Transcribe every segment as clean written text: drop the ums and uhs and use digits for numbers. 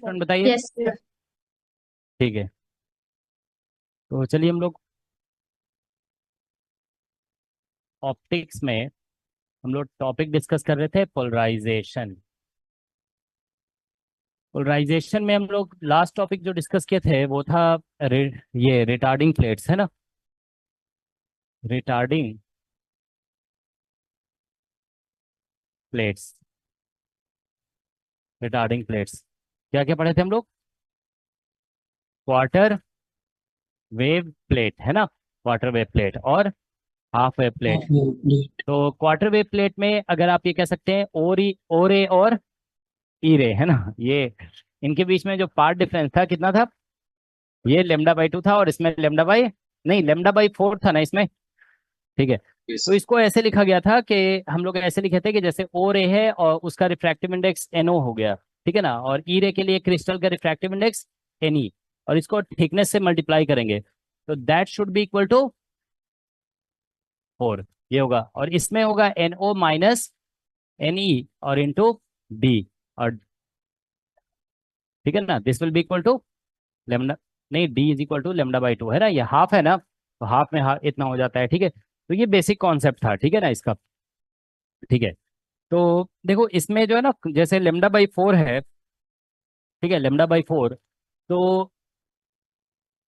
बताइए। Yes sir. ठीक है, तो चलिए हम लोग ऑप्टिक्स में हम लोग टॉपिक डिस्कस कर रहे थे पोलराइजेशन। पोलराइजेशन में हम लोग लास्ट टॉपिक जो डिस्कस किए थे वो था ये रिटार्डिंग प्लेट्स है ना। Retarding plates. रिटार्डिंग प्लेट्स क्या क्या पढ़े थे हम लोग? क्वार्टर वेव प्लेट है ना, क्वार्टर वेव प्लेट और हाफ वेव प्लेट। हाँ। तो क्वार्टर वेव प्लेट में अगर आप ये कह सकते हैं ओ रे और ई रे है ना, ये इनके बीच में जो पार्ट डिफरेंस था कितना था? ये लेमडा बाई टू था और इसमें लेमडा बाई, नहीं लेमडा बाई फोर था ना इसमें। ठीक है, तो इसको ऐसे लिखा गया था कि हम लोग ऐसे लिखे थे कि जैसे ओ रे है और उसका रिफ्रैक्टिव इंडेक्स एनओ हो गया, ठीक है ना, और ई रे के लिए क्रिस्टल का रिफ्रैक्टिव इंडेक्स एनई, और इसको थिकनेस से मल्टीप्लाई करेंगे तो that should be equal to four. ये होगा, और इसमें होगा एनओ माइनस एनई और इंटू डी, और ठीक है ना, this will be equal to lambda, नहीं D is equal to lambda by two है ना, ये हाफ है ना, तो हाफ में हाफ इतना हो जाता है। ठीक है, तो ये बेसिक कॉन्सेप्ट था, ठीक है ना इसका। ठीक है, तो देखो इसमें जो है ना, जैसे लेमडा बाई फोर है, ठीक है, लेमडा बाई फोर, तो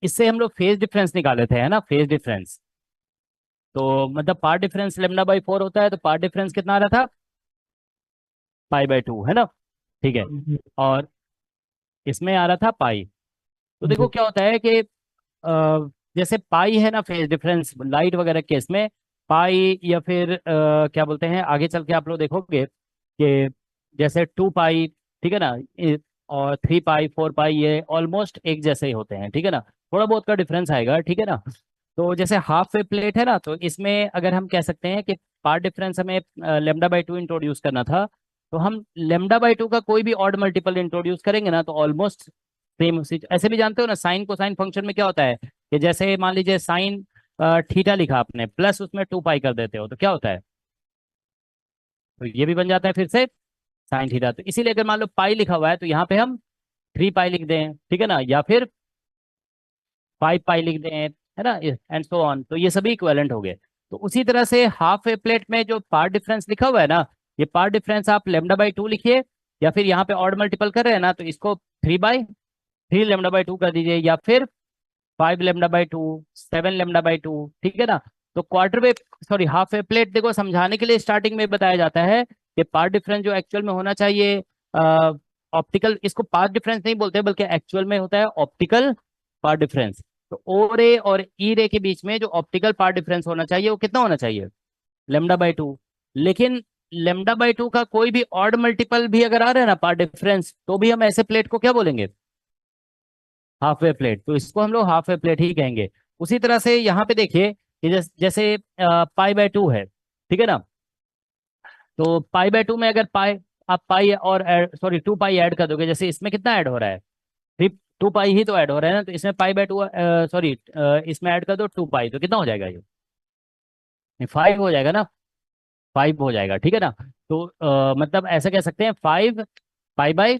इससे हम लोग फेज डिफरेंस निकाले थे है ना, फेज डिफरेंस। तो मतलब path difference lambda by four होता है, तो पार्ट डिफरेंस कितना आ रहा था? पाई बाई टू है ना। ठीक है, और इसमें आ रहा था पाई। तो देखो क्या होता है कि जैसे पाई है ना फेज डिफरेंस लाइट वगैरह केस में, पाई या फिर क्या बोलते हैं, आगे चल के आप लोग देखोगे कि जैसे टू पाई, ठीक है ना, और थ्री पाई फोर पाई ये ऑलमोस्ट एक जैसे ही होते हैं, ठीक है ना, थोड़ा बहुत का डिफरेंस आएगा, ठीक है ना। तो जैसे हाफ वे प्लेट है ना, तो इसमें अगर हम कह सकते हैं कि पार्ट डिफरेंस हमें लेमडा बाई टू इंट्रोड्यूस करना था, तो हम लेमडा बाई टू का कोई भी ऑड मल्टीपल इंट्रोड्यूस करेंगे ना तो ऑलमोस्ट सेम उसी, ऐसे भी जानते हो ना साइन कोसाइन फंक्शन में क्या होता है कि जैसे मान लीजिए साइन थीटा लिखा आपने प्लस उसमें टू पाई कर देते हो तो क्या होता है? तो ये भी बन जाता है फिर से साइन थीटा। तो इसीलिए अगर मान लो पाई लिखा हुआ है तो यहाँ पे हम थ्री पाई लिख दें, ठीक है ना, या फिर फाइव पाई लिख दें, है ना, एंड सो ऑन, तो ये सभी इक्विवेलेंट हो गए। तो उसी तरह से हाफ वे प्लेट में जो पार्ट डिफरेंस लिखा हुआ है ना, ये पार्ट डिफरेंस आप लेमडा बाई टू लिखिए, या फिर यहाँ पे ऑड मल्टीपल कर रहे हैं ना तो इसको three by three lambda by to कर दीजिए, या फिर five lambda by to, seven lambda by to, ठीक है ना। तो quarter wave, sorry half wave plate, देखो समझाने के लिए स्टार्टिंग में बताया जाता है कि पार्ट डिफरेंस जो एक्चुअल में होना चाहिए, ऑप्टिकल, इसको पार्ट डिफरेंस नहीं बोलते बल्कि एक्चुअल में होता है ऑप्टिकल पार्ट डिफरेंस। तो ओ रे और ई रे के बीच में जो ऑप्टिकल पार्ट डिफरेंस होना चाहिए वो कितना होना चाहिए? Lambda by to. लेकिन लेमडा बाई टू का कोई भी ऑड मल्टीपल भी अगर आ रहा है ना पार्ट डिफरेंस, तो भी हम ऐसे प्लेट को क्या बोलेंगे? Half way plate. तो इसको हम लोग हाफ वे प्लेट ही कहेंगे। उसी तरह से यहाँ पे देखिए कि जैसे पाई बाय टू है, ठीक है ना, तो पाई बाय टू में अगर पाई, आप पाई और सॉरी टू पाई ऐड कर दोगे, जैसे इसमें कितना ऐड हो रहा है? थ्री, टू पाई ही तो ऐड हो रहा है ना, तो इसमें पाई बाय टू, सॉरी इसमें ऐड कर दो टू पाई, तो कितना हो जाएगा ये? फाइव हो जाएगा ना, फाइव हो जाएगा, ठीक है ना। तो मतलब ऐसा कह सकते हैं फाइव पाई बाई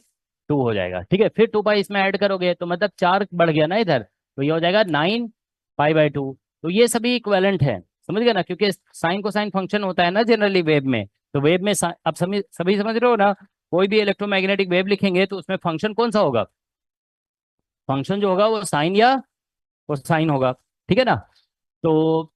टू हो जाएगा, ठीक है। फिर टू पाई इसमें ऐड करोगे तो मतलब चार बढ़ गया ना इधर, तो ये हो जाएगा नाइन पाई बाई टू। तो ये सभी इक्वेलेंट है, समझ गए ना, क्योंकि साइन को साइन फंक्शन होता है ना जनरली वेव में। तो वेव में अब सभी सभी समझ रहे हो ना, कोई भी इलेक्ट्रोमैग्नेटिक वेव लिखेंगे तो उसमें फंक्शन कौन सा होगा? फंक्शन जो होगा वो साइन या कोसाइन होगा, ठीक है ना। तो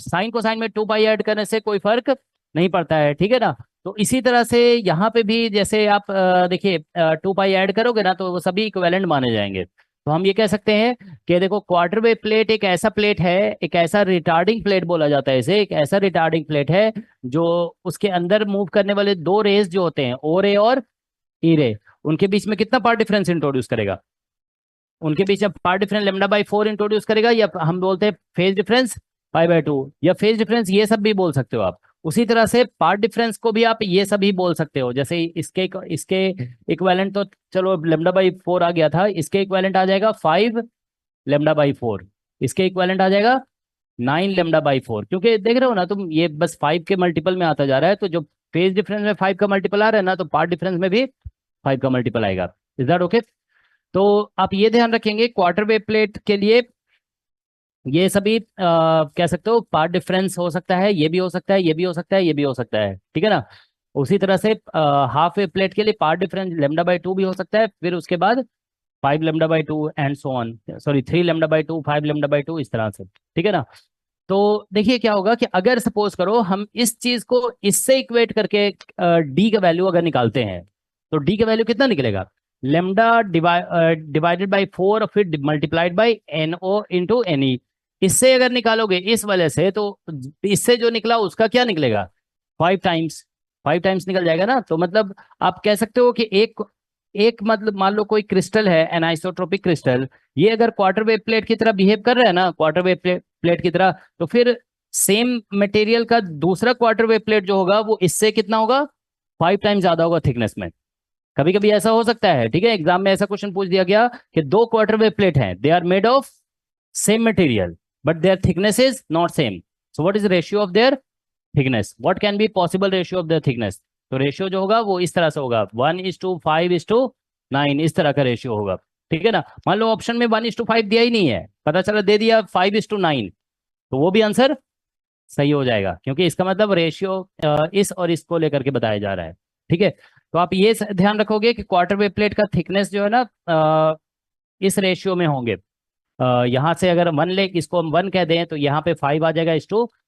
साइन को साइन में टू पाई ऐड करने से कोई फर्क नहीं पड़ता है, ठीक है ना। तो इसी तरह से यहाँ पे भी जैसे आप देखिए टू पाई ऐड करोगे ना तो वो सभी इक्विवेलेंट माने जाएंगे। तो हम ये कह सकते हैं कि देखो क्वार्टर वेव प्लेट एक ऐसा प्लेट है, एक ऐसा रिटार्डिंग प्लेट बोला जाता है इसे, एक ऐसा रिटार्डिंग प्लेट है जो उसके अंदर मूव करने वाले दो रेज जो होते हैं ओ रे और ई रे, उनके बीच में कितना पार्ट डिफरेंस इंट्रोड्यूस करेगा? उनके बीच में path difference lambda by four introduce करेगा, या हम बोलते हैं phase difference pi by two, या फेज डिफरेंस ये सब भी बोल सकते हो आप। उसी तरह से पार्ट डिफरेंस को भी आप ये सब ही बोल सकते हो, जैसे इसके इक्वेलेंट तो चलो लेमडा बाई फोर आ गया था, इसके इक्वेलेंट आ जाएगा फाइव लेमडा बाई फोर, इसके इक्वेलेंट आ जाएगा नाइन लेमडा बाई फोर, क्योंकि देख रहे हो ना तुम ये बस फाइव के मल्टीपल में आता जा रहा है, तो जो फेज डिफरेंस में फाइव का मल्टीपल आ रहा है ना, तो पार्ट डिफरेंस में भी फाइव का मल्टीपल आएगा। Is that okay? तो आप ये ध्यान रखेंगे क्वार्टर वेव प्लेट के लिए ये सभी कह सकते हो पार्ट डिफरेंस हो सकता है, ये भी हो सकता है, ये भी हो सकता है, ये भी हो सकता है, ठीक है ना। उसी तरह से हाफ वेव प्लेट के लिए पार्ट डिफरेंस λ/2 भी हो सकता है, फिर उसके बाद 5 λ/2 एंड सो ऑन, सॉरी 3 λ/2, 5 λ/2, इस तरह से, ठीक है ना। तो देखिए क्या होगा कि अगर सपोज करो हम इस चीज को इससे इक्वेट करके डी का वैल्यू अगर निकालते हैं, तो डी का वैल्यू कितना निकलेगा, लेमडा डिवाइडेड बाई 4 और फिर multiplied by N O into N E. इससे अगर निकालोगे इस वाले से, तो इससे जो निकला उसका क्या निकलेगा, 5 टाइम्स, 5 टाइम्स निकल जाएगा ना। तो मतलब आप कह सकते हो कि एक एक मतलब मान लो कोई क्रिस्टल है, एनाइसोट्रोपिक क्रिस्टल, ये अगर क्वार्टर वेव प्लेट की तरह बिहेव कर रहा है ना, क्वार्टर वेव प्लेट की तरह, तो फिर सेम मटेरियल का दूसरा क्वार्टर वेव प्लेट जो होगा वो इससे कितना होगा, 5 टाइम्स ज्यादा होगा थिकनेस में। कभी कभी ऐसा हो सकता है, ठीक है, एग्जाम में ऐसा क्वेश्चन पूछ दिया गया कि दो क्वार्टर वेव प्लेट हैं, they are made of same material but their thickness is not same, so what is ratio of their thickness, what can be possible ratio of their thickness. तो ratio जो होगा वो इस तरह से होगा 1:5:9, इस तरह का रेशियो होगा, ठीक है ना। मान लो ऑप्शन में 1:5 दिया ही नहीं है, पता चला दे दिया 5:9, तो वो भी आंसर सही हो जाएगा, क्योंकि इसका मतलब रेशियो इस और इसको लेकर के बताया जा रहा है, ठीक है। तो आप ये ध्यान रखोगे कि क्वार्टर वेव प्लेट का थिकनेस जो है ना इस रेशियो में होंगे। यहाँ से अगर 1 ले, इसको हम 1 कह दें, तो यहाँ पे 5 आ जाएगा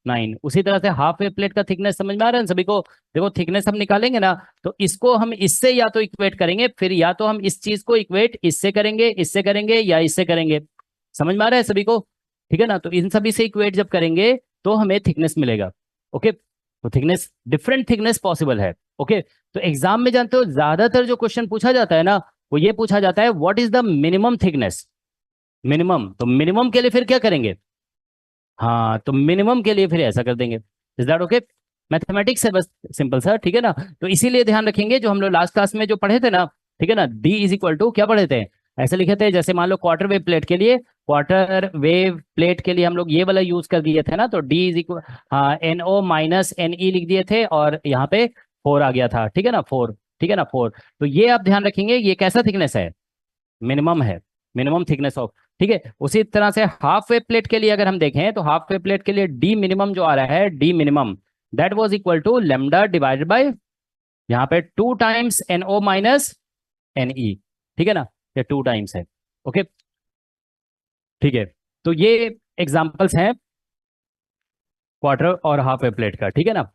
9। उसी तरह से हाफ वेव प्लेट का थिकनेस समझ में आ रहा है ना सभी को। देखो थिकनेस हम निकालेंगे ना, तो इसको हम इससे या तो इक्वेट करेंगे, फिर या तो हम इस चीज को इक्वेट इससे करेंगे या इससे करेंगे। समझ में आ रहा है सभी को, ठीक है ना। तो इन सभी से इक्वेट जब करेंगे तो हमें थिकनेस मिलेगा। ओके, तो थिकनेस, डिफरेंट थिकनेस पॉसिबल है। ओके, तो एग्जाम में जानते हो ज्यादातर जो क्वेश्चन पूछा जाता है ना, वो ये पूछा जाता है what is the minimum thickness. Minimum, तो मिनिमम के लिए फिर क्या करेंगे, हाँ तो मिनिमम के लिए फिर ऐसा कर देंगे। इज दैट ओके, मैथमेटिक्स है बस, सिंपल सा, ठीक है ना। तो इसीलिए ध्यान रखेंगे जो हम लोग लास्ट क्लास में जो पढ़े थे ना, ठीक है ना, डी इज इक्वल टू क्या पढ़े थे, ऐसे लिखे थे जैसे मान लो क्वार्टर वेव प्लेट के लिए, क्वार्टर वेव प्लेट के लिए हम लोग ये वाला यूज कर दिए थे ना, तो डी इज इक्वल, हाँ N O minus N E लिख दिए थे, और यहाँ पे 4 आ गया था, ठीक है ना, 4, ठीक है ना 4। तो ये आप ध्यान रखेंगे, ये कैसा थिकनेस है, मिनिमम है, मिनिमम थिकनेस ऑफ, ठीक है। उसी तरह से हाफ वेव प्लेट के लिए अगर हम देखें, तो हाफ वेव प्लेट के लिए डी मिनिमम जो आ रहा है, D minimum that was equal to lambda divided by यहाँ पे 2 times N O minus N E, ठीक है ना, ये 2 टाइम्स है। ओके, ठीक है। तो ये एग्जांपल्स हैं क्वार्टर और हाफ वेव प्लेट का, ठीक है ना।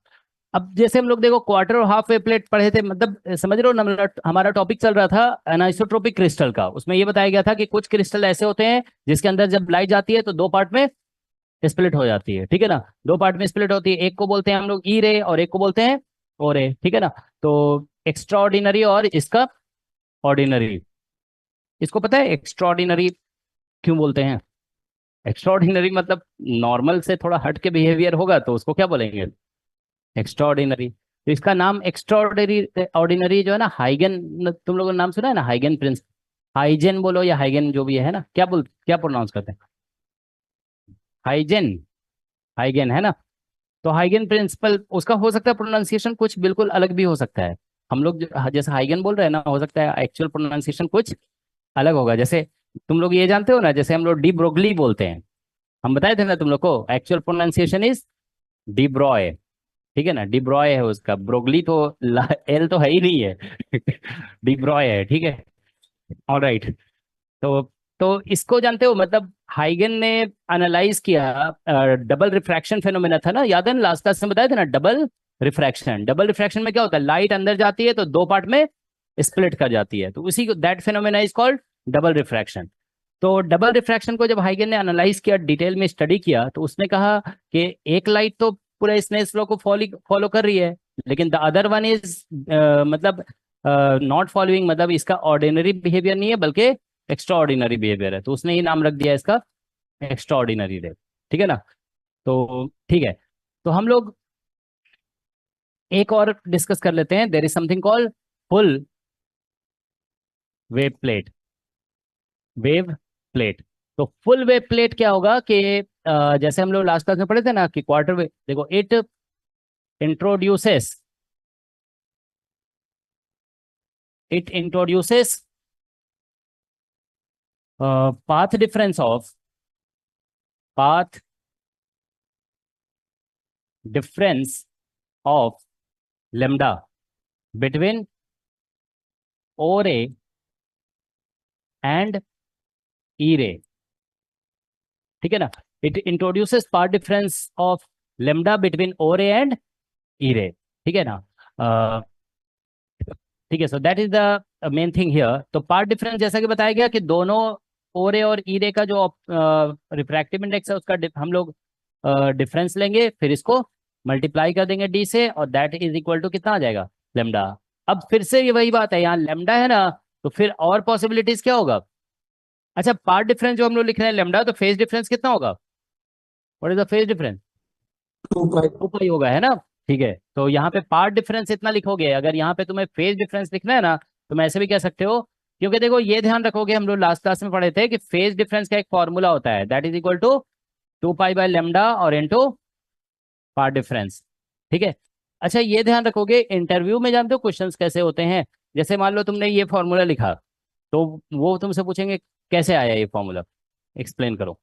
अब जैसे हम लोग देखो क्वार्टर और हाफ वेव प्लेट पढ़े थे, मतलब समझ रहे हो ना, हमारा टॉपिक चल रहा था एनाइसोट्रोपिक क्रिस्टल का, उसमें ये बताया गया था कि कुछ क्रिस्टल ऐसे होते हैं जिसके अंदर जब लाइट जाती है तो दो पार्ट में स्प्लिट हो जाती है, ठीक है ना, दो पार्ट में स्प्लिट होती है, एक को बोलते हैं हम लोग ई रे और एक को बोलते हैं ओ रे, ठीक है ना। तो एक्स्ट्रा ऑर्डिनरी और इसका ऑर्डिनरी, इसको पता है एक्स्ट्रा ऑर्डिनरी क्यों बोलते हैं, एक्स्ट्रा ऑर्डिनरी मतलब नॉर्मल से थोड़ा हट के बिहेवियर होगा तो उसको क्या बोलेंगे, एक्स्ट्रा ऑर्डिनरी। तो इसका नाम एक्स्ट्रा ऑर्डिनरी, ऑर्डिनरी जो है ना, हाइगन, तुम लोगों ने नाम सुना है ना, हाइगन प्रिंस, हाइजेन बोलो या हाइगन जो भी है ना, क्या प्रोनाउंस करते हैं, हाइजेन, हाइगन है ना। तो हाइगन प्रिंसिपल उसका हो सकता है प्रोनाउंसिएशन कुछ बिल्कुल अलग भी हो सकता है। हम लोग जैसे हाइगन बोल रहे हैं ना, हो सकता है एक्चुअल प्रोनाउंसिएशन कुछ अलग होगा। जैसे तुम लोग ये जानते हो ना, जैसे हम लोग डी ब्रोगली बोलते हैं, हम बताए थे ना तुम लोग को, actual pronunciation is D Broglie, ठीक है ना, डी ब्रॉय है उसका, ब्रोगली तो एल तो है ही नहीं है डी ब्रॉय है, ठीक है, ऑलराइट। तो इसको जानते हो, मतलब हाइगन ने एनालाइज किया, डबल रिफ्रैक्शन फेनोमेना था ना, याद है ना, लास्ट क्लास में बताया था ना, डबल रिफ्रैक्शन, डबल रिफ्रैक्शन में क्या होता है, लाइट अंदर जाती है तो दो पार्ट में स्प्लिट कर जाती है, तो उसी को that phenomena is called double refraction. तो डबल रिफ्रैक्शन को जब हाइगन ने एनालाइज किया, डिटेल में स्टडी किया, तो उसने कहा कि एक लाइट तो पूरे स्नेल्स लॉ को फॉलो कर रही है, लेकिन द अदर वन इज मतलब नॉट फॉलोइंग, मतलब इसका ऑर्डिनरी बिहेवियर नहीं है बल्कि एक्स्ट्रा ऑर्डिनरी बिहेवियर है, तो उसने ही नाम रख दिया इसका एक्स्ट्रा ऑर्डिनरी रे, ठीक है ना। तो ठीक है, तो हम लोग एक और डिस्कस कर लेते हैं, there is something called full wave plate, wave plate. तो फुल वेव प्लेट क्या होगा कि जैसे हम लोग लास्ट क्लास में पढ़े थे ना कि क्वार्टर वेव, देखो it introduces, it introduces path difference of lambda between O ray and E ray, ठीक है ना। It introduces path difference of lambda between O ray and E ray, ठीक है ना। ठीक है, so that is the main thing here. तो part difference जैसा कि बताया गया कि दोनों ओ रे और ई रे का जो रिफ्रैक्टिव इंडेक्स है उसका हम लोग डिफरेंस लेंगे, फिर इसको मल्टीप्लाई कर देंगे डी से, और दैट इज इक्वल टू कितना आ जाएगा, लेमडा। अब फिर से ये वही बात है, यहाँ लेमडा है ना, तो फिर और पॉसिबिलिटीज क्या होगा। अच्छा, पार्ट डिफरेंस जो हम लोग लिख रहे हैं लेमडा, तो फेज डिफरेंस कितना होगा, what is the phase difference, 2 पाई। 2 पाई होगा, है ना। ठीक है, तो यहाँ पे पार्ट डिफरेंस इतना लिखोगे, अगर यहाँ पे तुम्हें फेज डिफरेंस लिखना है ना, तो मैं ऐसे भी कह सकते हो, क्योंकि देखो ये ध्यान रखोगे, हम लोग लास्ट क्लास में पढ़े थे कि फेज डिफरेंस का एक फॉर्मूला होता है, that is equal to 2 pi by lambda और इनटू पार्ट डिफरेंस, ठीक है। अच्छा, ये ध्यान रखोगे, इंटरव्यू में जानते हो क्वेश्चंस कैसे होते हैं, जैसे मान लो तुमने ये फॉर्मूला लिखा, तो वो तुमसे पूछेंगे कैसे आया ये फॉर्मूला, एक्सप्लेन करो।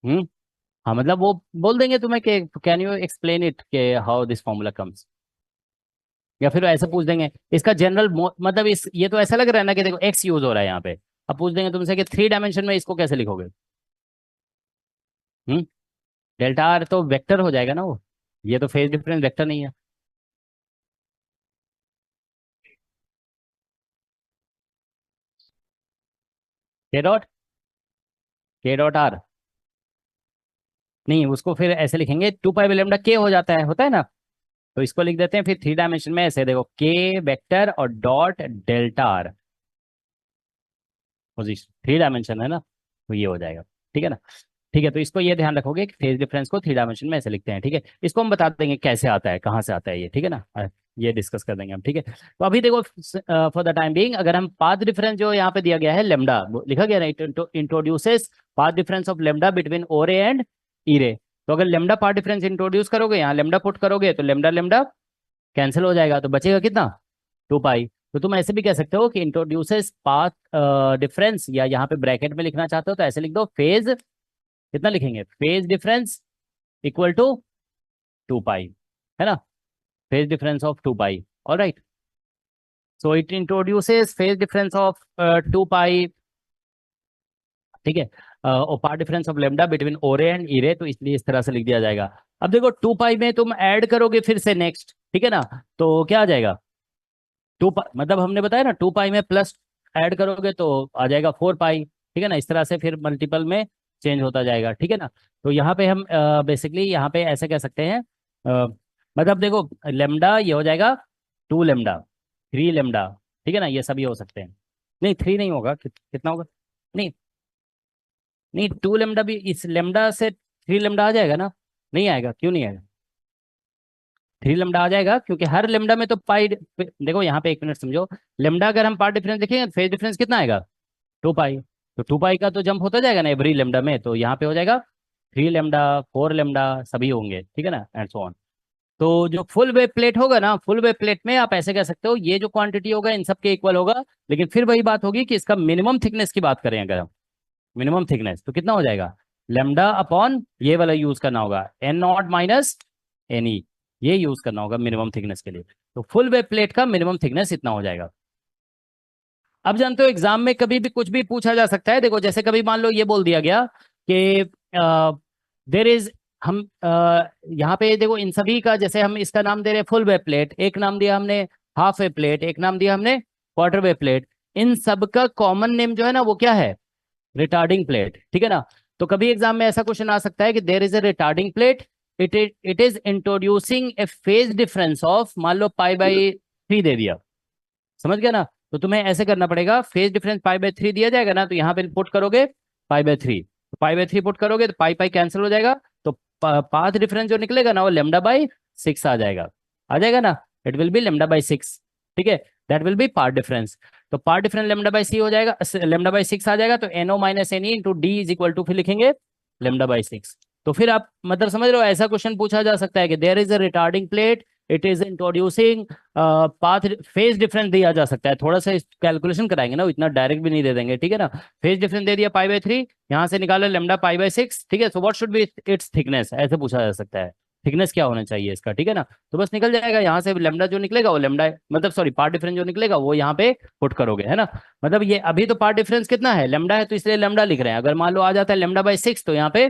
हम्म, हाँ, मतलब वो बोल देंगे तुम्हें कि कैन यू एक्सप्लेन इट के हाउ दिस फॉर्मूला कम्स, या फिर ऐसे पूछ देंगे इसका जनरल मतलब, इस ये तो ऐसा लग रहा है ना कि देखो एक्स यूज हो रहा है यहाँ पे, अब पूछ देंगे तुमसे कि 3 डायमेंशन में इसको कैसे लिखोगे। हम्म, डेल्टा आर तो वेक्टर हो जाएगा ना वो, ये तो फेज डिफरेंस वेक्टर नहीं है। के डॉट आर, नहीं, उसको फिर ऐसे लिखेंगे 2 पाई बाय लेमडा के हो जाता है, होता है ना, तो इसको लिख देते हैं फिर 3 डायमेंशन में ऐसे, देखो के वेक्टर और dot delta R, position 3 dimension है ना, तो ये हो जाएगा, ठीक है ना। ठीक है, तो इसको ये ध्यान रखोगे कि फेज डिफरेंस को 3 डायमेंशन में ऐसे लिखते हैं, ठीक है। इसको हम बता देंगे कैसे आता है, कहाँ से आता है ये, ठीक है ना, ये डिस्कस कर देंगे हम, ठीक है। तो अभी देखो, फॉर द टाइम बीइंग, अगर हम पाथ डिफरेंस जो यहाँ पे दिया गया है लेमडा, लिखा गया ना, introduces path difference of lambda between O ray and E रे, तो अगर लेमडा पाथ डिफरेंस इंट्रोड्यूस करोगे, यहाँ लेमडा पुट करोगे, तो लेमडा लेमडा कैंसिल हो जाएगा, तो बचेगा कितना, 2 पाई। तो तुम ऐसे भी कह सकते हो कि इंट्रोड्यूसेस पाथ डिफरेंस, या यहाँ पे ब्रैकेट में लिखना चाहते हो तो ऐसे लिख दो, फेज कितना लिखेंगे, phase difference equal to 2 pi, है ना, phase difference of 2 pi, all right. So it introduces phase difference of 2 pi, ठीक है, और part difference of lambda between O ray and E रे, तो इसलिए इस तरह से लिख दिया जाएगा। अब देखो 2 पाई में तुम ऐड करोगे फिर से नेक्स्ट, ठीक है ना, तो क्या आ जाएगा, मतलब हमने बताया ना 2 पाई में प्लस ऐड करोगे तो आ जाएगा 4 पाई, ठीक है ना, इस तरह से फिर मल्टीपल में चेंज होता जाएगा, ठीक है ना। तो यहाँ पे हम बेसिकली यहाँ पे ऐसे कह सकते हैं, मतलब देखो लेमडा ये हो जाएगा 2 लेमडा, 3 लेमडा, ठीक है ना, ये सभी हो सकते हैं। नहीं, 3 नहीं होगा, कितना होगा, नहीं नहीं, 2 लेमडा भी, इस लेमडा से 3 लेमडा आ जाएगा ना, नहीं आएगा, क्यों नहीं आएगा, 3 लेमडा आ जाएगा, क्योंकि हर लेमडा में तो पाई, देखो यहाँ पे एक मिनट समझो, लेमडा अगर हम पार्ट डिफरेंस देखेंगे तो फेज डिफरेंस कितना आएगा, 2 पाई, तो 2 पाई का तो जंप होता जाएगा ना एवरी लेमडा में, तो यहाँ पे हो जाएगा 3 लेमडा, 4 लेमडा, सभी होंगे, ठीक है ना, एंड सो ऑन। तो जो फुल वेव प्लेट होगा ना, फुल वेव प्लेट में आप ऐसे कह सकते हो, ये जो क्वांटिटी होगा इन सब के इक्वल होगा, लेकिन फिर वही बात होगी कि इसका मिनिमम थिकनेस की बात करें अगर हम, मिनिमम थिकनेस तो कितना हो जाएगा, लेमडा अपॉन ये वाला यूज करना होगा, N0 - NE, ये यूज करना होगा मिनिमम थिकनेस के लिए, तो फुल वेब प्लेट का मिनिमम थिकनेस इतना हो जाएगा। अब जानते हो एग्जाम में कभी भी कुछ भी पूछा जा सकता है, देखो जैसे कभी मान लो ये बोल दिया गया कि देर इज, हम यहाँ पे देखो इन सभी का, जैसे हम इसका नाम दे रहे हैं फुल वेब प्लेट, एक नाम दिया हमने हाफ वेब प्लेट, एक नाम दिया हमने क्वार्टर वेब प्लेट, इन सब का कॉमन नेम जो है ना वो क्या है, रिटार्डिंग प्लेट, ठीक है ना। तो कभी एग्जाम में ऐसा क्वेश्चन आ सकता है कि there is a retarding plate, it is introducing A phase difference of, मान लो पाई/3 दे दिया, समझ गया ना, तो तुम्हें ऐसे करना पड़ेगा, फेज डिफरेंस पाई/3 दिया जाएगा ना, तो यहाँ पे पुट करोगे पाई/3, तो पाई/3 पुट करोगे तो पाई पाई कैंसिल हो जाएगा, तो पाथ डिफरेंस जो निकलेगा ना वो लेमडा/6 आ जाएगा, आ जाएगा ना, इट विल बी लेमडा/6, ठीक है, that will be part difference. तो पार्ट डिफरेंस लेमडा/सी हो जाएगा, लेमडा/6 आ जाएगा, तो NO - NE into D is equal to, फिर लिखेंगे लेमडा/6। तो फिर आप मतलब समझ रहे हो, ऐसा क्वेश्चन पूछा जा सकता है कि there is a retarding plate it is introducing path phase difference दिया जा सकता है, थोड़ा सा कैलकुलेशन कराएंगे ना, इतना डायरेक्ट भी नहीं दे देंगे, ठीक है ना। फेज डिफरेंस दे दिया π/3, यहाँ से निकाला λ π/6, ठीक है। So what should be it's thickness, ऐसे पूछा जा सकता है, थिकनेस क्या होना चाहिए इसका, ठीक है ना। तो बस निकल जाएगा यहाँ से, लैम्डा जो निकलेगा वो लैम्डा, मतलब सॉरी पार्ट डिफरेंस जो निकलेगा वो यहाँ पे पुट करोगे, है ना। मतलब ये अभी तो पार्ट डिफरेंस कितना है, लैम्डा है, तो इसलिए लैम्डा लिख रहे हैं। अगर मान लो आ जाता है λ/6 तो यहाँ पे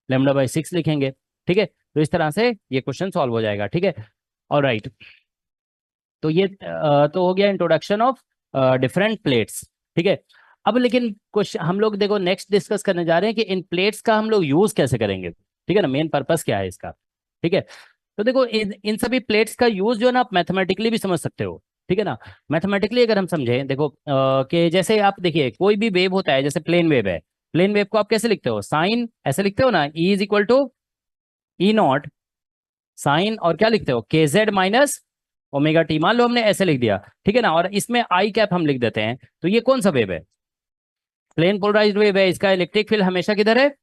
λ/6 लिखेंगे, ठीक है। तो इस तरह से ये क्वेश्चन सॉल्व हो जाएगा, ठीक है। और राइट, तो ये तो हो गया इंट्रोडक्शन ऑफ डिफरेंट प्लेट्स, ठीक है। अब लेकिन कुछ हम लोग देखो नेक्स्ट डिस्कस करने जा रहे हैं कि इन प्लेट्स का हम लोग यूज कैसे करेंगे, ठीक है ना, मेन पर्पस क्या है इसका, ठीक है। तो देखो इन सभी प्लेट्स का यूज जो है ना आप मैथमेटिकली भी समझ सकते हो, ठीक है ना। मैथमेटिकली अगर हम समझें, देखो कि जैसे आप देखिए कोई भी वेव होता है, जैसे प्लेन वेव है, प्लेन वेव को आप कैसे लिखते हो, साइन ऐसे लिखते हो ना, E is equal to E naught sine, और क्या लिखते हो, के जेड माइनस ओमेगा टी, मान लो हमने ऐसे लिख दिया, ठीक है ना। और इसमें आई कैप हम लिख देते हैं, तो ये कौन सा वेव है, प्लेन पोलराइज्ड वेव है, इसका इलेक्ट्रिक फील्ड हमेशा किधर है,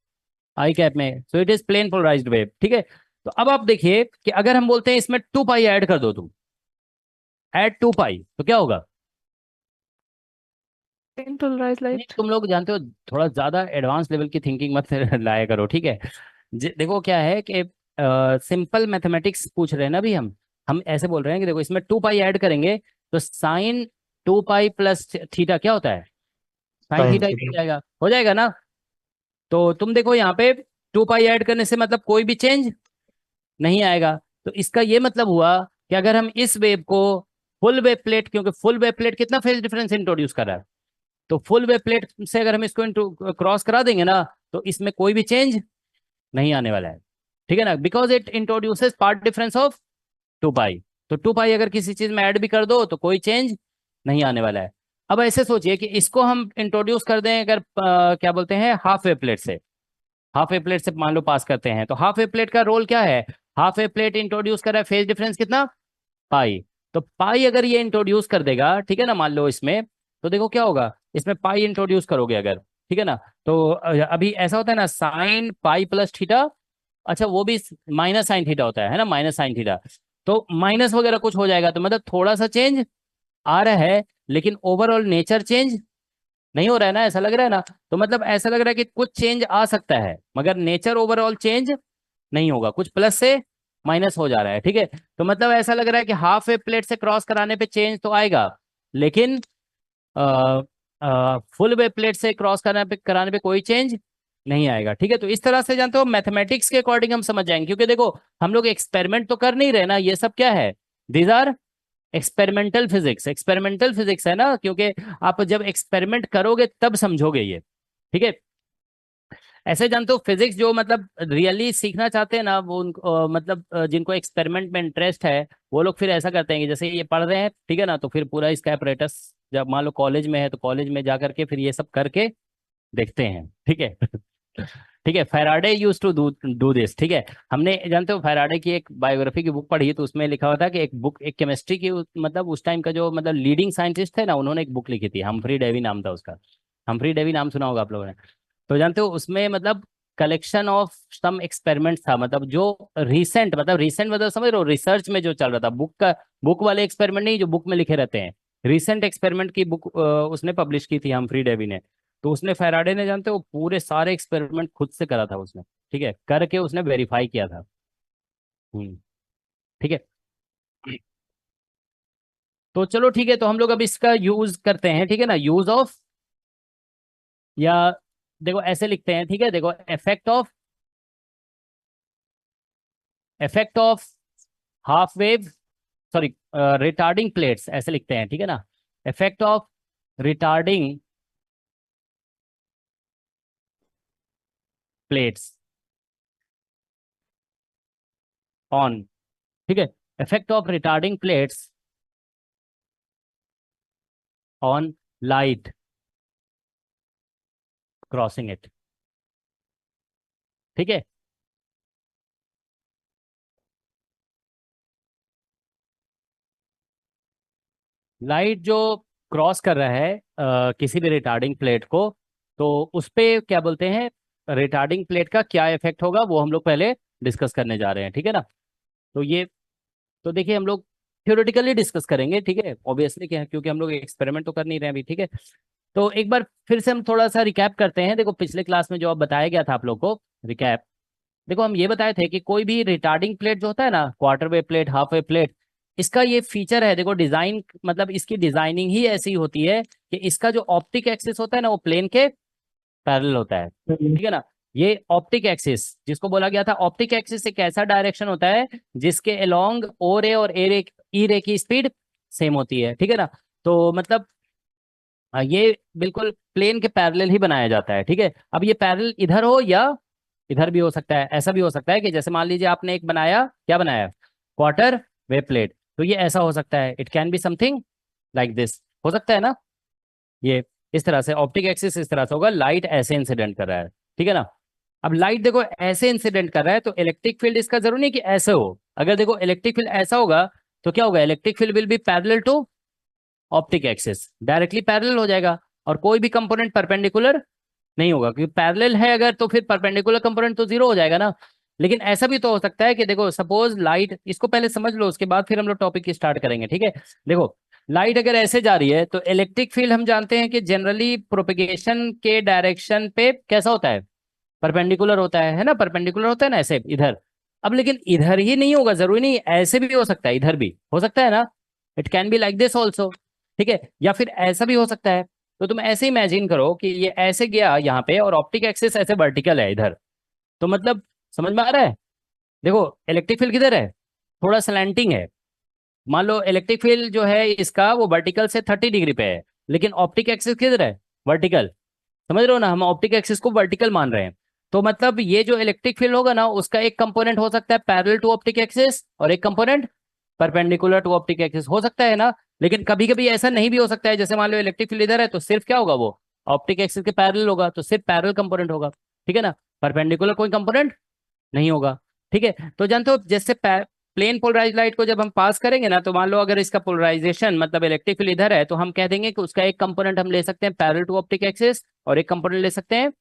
आई कैप में, so it is plane polarized wave, ठीक है। तो अब आप देखिए कि अगर हम बोलते हैं इसमें 2 पाई ऐड कर दो, तुम ऐड 2 पाई, तो क्या होगा, प्लेन पोलराइज नहीं लाइट। तुम लोग जानते हो, थोड़ा ज्यादा एडवांस लेवल की थिंकिंग मत लाया करो, ठीक है। देखो क्या है कि सिंपल मैथमेटिक्स पूछ रहे हैं ना अभी हम ऐसे बोल रहे हैं कि देखो इसमें 2 पाई ऐड करेंगे, तो साइन 2 पाई प्लस थीटा क्या होता है, साइन साइन थीटा ही हो थीटा। जाएगा, हो जाएगा ना। तो तुम देखो यहाँ पे 2 पाई ऐड करने से मतलब कोई भी चेंज नहीं आएगा। तो इसका ये मतलब हुआ कि अगर हम इस वेव को फुल वेव प्लेट, क्योंकि फुल वेव प्लेट कितना फेज डिफरेंस इंट्रोड्यूस कर रहा है, तो फुल वेव प्लेट से अगर हम इसको क्रॉस करा देंगे ना, तो इसमें कोई भी चेंज नहीं आने वाला है, ठीक है ना, because it introduces part difference of 2 पाई। तो 2 पाई अगर किसी चीज में ऐड भी कर दो तो कोई चेंज नहीं आने वाला है। अब ऐसे सोचिए कि इसको हम इंट्रोड्यूस कर दें अगर क्या बोलते हैं हाफ वेव प्लेट से, हाफ वेव प्लेट से मान लो पास करते हैं, तो हाफ वेव प्लेट का रोल क्या है, हाफ वेव प्लेट इंट्रोड्यूस कर रहा है फेज डिफरेंस कितना, पाई। तो पाई अगर ये इंट्रोड्यूस कर देगा, ठीक है ना, मान लो इसमें, तो देखो क्या होगा, इसमें पाई इंट्रोड्यूस करोगे अगर, ठीक है ना। तो अभी ऐसा होता है ना, साइन पाई प्लस थीटा, अच्छा वो भी माइनस साइन थीटा होता है ना, माइनस साइन थीटा, तो माइनस वगैरह कुछ हो जाएगा, तो मतलब थोड़ा सा चेंज आ रहा है, लेकिन ओवरऑल नेचर चेंज नहीं हो रहा है ना, ऐसा लग रहा है ना। तो मतलब ऐसा लग रहा है कि कुछ चेंज आ सकता है, मगर नेचर ओवरऑल चेंज नहीं होगा, कुछ प्लस से माइनस हो जा रहा है, ठीक है। तो मतलब ऐसा लग रहा है कि हाफ वेव प्लेट से क्रॉस कराने पे चेंज तो आएगा, लेकिन फुल वेव प्लेट से क्रॉस कराने पे कोई चेंज नहीं आएगा, ठीक है। तो इस तरह से जानते हो मैथमेटिक्स के अकॉर्डिंग हम समझ जाएंगे, क्योंकि देखो हम लोग एक्सपेरिमेंट तो कर नहीं रहे ना, ये सब क्या है, these are experimental physics, experimental physics है ना, क्योंकि आप जब एक्सपेरिमेंट करोगे तब समझोगे ये, ठीक है। ऐसे जानते हो फिजिक्स जो मतलब रियली सीखना चाहते हैं ना, वो मतलब जिनको एक्सपेरिमेंट में इंटरेस्ट है, वो लोग फिर ऐसा करते हैं कि जैसे ये पढ़ रहे हैं, ठीक है ना, तो फिर पूरा इसका apparatus, जब मान लो कॉलेज में है तो कॉलेज में जा करके फिर ये सब करके देखते हैं, ठीक है। ठीक है, Faraday use to do do this, ठीक है। हमने जानते हो फैराडे की एक बायोग्राफी की बुक पढ़ी, तो उसमें लिखा हुआ था कि एक बुक, एक केमिस्ट्री की मतलब उस टाइम का जो मतलब लीडिंग साइंटिस्ट थे ना, उन्होंने एक बुक लिखी थी, हम्फ्री डेवी नाम था उसका, हम्फ्री डेवी नाम सुना होगा आप लोगों ने। तो जानते हो उसमें मतलब कलेक्शन ऑफ सम एक्सपेरिमेंट्स था, मतलब जो रीसेंट मतलब समझ रहे हो, रिसर्च में जो चल रहा था, बुक वाले एक्सपेरिमेंट नहीं जो बुक में लिखे रहते हैं, रिसेंट एक्सपेरिमेंट की बुक उसने पब्लिश की थी हम्फ्री डेवी ने। तो उसने फैराडे ने जानते हो पूरे सारे एक्सपेरिमेंट खुद से करा था उसने, ठीक है, करके उसने वेरीफाई किया था। ठीक है। तो चलो ठीक है, तो हम लोग अब इसका यूज करते हैं, ठीक है ना, यूज ऑफ, या देखो ऐसे लिखते हैं, ठीक है, देखो effect of half wave, sorry retarding plates, ऐसे लिखते हैं, ठीक है ना, effect of retarding plates on, ठीक है, effect of retarding plates on light crossing it, ठीक है। लाइट जो क्रॉस कर रहा है किसी भी रिटार्डिंग प्लेट को, तो उस पे क्या बोलते हैं, रिटार्डिंग प्लेट का क्या इफेक्ट होगा वो हम लोग पहले डिस्कस करने जा रहे हैं, ठीक है ना। तो ये तो देखिए हम लोग थ्योरेटिकली डिस्कस करेंगे, ठीक है, ऑब्वियसली क्या है, क्योंकि हम लोग एक्सपेरिमेंट तो कर नहीं रहे हैं अभी, ठीक है। तो एक बार फिर से हम थोड़ा सा रिकैप करते हैं। देखो पिछले क्लास में जो अब बताया गया था आप लोग को, रिकैप, देखो हम ये बताए थे कि कोई भी रिटार्डिंग प्लेट जो होता है ना, quarter wave plate, half wave plate, इसका ये फीचर है, देखो डिजाइन, मतलब इसकी डिजाइनिंग ही ऐसी होती है कि इसका जो ऑप्टिक एक्सिस होता है ना वो प्लेन के पैरेलल होता है, ठीक है ना। ये ऑप्टिक एक्सिस जिसको बोला गया था, ऑप्टिक एक्सिस एक ऐसा डायरेक्शन होता है जिसके अलोंग ओ रे और ए रे, ई रे की स्पीड सेम होती है, ठीक है ना। तो मतलब ये बिल्कुल प्लेन के पैरेलल ही बनाया जाता है, ठीक है। अब ये पैरेलल इधर हो या इधर भी हो सकता है, ऐसा भी हो सकता है कि जैसे मान लीजिए आपने एक बनाया, क्या बनाया, क्वार्टर वेव प्लेट, तो ये ऐसा हो सकता है, it can be something like this, हो सकता है ना। ये इस तरह से ऑप्टिक एक्सिस इस तरह से होगा, लाइट ऐसे इंसिडेंट कर रहा है, ठीक है ना। अब लाइट देखो ऐसे इंसिडेंट कर रहा है तो इलेक्ट्रिक फील्ड इसका जरूरी नहीं कि ऐसे हो। अगर देखो इलेक्ट्रिक फील्ड ऐसा होगा तो क्या होगा, electric field will be parallel to optic axis, directly parallel हो जाएगा, और कोई भी कंपोनेंट परपेंडिकुलर नहीं होगा, क्योंकि पैरेलल है अगर तो फिर परपेंडिकुलर कंपोनेंट तो जीरो हो जाएगा ना। लेकिन ऐसा भी तो हो सकता है कि देखो सपोज लाइट, इसको पहले समझ लो उसके बाद फिर हम लोग टॉपिक स्टार्ट करेंगे, ठीक है। देखो लाइट अगर ऐसे जा रही है तो इलेक्ट्रिक फील्ड हम जानते हैं कि जनरली प्रोपेगेशन के डायरेक्शन पे कैसा होता है, परपेंडिकुलर होता है ना, परपेंडिकुलर होता है ना ऐसे इधर। अब लेकिन इधर ही नहीं होगा, जरूरी नहीं, ऐसे भी हो सकता है, इधर भी हो सकता है ना, it can be like this also, ठीक है। या फिर ऐसा भी हो सकता है, तो तुम ऐसे इमेजिन करो कि ये ऐसे गया यहाँ पे और ऑप्टिक एक्सिस ऐसे वर्टिकल है इधर, तो मतलब समझ में आ रहा है। देखो इलेक्ट्रिक फील्ड किधर है, थोड़ा स्लैंटिंग है। मान लो इलेक्ट्रिक फील्ड जो है इसका वो वर्टिकल से 30 डिग्री पे है, लेकिन ऑप्टिक एक्सिस किधर है, वर्टिकल। समझ रहे हो ना, हम ऑप्टिक एक्सिस को वर्टिकल मान रहे हैं। तो मतलब ये जो इलेक्ट्रिक फील्ड होगा ना उसका एक कंपोनेंट हो सकता है पैरेलल टू ऑप्टिक एक्सिस और एक component perpendicular to optic axis, हो सकता है ना। लेकिन कभी कभी ऐसा नहीं भी हो सकता है, जैसे मान लो इलेक्ट्रिक फील्ड इधर है तो सिर्फ क्या होगा, वो ऑप्टिक एक्सिस के पैरेलल होगा, तो सिर्फ पैरेलल कंपोनेंट होगा, ठीक है ना, परपेंडिकुलर कोई कंपोनेंट नहीं होगा, ठीक है। तो जानते हो जैसे प्लेन पोलराइज लाइट को जब हम पास करेंगे ना, तो मान लो अगर इसका पोलराइजेशन मतलब इलेक्ट्रिक फील्ड इधर है तो हम कह देंगे कि उसका एक कंपोनेंट हम ले सकते हैं पैरेलल टू ऑप्टिक एक्सिस और एक कंपोनेंट ले सकते हैं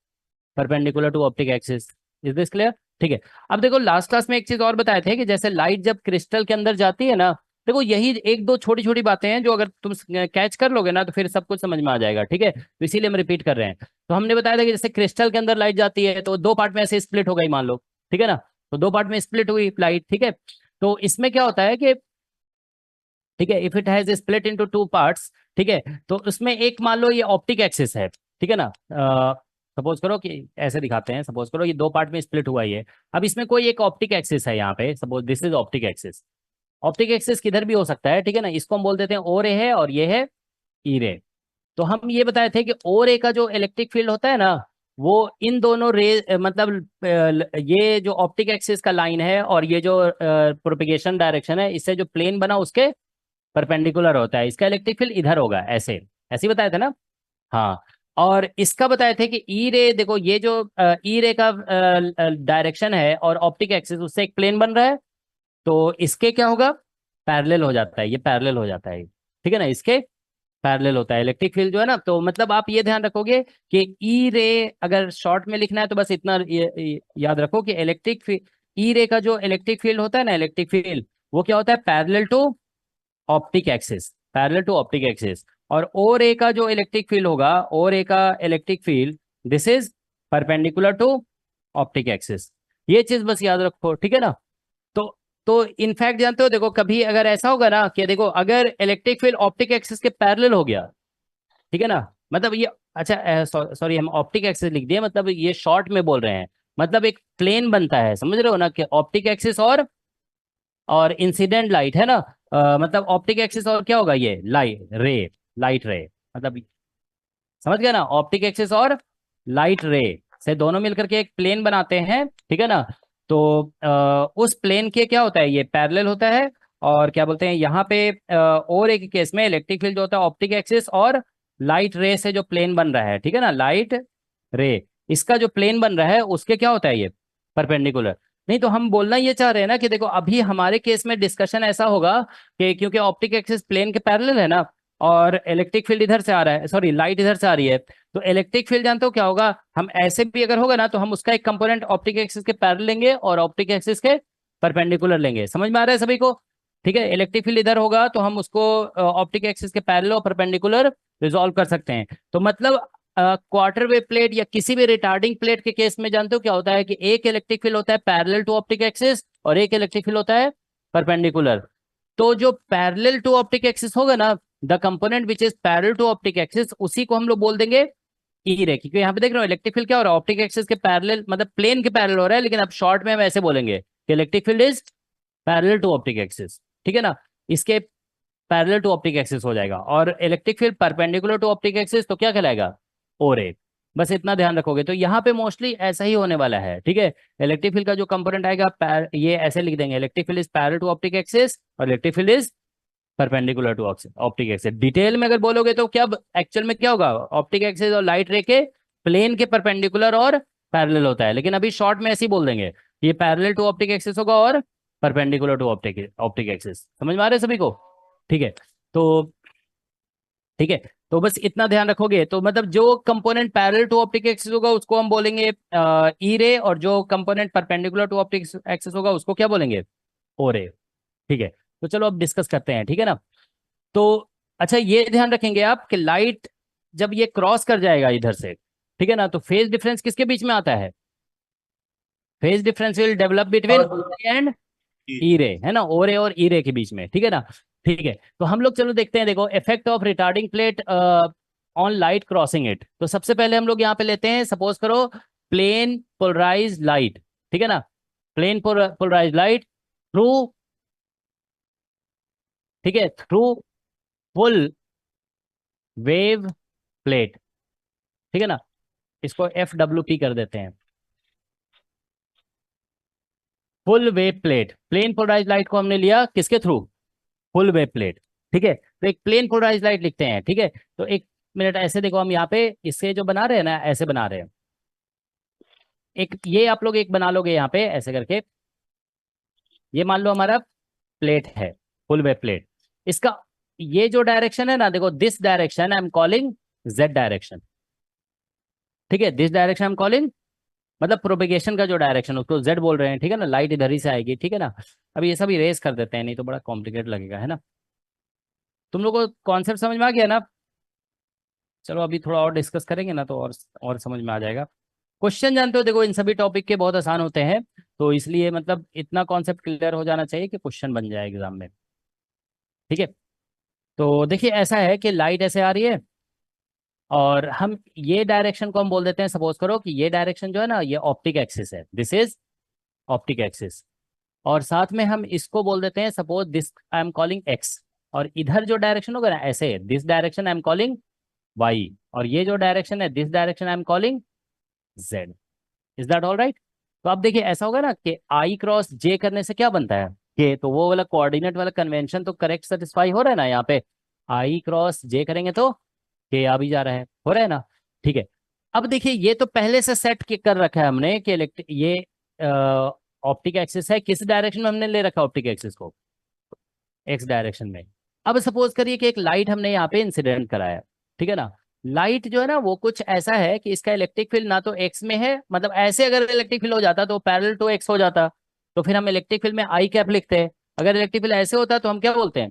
perpendicular to optic axis. Is this clear, ठीक है। अब देखो लास्ट क्लास में एक चीज और बताए थे कि जैसे लाइट जब क्रिस्टल के अंदर जाती है ना, देखो यही एक दो छोटी छोटी बातें हैं जो अगर तुम कैच कर लोगे ना तो फिर सब कुछ समझ में आ जाएगा, ठीक है। तो इसीलिए हम रिपीट कर रहे हैं। तो हमने बताया था कि जैसे क्रिस्टल के अंदर लाइट जाती है तो दो पार्ट में ऐसे स्प्लिट हो गई मान लो, ठीक है ना। तो दो पार्ट में स्प्लिट हुई लाइट, ठीक है। तो इसमें क्या होता है कि, ठीक है, if it has split into two parts, ठीक है, तो उसमें एक मान लो ये ऑप्टिक एक्सिस है, ठीक है ना। सपोज करो कि ऐसे दिखाते हैं, सपोज करो ये दो पार्ट में स्प्लिट हुआ ही है। अब इसमें कोई एक ऑप्टिक एक्सिस है यहाँ पे, suppose this is optic axis. Optic axis किधर भी हो सकता है, ठीक है ना, इसको हम बोल देते हैं ओ रे है और ये है ई रे। तो हम ये बताए थे कि ओ रे का जो इलेक्ट्रिक फील्ड होता है ना, वो इन दोनों रे मतलब ये जो ऑप्टिक एक्सिस का लाइन है और ये जो प्रोपिगेशन डायरेक्शन है, इससे जो प्लेन बना उसके परपेंडिकुलर होता है, इसका इलेक्ट्रिक फील्ड इधर होगा, ऐसे ऐसे ही बताया था ना। हाँ, और इसका बताए थे कि ई रे, देखो ये जो ई रे का डायरेक्शन है और ऑप्टिक एक्सिस उससे एक प्लेन बन रहा है, तो इसके क्या होगा, पैरेलल हो जाता है, ये पैरेलल हो जाता है, ठीक है ना, इसके पैरेलल होता है इलेक्ट्रिक फील्ड जो है ना। तो मतलब आप ये ध्यान रखोगे कि ई रे, अगर शॉर्ट में लिखना है तो बस इतना याद रखो कि इलेक्ट्रिक फील्ड, ई रे का जो इलेक्ट्रिक फील्ड होता है ना, इलेक्ट्रिक फील्ड वो क्या होता है, parallel to optic axis, parallel to optic axis. और ओ रे का जो इलेक्ट्रिक फील्ड होगा, ओ रे का electric field this is perpendicular to optic axis. ये चीज बस याद रखो, ठीक है ना। तो तो इनफैक्ट जानते हो, देखो कभी अगर ऐसा होगा ना कि देखो अगर इलेक्ट्रिक फील्ड ऑप्टिक एक्सिस के पैरेलल हो गया, ठीक है ना, मतलब ये, अच्छा सॉरी हम ऑप्टिक एक्सिस लिख दिए, मतलब ये शॉर्ट में बोल रहे हैं, मतलब एक प्लेन बनता है, समझ रहे हो ना, कि ऑप्टिक एक्सिस और इंसिडेंट लाइट है ना। मतलब ऑप्टिक एक्सिस और क्या होगा, ये लाइट रे, मतलब समझ गया ना, ऑप्टिक एक्सिस और लाइट रे से दोनों मिलकर के एक प्लेन बनाते हैं, ठीक है ना। तो उस प्लेन के क्या होता है, ये पैरेलल होता है। और क्या बोलते हैं यहाँ पे और एक केस में इलेक्ट्रिक फील्ड जो होता है ऑप्टिक एक्सिस और लाइट रे से जो प्लेन बन रहा है, ठीक है ना, लाइट रे, इसका जो प्लेन बन रहा है उसके क्या होता है, ये परपेंडिकुलर। नहीं तो हम बोलना ये चाह रहे हैं ना कि देखो अभी हमारे केस में डिस्कशन ऐसा होगा कि क्योंकि ऑप्टिक एक्सिस प्लेन के पैरेलल है ना, और इलेक्ट्रिक फील्ड इधर से आ रहा है, सॉरी लाइट इधर से आ रही है, तो इलेक्ट्रिक फील्ड जानते हो क्या होगा, हम ऐसे भी अगर होगा ना तो हम उसका एक कंपोनेंट ऑप्टिक एक्सिस के पैरेलल लेंगे और ऑप्टिक एक्सिस के परपेंडिकुलर लेंगे। समझ में आ रहा है सभी को। ठीक है, इलेक्ट्रिक फील्ड इधर होगा तो हम उसको ऑप्टिक एक्सिस के पैरेलल और परपेंडिकुलर रिजॉल्व कर सकते हैं। तो मतलब क्वार्टर वेव प्लेट या किसी भी रिटार्डिंग प्लेट के केस में जानते हो क्या होता है कि एक इलेक्ट्रिक फील्ड होता है पैरेलल टू ऑप्टिक एक्सिस और एक इलेक्ट्रिक फील्ड होता है परपेंडिकुलर। तो जो पैरेलल टू ऑप्टिक एक्सिस होगा ना, the component which is parallel to optic axis, उसी को हम लोग बोल देंगे ई रे, क्योंकि यहाँ पे देख रहे हो इलेक्ट्रिक फील्ड क्या हो रहा है, ऑप्टिक एक्सिस के पैरेलल मतलब प्लेन के पैरेलल हो रहा है, लेकिन अब शॉर्ट में हम ऐसे बोलेंगे कि electric field is parallel to optic axis. ठीक है ना, इसके पैरेलल टू ऑप्टिक एक्सिस हो जाएगा। और electric field perpendicular to optic axis तो क्या कहलाएगा, ओ रे। बस इतना ध्यान रखोगे तो यहाँ पे मोस्टली ऐसा ही होने वाला है। ठीक है, इलेक्ट्रिक फील्ड का जो कंपोनेंट आएगा ये ऐसे लिख देंगे, electric field is parallel to optic axis और electric field is perpendicular to optic axis. Detail में अगर बोलोगे तो क्या एक्चुअल में क्या होगा, ऑप्टिक एक्सिस और लाइट रे के प्लेन के परपेंडिकुलर और पैरेलल होता है, लेकिन अभी शॉर्ट में ऐसे ही बोल देंगे ये पैरेलल टू ऑप्टिक एक्सिस होगा और परपेंडिकुलर टू ऑप्टिक एक्सिस। समझ में आ रहा है सभी को? ठीक है, तो ठीक है, तो बस इतना ध्यान रखोगे तो मतलब जो component parallel to optic axis होगा उसको हम बोलेंगे ई रे, और जो component perpendicular to optic axis होगा उसको क्या बोलेंगे, ओ रे। ठीक है, तो चलो अब डिस्कस करते हैं। ठीक है ना, तो अच्छा ये ध्यान रखेंगे आप कि लाइट जब ये क्रॉस कर जाएगा इधर से, ठीक है ना, तो फेज डिफरेंस किसके बीच में आता है, phase difference will develop between and E ray, है ना, ओ रे और ई रे के बीच में। ठीक है ना, ठीक है, तो हम लोग चलो देखते हैं। देखो effect of retarding plate on light crossing it. तो सबसे पहले हम लोग यहाँ पे लेते हैं, सपोज करो प्लेन पोलराइज लाइट। ठीक है ना, प्लेन पोलराइज लाइट थ्रू, ठीक है, थ्रू फुल वेव प्लेट। ठीक है ना, इसको एफ डब्ल्यू पी कर देते हैं, full wave plate. Plane polarise light को हमने लिया किसके थ्रू, फुल वेव प्लेट। ठीक है, तो एक प्लेन पोलराइज लाइट लिखते हैं। ठीक है, तो एक मिनट ऐसे देखो, हम यहाँ पे इससे जो बना रहे हैं ना ऐसे बना रहे हैं, एक ये आप लोग एक बना लोगे यहाँ पे ऐसे करके, ये मान लो हमारा प्लेट है, फुल वेव प्लेट। इसका ये जो डायरेक्शन है ना, देखो this direction I am calling Z direction. ठीक है, this direction I am calling, मतलब प्रोपेगेशन का जो डायरेक्शन उसको जेड बोल रहे हैं। ठीक है ना, लाइट इधर ही से आएगी। ठीक है ना, अब ये सब इरेज कर देते हैं, नहीं तो बड़ा कॉम्प्लिकेट लगेगा, है ना। तुम लोग को कॉन्सेप्ट समझ में आ गया ना? चलो अभी थोड़ा और डिस्कस करेंगे ना तो और समझ में आ जाएगा। क्वेश्चन जानते हो देखो इन सभी टॉपिक के बहुत आसान होते हैं, तो इसलिए मतलब इतना कॉन्सेप्ट क्लियर हो जाना चाहिए कि क्वेश्चन बन जाए एग्जाम में। ठीक है, तो देखिए ऐसा है कि लाइट ऐसे आ रही है और हम ये डायरेक्शन को हम बोल देते हैं, सपोज करो कि ये डायरेक्शन जो है ना ये ऑप्टिक एक्सिस है, दिस इज ऑप्टिक एक्सिस। और साथ में हम इसको बोल देते हैं, suppose this I am calling X, और इधर जो डायरेक्शन होगा ना ऐसे, this direction I am calling Y, और ये जो डायरेक्शन है this direction I am calling Z. Is that all right? तो अब देखिए ऐसा होगा ना कि आई क्रॉस जे करने से क्या बनता है के, तो वो वाला कोऑर्डिनेट वाला कन्वेंशन तो करेक्ट सेटिस्फाई हो रहा है ना यहाँ पे, आई क्रॉस जे करेंगे तो के आ भी जा रहा है, हो रहा है ना। ठीक है, अब देखिए ये तो पहले से सेट कर रखा है हमने कि ये ऑप्टिक एक्सिस है, किस डायरेक्शन में हमने ले रखा है ऑप्टिक एक्सिस को, एक्स डायरेक्शन में। अब सपोज करिए कि एक लाइट हमने यहाँ पे इंसिडेंट कराया। ठीक है ना, लाइट जो है ना वो कुछ ऐसा है कि इसका इलेक्ट्रिक फील्ड ना तो एक्स में है, मतलब ऐसे अगर इलेक्ट्रिक फील्ड हो जाता तो पैरेलल टू एक्स हो जाता, तो फिर हम इलेक्ट्रिक फील्ड में आई कैप लिखते हैं। अगर इलेक्ट्रिक फील्ड ऐसे होता तो हम क्या बोलते हैं,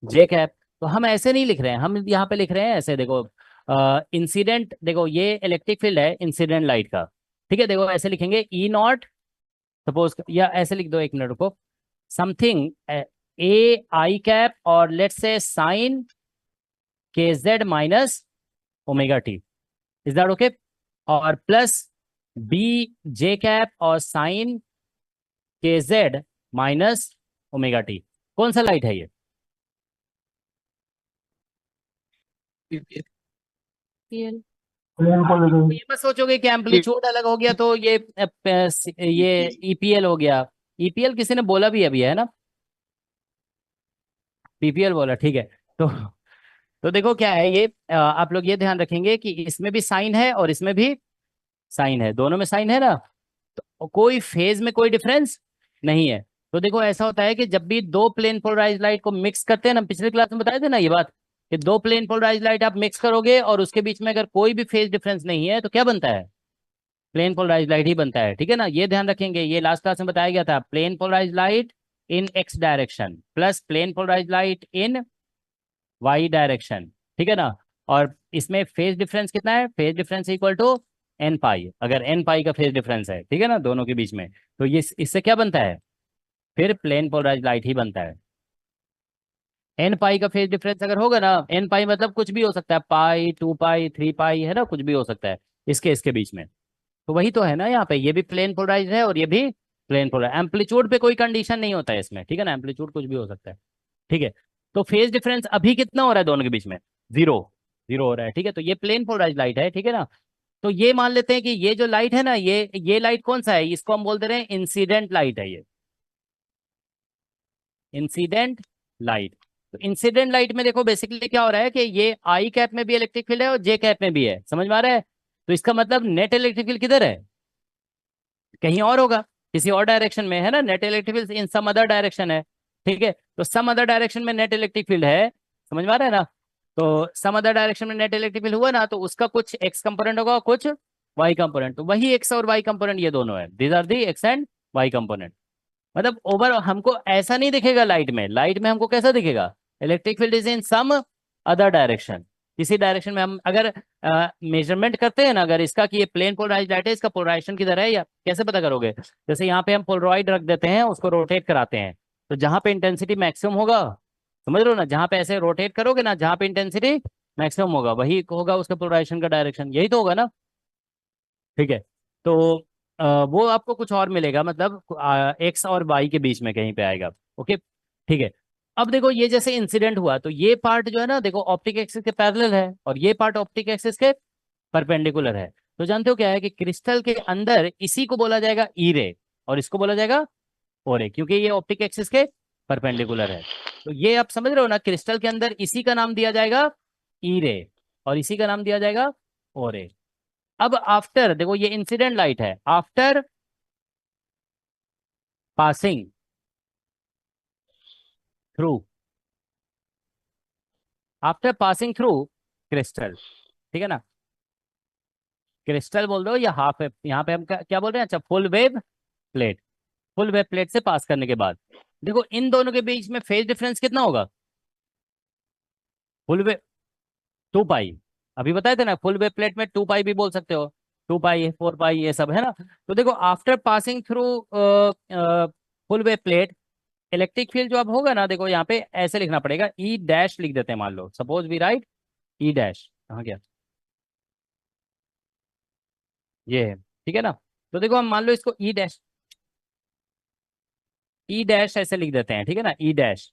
जे कैप। तो हम ऐसे नहीं लिख रहे हैं, हम यहाँ पे लिख रहे हैं ऐसे, देखो इंसिडेंट, देखो ये इलेक्ट्रिक फील्ड है इंसिडेंट लाइट का। ठीक है, देखो ऐसे लिखेंगे ई नॉट, सपोज या ऐसे लिख दो, एक मिनट रुको, समथिंग ए आई कैप और let's say sign k z minus omega T, is that okay, और प्लस बी जे कैप और sine k z minus omega T. कौन सा लाइट है ये, पीएल। ये मत सोचोगे कि एम्पलीट्यूड अलग हो गया तो ये ईपीएल हो गया। ईपीएल किसी ने बोला भी अभी, है ना, पीपीएल बोला। ठीक है, तो तो देखो क्या है ये, आप लोग ये ध्यान रखेंगे कि इसमें भी साइन है और इसमें भी साइन है, दोनों में साइन है ना, तो कोई फेज में कोई डिफरेंस नहीं है। तो देखो ऐसा होता है कि जब भी दो प्लेन पोलराइज लाइट को मिक्स करते हैं ना, पिछले क्लास में बताए थे ना ये बात, कि दो प्लेन पोलराइज लाइट आप मिक्स करोगे और उसके बीच में अगर कोई भी फेज डिफरेंस नहीं है तो क्या बनता है, प्लेन पोलराइज लाइट ही बनता है। ठीक है ना, ये ध्यान रखेंगे, ये लास्ट क्लास में बताया गया था, plane polarise light in X direction plus plane polarise light in Y direction, ठीक है ना। और इसमें फेज डिफरेंस कितना है, phase difference equal to N pi, अगर एन पाई का फेज डिफरेंस है, ठीक है ना, दोनों के बीच में, तो ये इससे क्या बनता है, फिर प्लेन पोलराइज लाइट ही बनता है। एन पाई का फेज डिफरेंस अगर होगा ना, एन पाई मतलब कुछ भी हो सकता है, पाई, 2 पाई, 3 पाई, है ना, कुछ भी हो सकता है इसके इसके बीच में। तो वही तो है ना, यहाँ पे ये भी प्लेन पोलराइज है और ये भी प्लेन पोलराइज। एम्पलीट्यूड पे कोई कंडीशन नहीं होता है इसमें, ठीक है ना, एम्पलीट्यूड कुछ भी हो सकता है, ठीक है। तो फेज डिफरेंस अभी कितना हो रहा है दोनों के बीच में, जीरो, जीरो हो रहा है, ठीक है। तो ये प्लेन पोलराइज लाइट है, ठीक है ना। तो ये मान लेते हैं कि ये जो लाइट है ना, ये लाइट कौन सा है, इसको हम बोल दे रहे हैं इंसिडेंट लाइट है, ये इंसिडेंट लाइट। तो इंसिडेंट लाइट में देखो बेसिकली क्या हो रहा है कि ये आई कैप में भी इलेक्ट्रिक फील्ड है और जे कैप में भी है, समझ में आ रहा है। तो इसका मतलब नेट इलेक्ट्रिक फील्ड किधर है, कहीं और होगा, किसी और डायरेक्शन में, है ना। Net electric field in some other direction है, ठीक है। तो सम अदर डायरेक्शन में नेट इलेक्ट्रिक फील्ड है, समझ में आ रहा है ना। तो सम अदर डायरेक्शन में नेट इलेक्ट्रिक फील्ड हुआ ना, तो उसका कुछ एक्स कंपोनेंट होगा, कुछ वाई कंपोनेंट। तो वही एक्स और वाई कंपोनेंट ये दोनों है, these are the x and y component. मतलब ओवर हमको ऐसा नहीं दिखेगा लाइट में, लाइट में हमको कैसा दिखेगा, electric field is in some other direction, किसी डायरेक्शन में। हम अगर मेजरमेंट करते हैं ना, अगर इसका कि ये प्लेन पोलराइज लाइट है, इसका पोलराइजेशन किधर है, या कैसे पता करोगे, जैसे यहाँ पे हम पोलरॉइड रख देते हैं, उसको रोटेट कराते हैं, तो जहां पे इंटेंसिटी मैक्सिमम होगा, समझ रहे हो ना, जहां पे ऐसे रोटेट करोगे ना, जहां पे इंटेंसिटी मैक्सिमम होगा वही होगा उसका पोलराइजेशन का डायरेक्शन, यही तो होगा ना, ठीक है। तो वो आपको कुछ और मिलेगा, मतलब एक्स और वाई के बीच में कहीं पे आएगा, ओके, ठीक है। अब देखो ये जैसे इंसिडेंट हुआ, तो ये पार्ट जो है ना, देखो ऑप्टिक एक्सिस के पैरेलल है और ये पार्ट ऑप्टिक एक्सिस के परपेंडिकुलर है। तो जानते हो क्या है कि क्रिस्टल के अंदर इसी को बोला जाएगा ई रे और इसको बोला जाएगा ओ रे, क्योंकि ये ऑप्टिक एक्सिस के परपेंडिकुलर है। तो ये आप समझ रहे हो ना, क्रिस्टल के अंदर इसी का नाम दिया जाएगा ई रे और इसी का नाम दिया जाएगा ओ रे। अब आफ्टर देखो ये इंसिडेंट लाइट है, after passing through, after passing through crystal, ठीक है ना, क्रिस्टल बोल दो या हाफ वेव, यहाँ पे हम क्या बोल रहे हैं, अच्छा full wave plate, full wave plate से पास करने के बाद देखो इन दोनों के बीच में फेज डिफरेंस कितना होगा, फुल वेव 2 पाई, अभी बताए थे ना, फुल वेव प्लेट में 2 पाई भी बोल सकते हो, 2 पाई, 4 पाई, ये सब है ना। तो देखो after passing through full wave plate, electric field जो अब होगा ना, देखो यहाँ पे ऐसे लिखना पड़ेगा, ई डैश लिख देते हैं, मान लो suppose we write E dash, कहाँ गया, ये है, ठीक है ना। तो देखो हम मान लो इसको ई डैश ऐसे लिख देते हैं, ठीक है ना, ई डैश,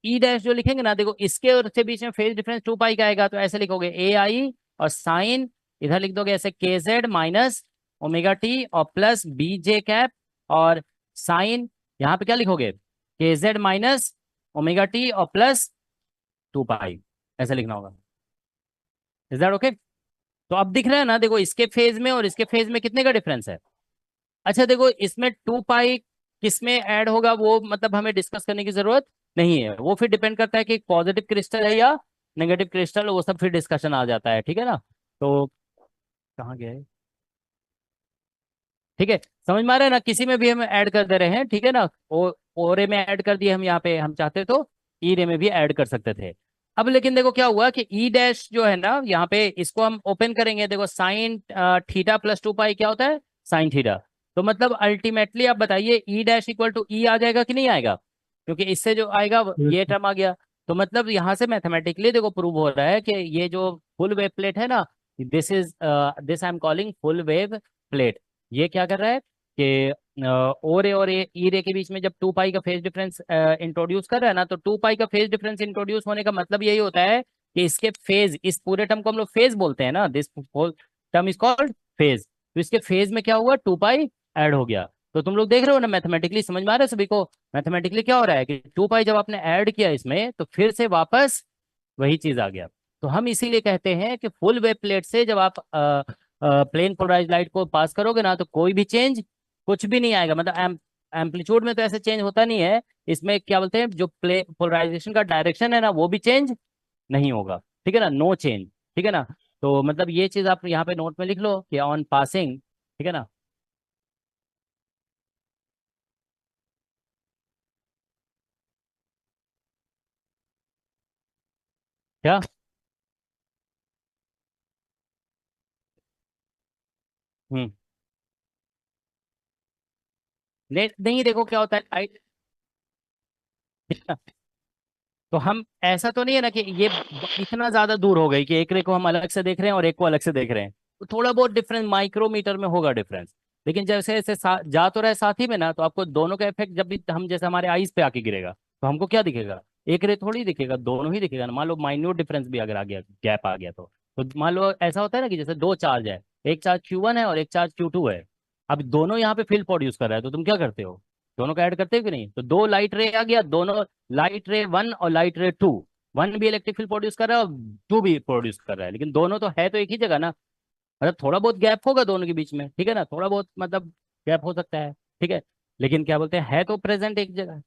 ई डैश जो लिखेंगे ना, देखो इसके और इसके बीच में फेज डिफरेंस 2 पाई का आएगा, तो ऐसे लिखोगे ए आई और साइन इधर लिख दोगे ऐसे के जेड माइनस ओमेगा टी और प्लस बी जे कैप और साइन यहाँ पे क्या लिखोगे, के जेड माइनस ओमेगा टी और प्लस 2 पाई, ऐसे लिखना होगा। Is that okay. तो अब दिख रहा है ना, देखो इसके फेज में और इसके फेज में कितने का डिफरेंस है। अच्छा देखो इसमें 2 पाई किस में ऐड होगा, वो मतलब हमें डिस्कस करने की जरूरत नहीं है, वो फिर डिपेंड करता है कि पॉजिटिव क्रिस्टल है या नेगेटिव क्रिस्टल, वो सब फिर डिस्कशन आ जाता है, ठीक है ना। तो कहाँ गया है, ठीक है, समझ में आ रहा है ना, किसी में भी हम ऐड कर दे रहे हैं, ठीक है ना। ओ रे में ऐड कर दिए हम, यहाँ पे हम चाहते तो ई रे में भी ऐड कर सकते थे। अब लेकिन देखो क्या हुआ कि ई डैश जो है ना, यहाँ पे इसको हम ओपन करेंगे, देखो साइन थीटा प्लस 2 पाई क्या होता है, साइन थीटा। तो मतलब अल्टीमेटली आप बताइए ई डैश इक्वल टू ई आ जाएगा कि नहीं आएगा, क्योंकि इससे जो आएगा ये टर्म आ गया। तो मतलब यहाँ से मैथमेटिकली देखो प्रूव हो रहा है कि ये जो फुल वेव प्लेट है ना, this I am calling full wave plate, ये क्या कर रहा है कि ओ रे और ई रे के बीच में जब 2 पाई का फेज डिफरेंस इंट्रोड्यूस कर रहा है ना, तो 2 पाई का फेज डिफरेंस इंट्रोड्यूस होने का मतलब यही होता है कि इसके फेज, इस पूरे टर्म को हम लोग फेज बोलते हैं ना, this whole term is called phase. तो इसके फेज में क्या हुआ, 2 पाई ऐड हो गया। तो तुम लोग देख रहे हो ना, मैथमेटिकली समझ में आ रहा है सभी को, मैथमेटिकली क्या हो रहा है कि 2 पाई जब आपने ऐड किया इसमें, तो फिर से वापस वही चीज आ गया। तो हम इसीलिए कहते हैं कि फुल वेव प्लेट से जब आप प्लेन पोलराइज लाइट को पास करोगे ना, तो कोई भी चेंज कुछ भी नहीं आएगा, मतलब एम्पलीट्यूड में तो ऐसे चेंज होता नहीं है, इसमें क्या बोलते हैं, जो प्ले पोलराइजेशन का डायरेक्शन है ना, वो भी चेंज नहीं होगा, ठीक है ना, नो चेंज, ठीक है ना। तो मतलब ये चीज आप यहाँ पे नोट में लिख लो कि ऑन पासिंग, ठीक है ना। क्या? हम्म। नहीं नहीं, देखो क्या होता है। तो हम ऐसा तो नहीं है ना कि ये इतना ज्यादा दूर हो गई कि एक रे को हम अलग से देख रहे हैं और एक को अलग से देख रहे हैं। तो थोड़ा बहुत डिफरेंस माइक्रोमीटर में होगा डिफरेंस। लेकिन जैसे जैसे जा तो रहा है साथ ही में ना, तो आपको दोनों का इफेक्ट जब भी हम जैसे हमारे आईज पे आके गिरेगा तो हमको क्या दिखेगा? एक रे थोड़ी दिखेगा, दोनों ही दिखेगा ना। मान लो माइन्यूट डिफरेंस भी अगर आ गया, गैप आ गया तो मान लो ऐसा होता है ना कि जैसे दो चार्ज है, एक चार्ज Q1 है और एक चार्ज Q2 है। अब दोनों यहाँ पे फील्ड प्रोड्यूस कर रहा है, तो तुम क्या करते हो? दोनों का ऐड करते हो कि नहीं? तो दो लाइट रे आ गया, दोनों लाइट रे वन और लाइट रे टू। वन भी इलेक्ट्रिक फील्ड प्रोड्यूस कर रहा है और टू भी प्रोड्यूस कर रहा है, लेकिन दोनों तो है तो एक ही जगह ना। मतलब थोड़ा बहुत गैप होगा दोनों के बीच में, ठीक है ना, थोड़ा बहुत मतलब गैप हो सकता है, ठीक है। लेकिन क्या बोलते हैं, है तो प्रेजेंट एक जगह,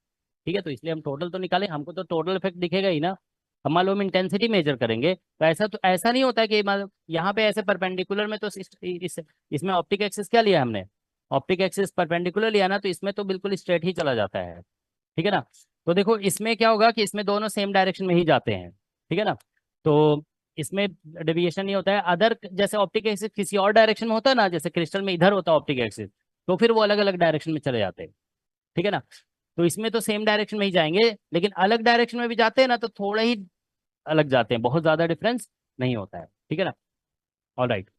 ठीक है। तो इसलिए हम टोटल तो निकालें, हमको तो टोटल इफेक्ट दिखेगा ही ना। अब मान लो हम इंटेंसिटी मेजर करेंगे तो ऐसा नहीं होता है कि मतलब यहाँ पे ऐसे परपेंडिकुलर में तो इसमें ऑप्टिक एक्सिस क्या लिया हमने? ऑप्टिक एक्सिस परपेंडिकुलर लिया ना, तो इसमें तो बिल्कुल स्ट्रेट ही चला जाता है, ठीक है ना। तो देखो इसमें क्या होगा कि इसमें दोनों सेम डायरेक्शन में ही जाते हैं, ठीक है ना। तो इसमें डेविएशन नहीं होता है। अदर जैसे ऑप्टिक एक्सिस किसी और डायरेक्शन में होता है ना, जैसे क्रिस्टल में इधर होता है ऑप्टिक एक्सिस, तो फिर वो अलग अलग डायरेक्शन में चले जाते हैं, ठीक है ना। तो इसमें तो सेम डायरेक्शन में ही जाएंगे, लेकिन अलग डायरेक्शन में भी जाते हैं ना तो थोड़ा ही अलग जाते हैं, बहुत ज्यादा डिफरेंस नहीं होता है, ठीक है ना। All right.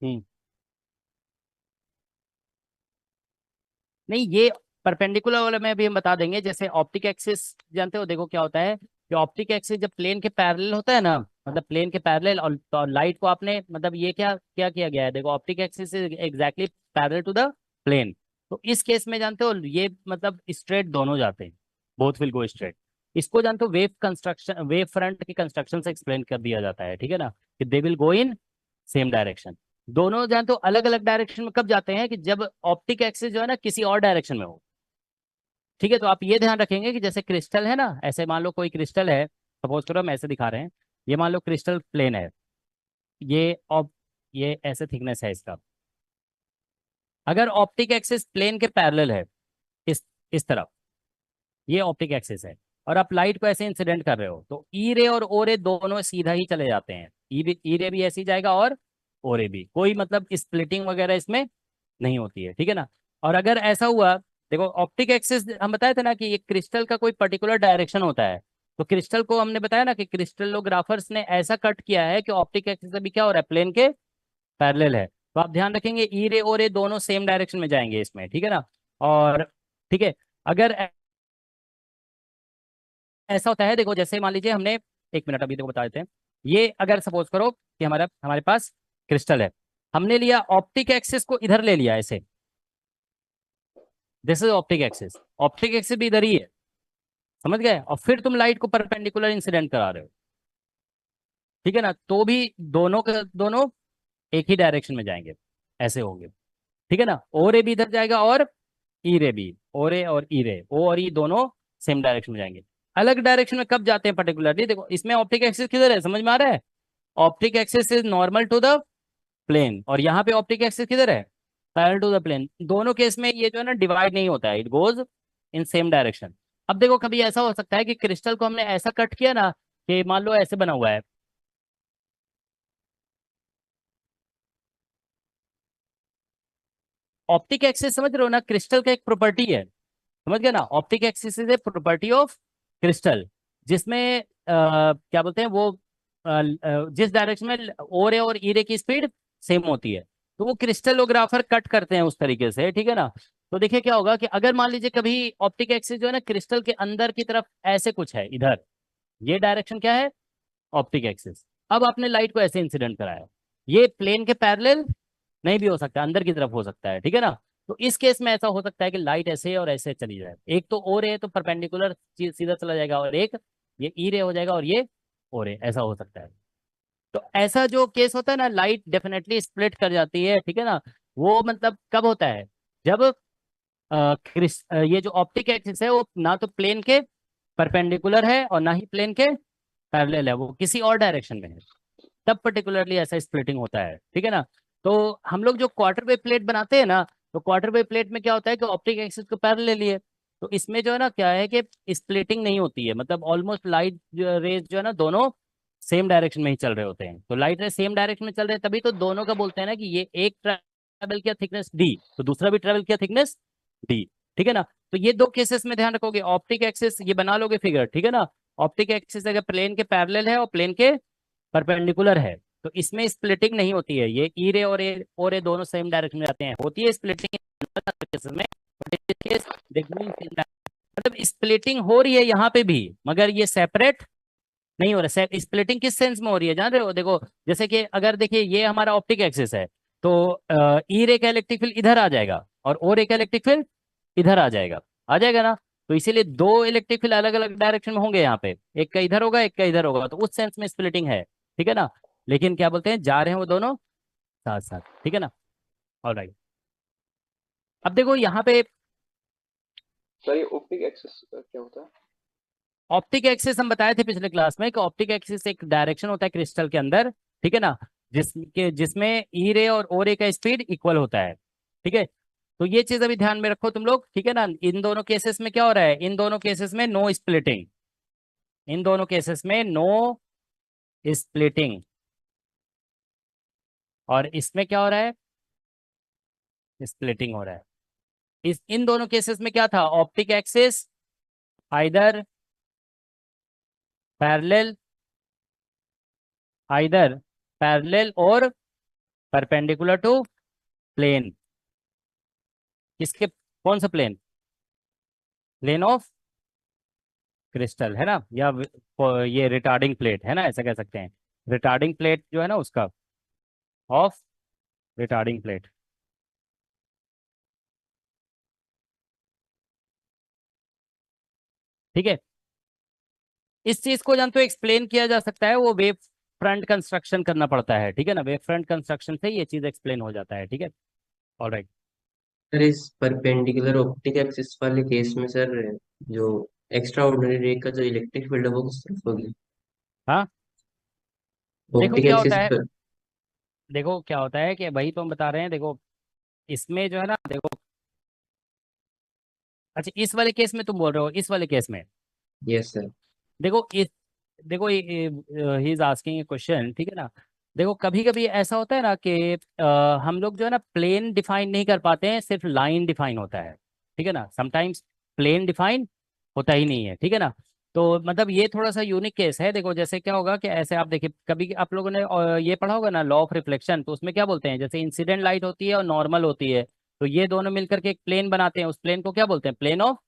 हम्म। नहीं, ये परपेंडिकुलर वाला में भी हम बता देंगे। जैसे ऑप्टिक एक्सिस जानते हो, देखो क्या होता है कि ऑप्टिक एक्सिस जब प्लेन के पैरेलल होता है ना, मतलब प्लेन के पैरेलल, और तो लाइट को आपने मतलब ये क्या क्या किया गया है, देखो optic axis is exactly parallel to the plane. तो इस केस में जानते हो ये मतलब स्ट्रेट दोनों जाते हैं, बोथ विल गो स्ट्रेट। इसको जानते हो वेव कंस्ट्रक्शन, वेव फ्रंट के कंस्ट्रक्शन से एक्सप्लेन कर दिया जाता है, ठीक है ना, कि they will go in same direction. दोनों जान तो अलग अलग डायरेक्शन में कब जाते हैं, कि जब ऑप्टिक एक्सिस जो है ना किसी और डायरेक्शन में हो, ठीक है। तो आप ये ध्यान रखेंगे कि जैसे क्रिस्टल है ना, ऐसे मान लो कोई क्रिस्टल है, सपोज करो हम ऐसे दिखा रहे हैं, ये मान लो क्रिस्टल प्लेन है, ये ऑप ये ऐसे थिकनेस है इसका। अगर ऑप्टिक एक्सिस प्लेन के पैरेलल है, इस तरफ, ये ऑप्टिक एक्सिस है, और आप लाइट को ऐसे इंसिडेंट कर रहे हो, तो ई रे और ओ रे दोनों सीधा ही चले जाते हैं। ई रे भी ऐसे ही जाएगा और ओ रे भी, कोई मतलब स्प्लिटिंग वगैरह इसमें नहीं होती है, ठीक है ना। और अगर ऐसा हुआ, देखो ऑप्टिक एक्सिस हम बताए थे ना कि ये क्रिस्टल का कोई पर्टिकुलर डायरेक्शन होता है। तो क्रिस्टल को हमने बताया ना कि क्रिस्टलोग्राफर्स ने ऐसा कट किया है कि ऑप्टिक एक्सिस अभी क्या हो रहा है, प्लेन के पैरेलल है। तो आप ध्यान रखेंगे ई रे ओ रे दोनों सेम डायरेक्शन में जाएंगे इसमें, ठीक है ना। और ठीक है, अगर ऐसा होता है, देखो जैसे मान लीजिए हमने, एक मिनट अभी देखो बता देते हैं। ये अगर सपोज करो कि हमारा हमारे पास क्रिस्टल है, हमने लिया ऑप्टिक एक्सिस को इधर ले लिया ऐसे, this is optic axis, optic axis भी इधर ही है, समझ गए, और फिर तुम लाइट को परपेंडिकुलर इंसिडेंट करा रहे हो, ठीक है ना, तो भी दोनों के दोनों एक ही डायरेक्शन में जाएंगे, ऐसे होंगे, ठीक है ना। ओ रे भी इधर जाएगा और ई रे भी, ओ रे और ई रे, ओ और ई दोनों सेम डायरेक्शन में जाएंगे। अलग डायरेक्शन में कब जाते हैं पर्टिकुलरली, देखो इसमें ऑप्टिक एक्सिस किधर है, समझ में आ रहा है? Optic axis is normal to the plane, और यहाँ पे ऑप्टिक एक्सिस किधर है, पैरेलल टू द प्लेन। दोनों केस में ये जो है ना डिवाइड नहीं होता है, it goes in same direction. अब देखो कभी ऐसा हो सकता है कि क्रिस्टल को हमने ऐसा कट किया ना, कि मान लो ऐसे बना हुआ है, ऑप्टिक एक्सिस समझ रहे हो ना, क्रिस्टल का एक प्रॉपर्टी है, समझ गए ना, optic axis is a property of crystal, जिसमें क्या बोलते हैं वो जिस डायरेक्शन में ओ रे और ई रे की स्पीड सेम होती है, तो वो क्रिस्टलोग्राफर कट करते हैं उस तरीके से, ठीक है ना। तो देखिए क्या होगा कि अगर मान लीजिए कभी ऑप्टिक एक्सिस जो है ना क्रिस्टल के अंदर की तरफ ऐसे कुछ है इधर, ये डायरेक्शन क्या है, ऑप्टिक एक्सिस। अब आपने लाइट को ऐसे इंसिडेंट कराया, ये प्लेन के पैरेलल नहीं भी हो सकता, अंदर की तरफ हो सकता है, ठीक है ना। तो इस केस में ऐसा हो सकता है कि लाइट ऐसे और ऐसे चली जाए, एक तो ओ रे तो परपेंडिकुलर सीधा चला जाएगा, और एक ये ई रे हो जाएगा और ये ओ रे, ऐसा हो सकता है। तो ऐसा जो केस होता है ना, लाइट डेफिनेटली स्प्लिट कर जाती है, ठीक है ना। वो मतलब कब होता है, जब ये जो ऑप्टिक एक्सिस है वो ना तो प्लेन के परपेंडिकुलर है और ना ही प्लेन के पैरेलल है, वो किसी और डायरेक्शन में है, तब पर्टिकुलरली ऐसा स्प्लिटिंग होता है, ठीक है ना। तो हम लोग जो क्वार्टर वेव प्लेट बनाते हैं ना, तो क्वार्टर वेव प्लेट में क्या होता है कि ऑप्टिक एक्सिस को पैरेलल लिए, तो इसमें जो है ना क्या है कि स्प्लिटिंग नहीं होती है, मतलब ऑलमोस्ट लाइट रेज जो है ना दोनों सेम डायरेक्शन में ही चल रहे होते हैं। तो लाइट रेज सेम डायरेक्शन में चल रहे हैं, तभी तो दोनों का बोलते हैं ना कि ये एक ट्रेवल किया थिकनेस डी, तो दूसरा भी ट्रेवल किया थिकनेस डी। ठीक है ना। तो ये दो केसेस में ध्यान रखोगे। ऑप्टिक एक्सिस ये बना लोगे फिगर, ठीक है ना। ऑप्टिक एक्सिस अगर प्लेन के पैरेलल है और प्लेन के परपेंडिकुलर है तो इसमें स्प्लिटिंग नहीं होती है। ये ई रे और ए दोनों सेम डायरेक्शन में जाते हैं, होती है स्प्लिटिंग में, मतलब स्प्लिटिंग हो रही है यहाँ पे भी, मगर ये सेपरेट नहीं हो रहा। स्प्लिटिंग किस सेंस में हो रही है जान रहे हो? देखो जैसे कि अगर देखिए ये हमारा ऑप्टिक एक्सिस है, तो ई रे का इलेक्ट्रिक फील्ड इधर आ जाएगा और ओ रे का इलेक्ट्रिक फील्ड इधर आ जाएगा ना। तो इसीलिए दो इलेक्ट्रिक फील्ड अलग अलग डायरेक्शन में होंगे यहाँ पे, एक का इधर होगा एक का इधर होगा, तो उस सेंस में स्प्लिटिंग है, ठीक है ना। लेकिन क्या बोलते हैं, जा रहे हैं वो दोनों साथ साथ, ठीक है ना। ऑलराइट, अब देखो यहाँ पे सर ये ऑप्टिक एक्सिस क्या होता है? ऑप्टिक एक्सिस हम बताए थे पिछले क्लास में कि ऑप्टिक एक्सिस एक डायरेक्शन होता है क्रिस्टल के अंदर, ठीक है ना, जिसमें ई रे और ओ रे का स्पीड इक्वल होता है, ठीक है। तो ये चीज अभी ध्यान में रखो तुम लोग, ठीक है ना। इन दोनों केसेस में क्या हो रहा है, इन दोनों केसेस में नो स्प्लिटिंग, इन दोनों केसेस में नो स्प्लिटिंग, और इसमें क्या हो रहा है, स्प्लिटिंग हो रहा है। इस इन दोनों केसेस में क्या था, optic axis either parallel, either parallel और परपेंडिकुलर टू प्लेन। किसके, कौन सा प्लेन, प्लेन ऑफ क्रिस्टल है ना, या ये रिटार्डिंग प्लेट है ना, ऐसा कह सकते हैं। रिटार्डिंग प्लेट जो है ना उसका, ऑफ रिटार्डिंग प्लेट, ठीक है। इस चीज को जानते हो एक्सप्लेन किया जा सकता है, वो वेव फ्रंट कंस्ट्रक्शन करना पड़ता है, ठीक है ना। वेव फ्रंट कंस्ट्रक्शन से ये चीज एक्सप्लेन हो जाता है, ठीक है। ऑलराइट। सर इस परपेंडिकुलर ऑप्टिक एक्सिस वाले केस में सर जो एक्स्ट्रा ऑर्डिनरी रे का जो इलेक्ट्रिक फील्ड है वो किस तरफ होगी? हाँ, देखो ऑप्टिक क्या होता एक्सिस है, पर। देखो क्या होता है कि वही तो हम बता रहे हैं। देखो इसमें जो है ना, देखो अच्छा इस वाले केस में तुम बोल रहे हो, इस वाले केस में यस सर। देखो इस, देखो he is asking A question, ठीक है ना। देखो कभी कभी ऐसा होता है ना कि हम लोग जो है ना प्लेन डिफाइन नहीं कर पाते हैं, सिर्फ लाइन डिफाइन होता है, ठीक है ना। समटाइम्स प्लेन डिफाइन होता ही नहीं है, ठीक है ना। तो मतलब ये थोड़ा सा यूनिक केस है। देखो जैसे क्या होगा कि ऐसे आप देखिए, कभी आप लोगों ने ये पढ़ा होगा ना लॉ ऑफ रिफ्लेक्शन, तो उसमें क्या बोलते हैं, जैसे इंसिडेंट लाइट होती है और नॉर्मल होती है, तो ये दोनों मिलकर के एक प्लेन बनाते हैं, उस प्लेन को क्या बोलते हैं, प्लेन ऑफ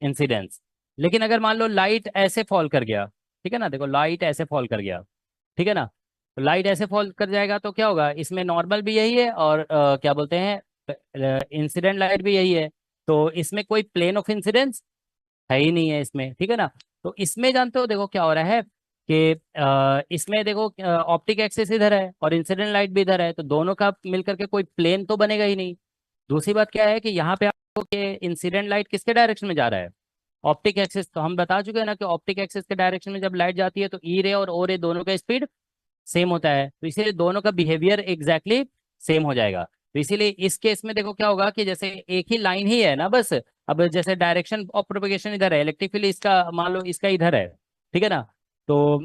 इंसिडेंस। लेकिन अगर मान लो लाइट ऐसे फॉल कर गया, ठीक है ना, देखो लाइट ऐसे फॉल कर गया, ठीक है ना, तो लाइट ऐसे फॉल कर जाएगा तो क्या होगा, इसमें नॉर्मल भी यही है और क्या बोलते हैं इंसिडेंट लाइट भी यही है, तो इसमें कोई प्लेन ऑफ इंसिडेंस है ही नहीं है इसमें, ठीक है ना। तो इसमें जानते हो देखो क्या हो रहा है कि इसमें देखो ऑप्टिक एक्सिस इधर है और इंसिडेंट लाइट भी इधर है, तो दोनों का मिलकर के कोई प्लेन तो बनेगा ही नहीं। दूसरी बात क्या है कि यहाँ पे आपको कि इंसिडेंट लाइट किसके डायरेक्शन में जा रहा है, ऑप्टिक एक्सिस। तो हम बता चुके हैं ना कि ऑप्टिक एक्सिस के डायरेक्शन में जब लाइट जाती है तो ई रे और ओ रे दोनों का स्पीड सेम होता है, तो इसीलिए दोनों का बिहेवियर एग्जैक्टली सेम हो जाएगा। तो इसीलिए इस केस में देखो क्या होगा कि जैसे एक ही लाइन ही है ना बस, अब जैसे डायरेक्शन ऑफ प्रोपगेशन इधर है, इलेक्ट्रिक फील्ड इसका मान लो इसका इधर है, ठीक है ना। तो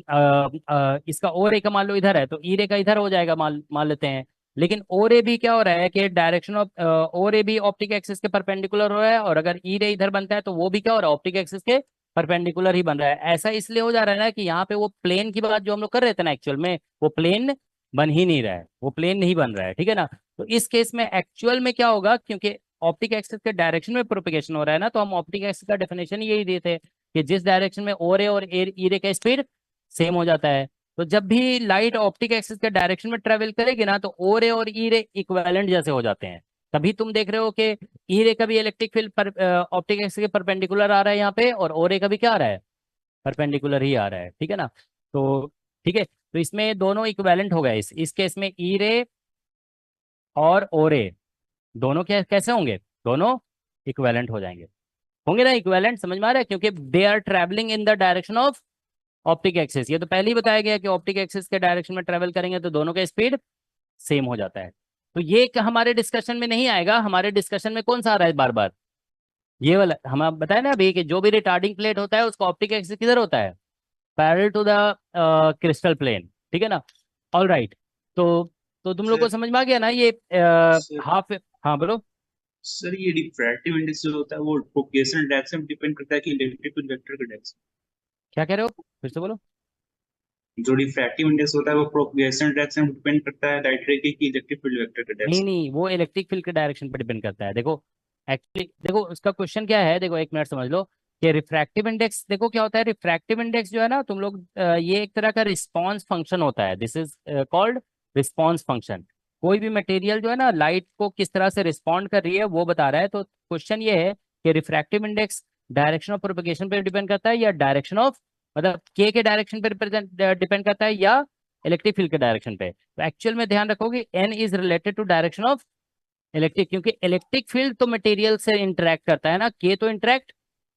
इसका ओ रे का मान लो इधर है, तो ई रे का इधर हो जाएगा, मान मान लेते हैं। लेकिन ओ रे भी क्या हो रहा है कि डायरेक्शन ऑफ ओ रे भी ऑप्टिक एक्सिस के परपेंडिकुलर हो रहा है, और अगर ई रे इधर बनता है तो वो भी क्या हो रहा है, ऑप्टिक एक्सिस के परपेंडिकुलर ही बन रहा है। ऐसा इसलिए हो जा रहा है ना कि यहाँ पे वो प्लेन की बात जो हम लोग कर रहे थे ना, एक्चुअल में वो प्लेन बन ही नहीं रहा है, वो प्लेन नहीं बन रहा है, ठीक है ना। तो इस केस में एक्चुअल में क्या होगा, क्योंकि ऑप्टिक एक्सिस के डायरेक्शन में प्रोपिगेशन हो रहा है ना, तो हम ऑप्टिक एक्सिस का डेफिनेशन यही दिए थे कि जिस डायरेक्शन में ओ रे और ई रे का स्पीड सेम हो जाता है, तो जब भी लाइट ऑप्टिक एक्सिस के डायरेक्शन में ट्रेवल करेगी ना, तो ओ रे और ई रे इक्विवेलेंट जैसे हो जाते हैं। तभी तुम देख रहे हो कि ई रे का भी इलेक्ट्रिक फील्ड पर ऑप्टिक एक्सिस के परपेंडिकुलर आ रहा है यहाँ पे, और ओ रे का भी क्या आ रहा है, परपेंडिकुलर ही आ रहा है, ठीक है ना। तो ठीक है, तो इसमें दोनों इक्विवेलेंट हो गए। इस केस में ई रे और ओ रे दोनों कैसे होंगे, दोनों इक्विवेलेंट हो जाएंगे, होंगे ना इक्विवेलेंट, समझ में आ रहा है, क्योंकि they are travelling in the direction of optic axis. ये तो पहले ही बताया गया कि ऑप्टिक एक्सिस के डायरेक्शन में ट्रेवल करेंगे तो दोनों का स्पीड सेम हो जाता है। तो ये हमारे डिस्कशन में नहीं आएगा, हमारे डिस्कशन में कौन सा आ रहा है बार बार, ये वाला हम आप बताए ना अभी कि जो भी रिटार्डिंग प्लेट होता है उसका ऑप्टिक एक्सिस किधर होता है, parallel to the crystal plane, ठीक है ना। All right. तो तुम लोग को सर समझ में आ गया ना ये सर हाफ। हाँ बोलो। सर ये रिफ्रैक्टिव इंडेक्स जो होता है वो प्रोपेगेशन डायरेक्शन पे डिपेंड करता है कि इलेक्ट्रिक फील्ड वेक्टर का डायरेक्शन। क्या कह रहे हो, फिर से बोलो। जो रिफ्रैक्टिव इंडेक्स होता है वो प्रोपेगेशन डायरेक्शन पे डिपेंड करता है लाइट रे की इलेक्ट्रिक फील्ड वेक्टर का नहीं डायरेक्शन। नहीं, वो इलेक्ट्रिक फील्ड के डायरेक्शन पर डिपेंड करता है। देखो एक्चुअली देखो उसका क्वेश्चन क्या है, देखो एक मिनट समझ लो कि रिफ्रैक्टिव इंडेक्स देखो क्या होता है। रिफ्रैक्टिव इंडेक्स जो है ना तुम लोग ये एक तरह का रिस्पांस फंक्शन होता है। This is called response function. कोई भी मटेरियल जो है ना लाइट को किस तरह से रिस्पॉन्ड कर रही है वो बता रहा है। तो क्वेश्चन ये है कि refractive index direction of propagation पे डिपेंड करता है या डायरेक्शन ऑफ मतलब के डायरेक्शन पे डिपेंड करता है या इलेक्ट्रिक फील्ड के डायरेक्शन पे। तो एक्चुअल में ध्यान रखोगे n is related to direction of electric, क्योंकि इलेक्ट्रिक फील्ड तो मटेरियल से इंटरेक्ट करता है ना, के तो इंटरेक्ट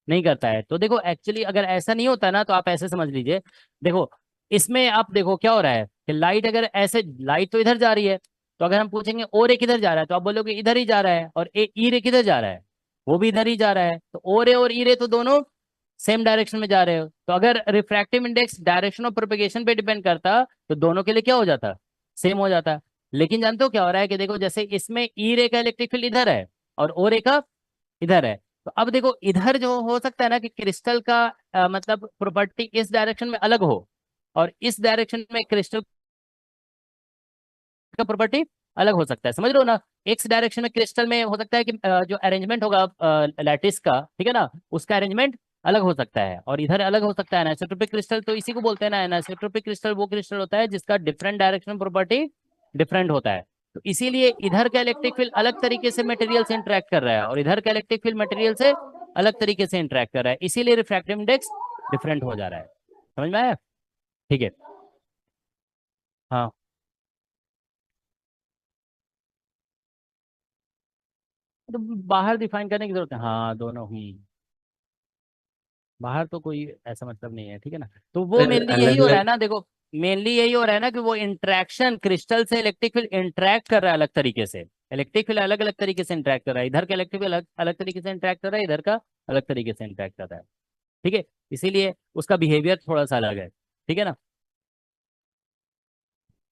नहीं करता है। तो देखो एक्चुअली अगर ऐसा नहीं होता ना तो आप ऐसे समझ लीजिए। देखो इसमें आप देखो क्या हो रहा है कि लाइट अगर ऐसे लाइट तो इधर जा रही है, तो अगर हम पूछेंगे ओ रे किधर जा रहा है तो आप बोलोगे इधर ही जा रहा है, और ए ई रे किधर जा रहा है, वो भी इधर ही जा रहा है। तो ओ रे और ई रे तो दोनों सेम डायरेक्शन में जा रहे हो। तो अगर refractive index direction of propagation पे डिपेंड करता तो दोनों के लिए क्या हो जाता, सेम हो जाता। लेकिन जानते हो क्या हो रहा है कि देखो जैसे इसमें ई रे का इलेक्ट्रिक फील्ड इधर है और ओ रे का इधर है। तो अब देखो इधर जो हो सकता है ना कि क्रिस्टल का मतलब प्रॉपर्टी इस डायरेक्शन में अलग हो, और इस डायरेक्शन में क्रिस्टल का प्रॉपर्टी अलग हो सकता है। समझ रहे हो ना। एक्स डायरेक्शन में क्रिस्टल में हो सकता है कि जो अरेंजमेंट होगा लैटिस का, ठीक है ना, उसका अरेंजमेंट अलग हो सकता है, और इधर अलग हो सकता है। एनिसोट्रोपिक क्रिस्टल तो इसी को बोलते हैं ना। एनिसोट्रोपिक क्रिस्टल वो क्रिस्टल होता है जिसका डिफरेंट डायरेक्शन प्रॉपर्टी डिफरेंट होता है। तो इसीलिए इधर का इलेक्ट्रिक फील्ड अलग तरीके से मटेरियल से इंटरेक्ट कर रहा है और इधर का इलेक्ट्रिक फील्ड मटेरियल से अलग तरीके से इंटरेक्ट कर रहा है, इसीलिए रिफ्रैक्टिव इंडेक्स डिफरेंट हो जा रहा है। समझ में आया। ठीक है। हाँ तो बाहर डिफाइन करने की जरूरत है, हाँ दोनों ही बाहर तो कोई ऐसा मतलब नहीं है, ठीक है ना। तो वो सर मेनली यही अलग हो रहा है अलग ना, देखो मेनली यही हो रहा है ना कि वो इंट्रैक्शन क्रिस्टल से इलेक्ट्रिक फील्ड इंटरेक्ट कर रहा है अलग तरीके से। इलेक्ट्रिक फील्ड अलग अलग तरीके से इंटरेक्ट कर रहा है, इधर का इलेक्ट्रिक फील्ड अलग अलग तरीके से इंटरेक्ट कर रहा है, इधर का अलग तरीके से इंटरेक्ट कर रहा है। ठीक है, इसीलिए उसका बिहेवियर थोड़ा सा अलग है, ठीक है ना।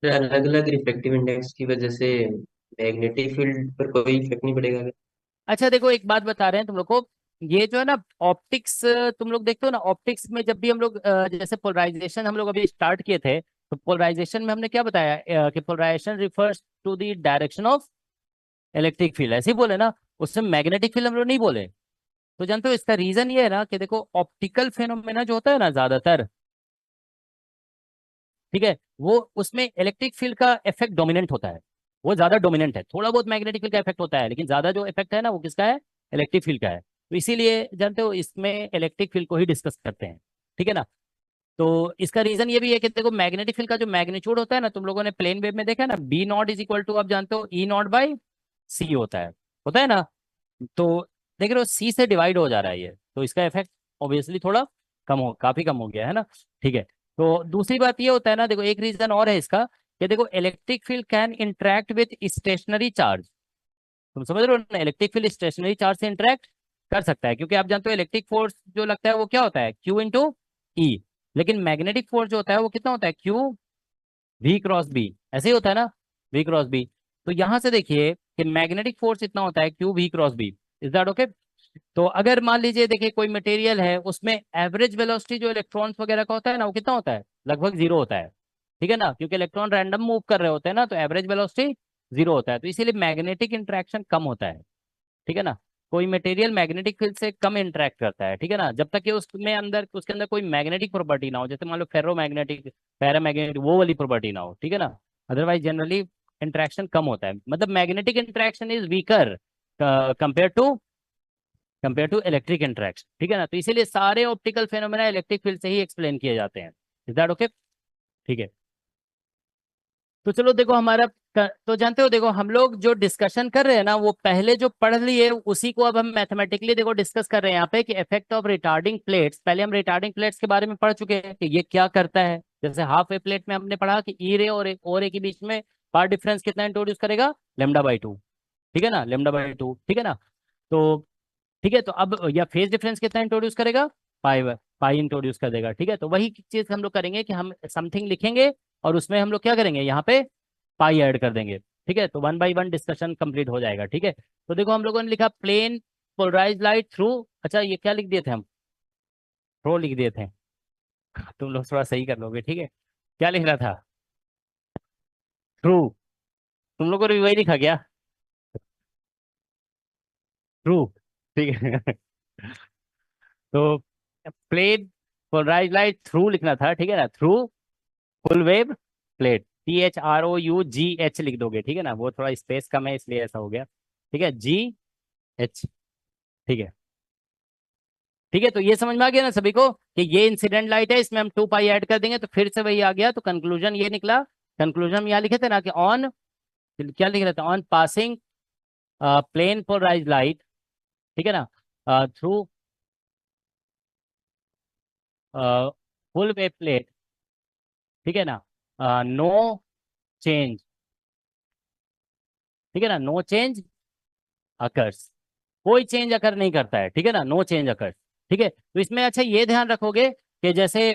अलग अलग रिफ्लेक्टिव इंडेक्स की वजह से मैग्नेटिक फील्ड पर कोई इफेक्ट नहीं पड़ेगा क्या? अच्छा देखो एक बात बता रहे हैं तुम लोग को, ये जो है ना ऑप्टिक्स, तुम लोग देखते हो ना ऑप्टिक्स में जब भी हम लोग जैसे पोलराइजेशन हम लोग अभी स्टार्ट किए थे, तो पोलराइजेशन में हमने क्या बताया कि polarisation refers to the direction of electric field, ऐसे ही बोले ना। उसमें मैग्नेटिक फील्ड हम लोग नहीं बोले। तो जानते हो इसका रीजन ये है ना कि देखो ऑप्टिकल फेनोमेना जो होता है ना ज्यादातर, ठीक है, वो उसमें इलेक्ट्रिक फील्ड का इफेक्ट डोमिनेंट होता है, वो ज्यादा डोमिनेंट है। थोड़ा बहुत मैग्नेटिक फील्ड का इफेक्ट होता है लेकिन ज्यादा जो इफेक्ट है ना वो किसका है, इलेक्ट्रिक फील्ड का है। तो इसीलिए जानते हो इसमें इलेक्ट्रिक फील्ड को ही डिस्कस करते हैं, ठीक है ना। तो इसका रीजन ये भी है कि देखो मैग्नेटिक फील्ड का जो मैग्नीट्यूड होता है ना, तुम लोगों ने प्लेन वेव में देखा है ना, B naught is equal to आप जानते हो ई नॉट बाई सी होता है ना। तो देख रहे हो सी से डिवाइड हो जा रहा है ये, तो इसका इफेक्ट ऑब्वियसली थोड़ा काफी कम हो गया है ना। ठीक है। तो दूसरी बात ये होता है ना, देखो एक रीजन और है इसका कि देखो electric field can interact with stationary charge. तुम समझ रहे हो ना, इलेक्ट्रिक फील्ड स्टेशनरी चार्ज से इंटरेक्ट कर सकता है, क्योंकि आप जानते हो इलेक्ट्रिक फोर्स जो लगता है वो क्या होता है, क्यू इंटू ई। लेकिन मैग्नेटिक फोर्स जो होता है वो कितना होता है, क्यू वी क्रॉस बी, ऐसे ही होता है ना, वी क्रॉस बी। तो यहां से देखिए कि मैग्नेटिक फोर्स इतना होता है q v cross B. Is that okay. तो अगर मान लीजिए देखिए कोई मटेरियल है उसमें एवरेज वेलोसिटी जो इलेक्ट्रॉन्स वगैरह का होता है ना वो कितना होता है, लगभग जीरो होता है, ठीक है ना, क्योंकि इलेक्ट्रॉन रैंडम मूव कर रहे होते हैं ना, तो एवरेज वेलोसिटी जीरो होता है। तो इसीलिए मैग्नेटिक इंट्रैक्शन कम होता है, ठीक है ना। कोई मटेरियल मैग्नेटिक फील्ड से कम इंटरेक्ट करता है, ठीक है ना, जब तक कि उसमें अंदर उसके अंदर कोई मैग्नेटिक प्रॉपर्टी ना हो, जैसे मान लो फेरोमैग्नेटिक पैरामैग्नेटिक वो वाली प्रॉपर्टी ना हो, ठीक है ना। अदरवाइज जनरली इंट्रैक्शन कम होता है, मतलब magnetic interaction is weaker compare to electric interaction, ठीक है ना। तो इसीलिए सारे ऑप्टिकल फेनोमेना इलेक्ट्रिक फील्ड से ही एक्सप्लेन किए जाते हैं। Is that okay. ठीक है। तो चलो देखो हमारा तो जानते हो देखो हम लोग जो डिस्कशन कर रहे हैं ना वो पहले जो पढ़ लिए उसी को अब हम मैथमेटिकली देखो डिस्कस कर रहे हैं यहाँ पे कि इफेक्ट ऑफ रिटार्डिंग प्लेट्स। पहले हम रिटार्डिंग प्लेट्स के बारे में पढ़ चुके हैं कि ये क्या करता है। जैसे हाफ वे प्लेट में हमने पढ़ा कि ई रे और रे के बीच में पार्ट डिफरेंस कितना इंट्रोड्यूस करेगा, लेमडा बाई टू, ठीक है ना, लेमडा बाई टू, ठीक है ना। तो ठीक है, तो अब या फेज डिफरेंस कितना इंट्रोड्यूस करेगा, पाई इंट्रोड्यूस कर देगा। ठीक है, तो वही चीज हम लोग करेंगे कि हम समथिंग लिखेंगे और उसमें हम लोग क्या करेंगे, यहाँ पे पाई ऐड कर देंगे। ठीक है, तो 1 by 1 डिस्कशन कंप्लीट हो जाएगा। ठीक है, तो देखो हम लोगों ने लिखा प्लेन पोलराइज लाइट थ्रू, अच्छा ये क्या लिख दिए थे हम, थ्रो लिख दिए थे, तुम लोग थोड़ा सही कर लोगे। ठीक है, क्या लिख रहा था, थ्रू, तुम लोगों ने भी वही लिखा क्या, थ्रू। ठीक है तो प्लेन पोलराइज लाइट थ्रू लिखना था। ठीक है ना, through full wave plate, THROUGH लिख दोगे। ठीक है ना, वो थोड़ा स्पेस कम है इसलिए ऐसा हो गया। ठीक है, GH। ठीक है, ठीक है, तो ये समझ में आ गया ना सभी को कि ये इंसिडेंट लाइट है, इसमें हम 2 पाई ऐड कर देंगे तो फिर से वही आ गया। तो कंक्लूजन ये निकला, कंक्लूजन हम यहाँ लिखे थे ना कि ऑन, क्या लिख रहे थे, on passing plane polarise light, ठीक है ना, थ्रू फुल वेव प्लेट, ठीक है ना, नो चेंज, ठीक है ना, नो चेंज अकर्स, कोई चेंज अकर नहीं करता है। ठीक है ना, नो चेंज अकर्स। ठीक है, तो इसमें अच्छा ये ध्यान रखोगे कि जैसे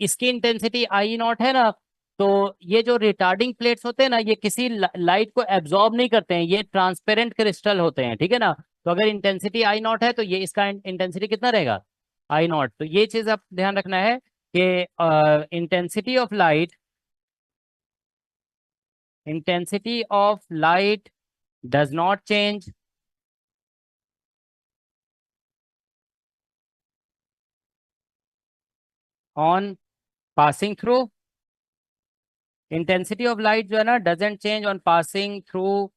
इसकी इंटेंसिटी I0 है ना, तो ये जो रिटार्डिंग प्लेट्स होते हैं ना, ये किसी लाइट को एब्जॉर्ब नहीं करते हैं, ये ट्रांसपेरेंट क्रिस्टल होते हैं। ठीक है ना, तो अगर इंटेंसिटी I0 है तो ये इसका इंटेंसिटी कितना रहेगा, I0। तो ये चीज आप ध्यान रखना है कि intensity of light, intensity of light does not change on passing through, intensity of light जो है ना doesn't change on passing through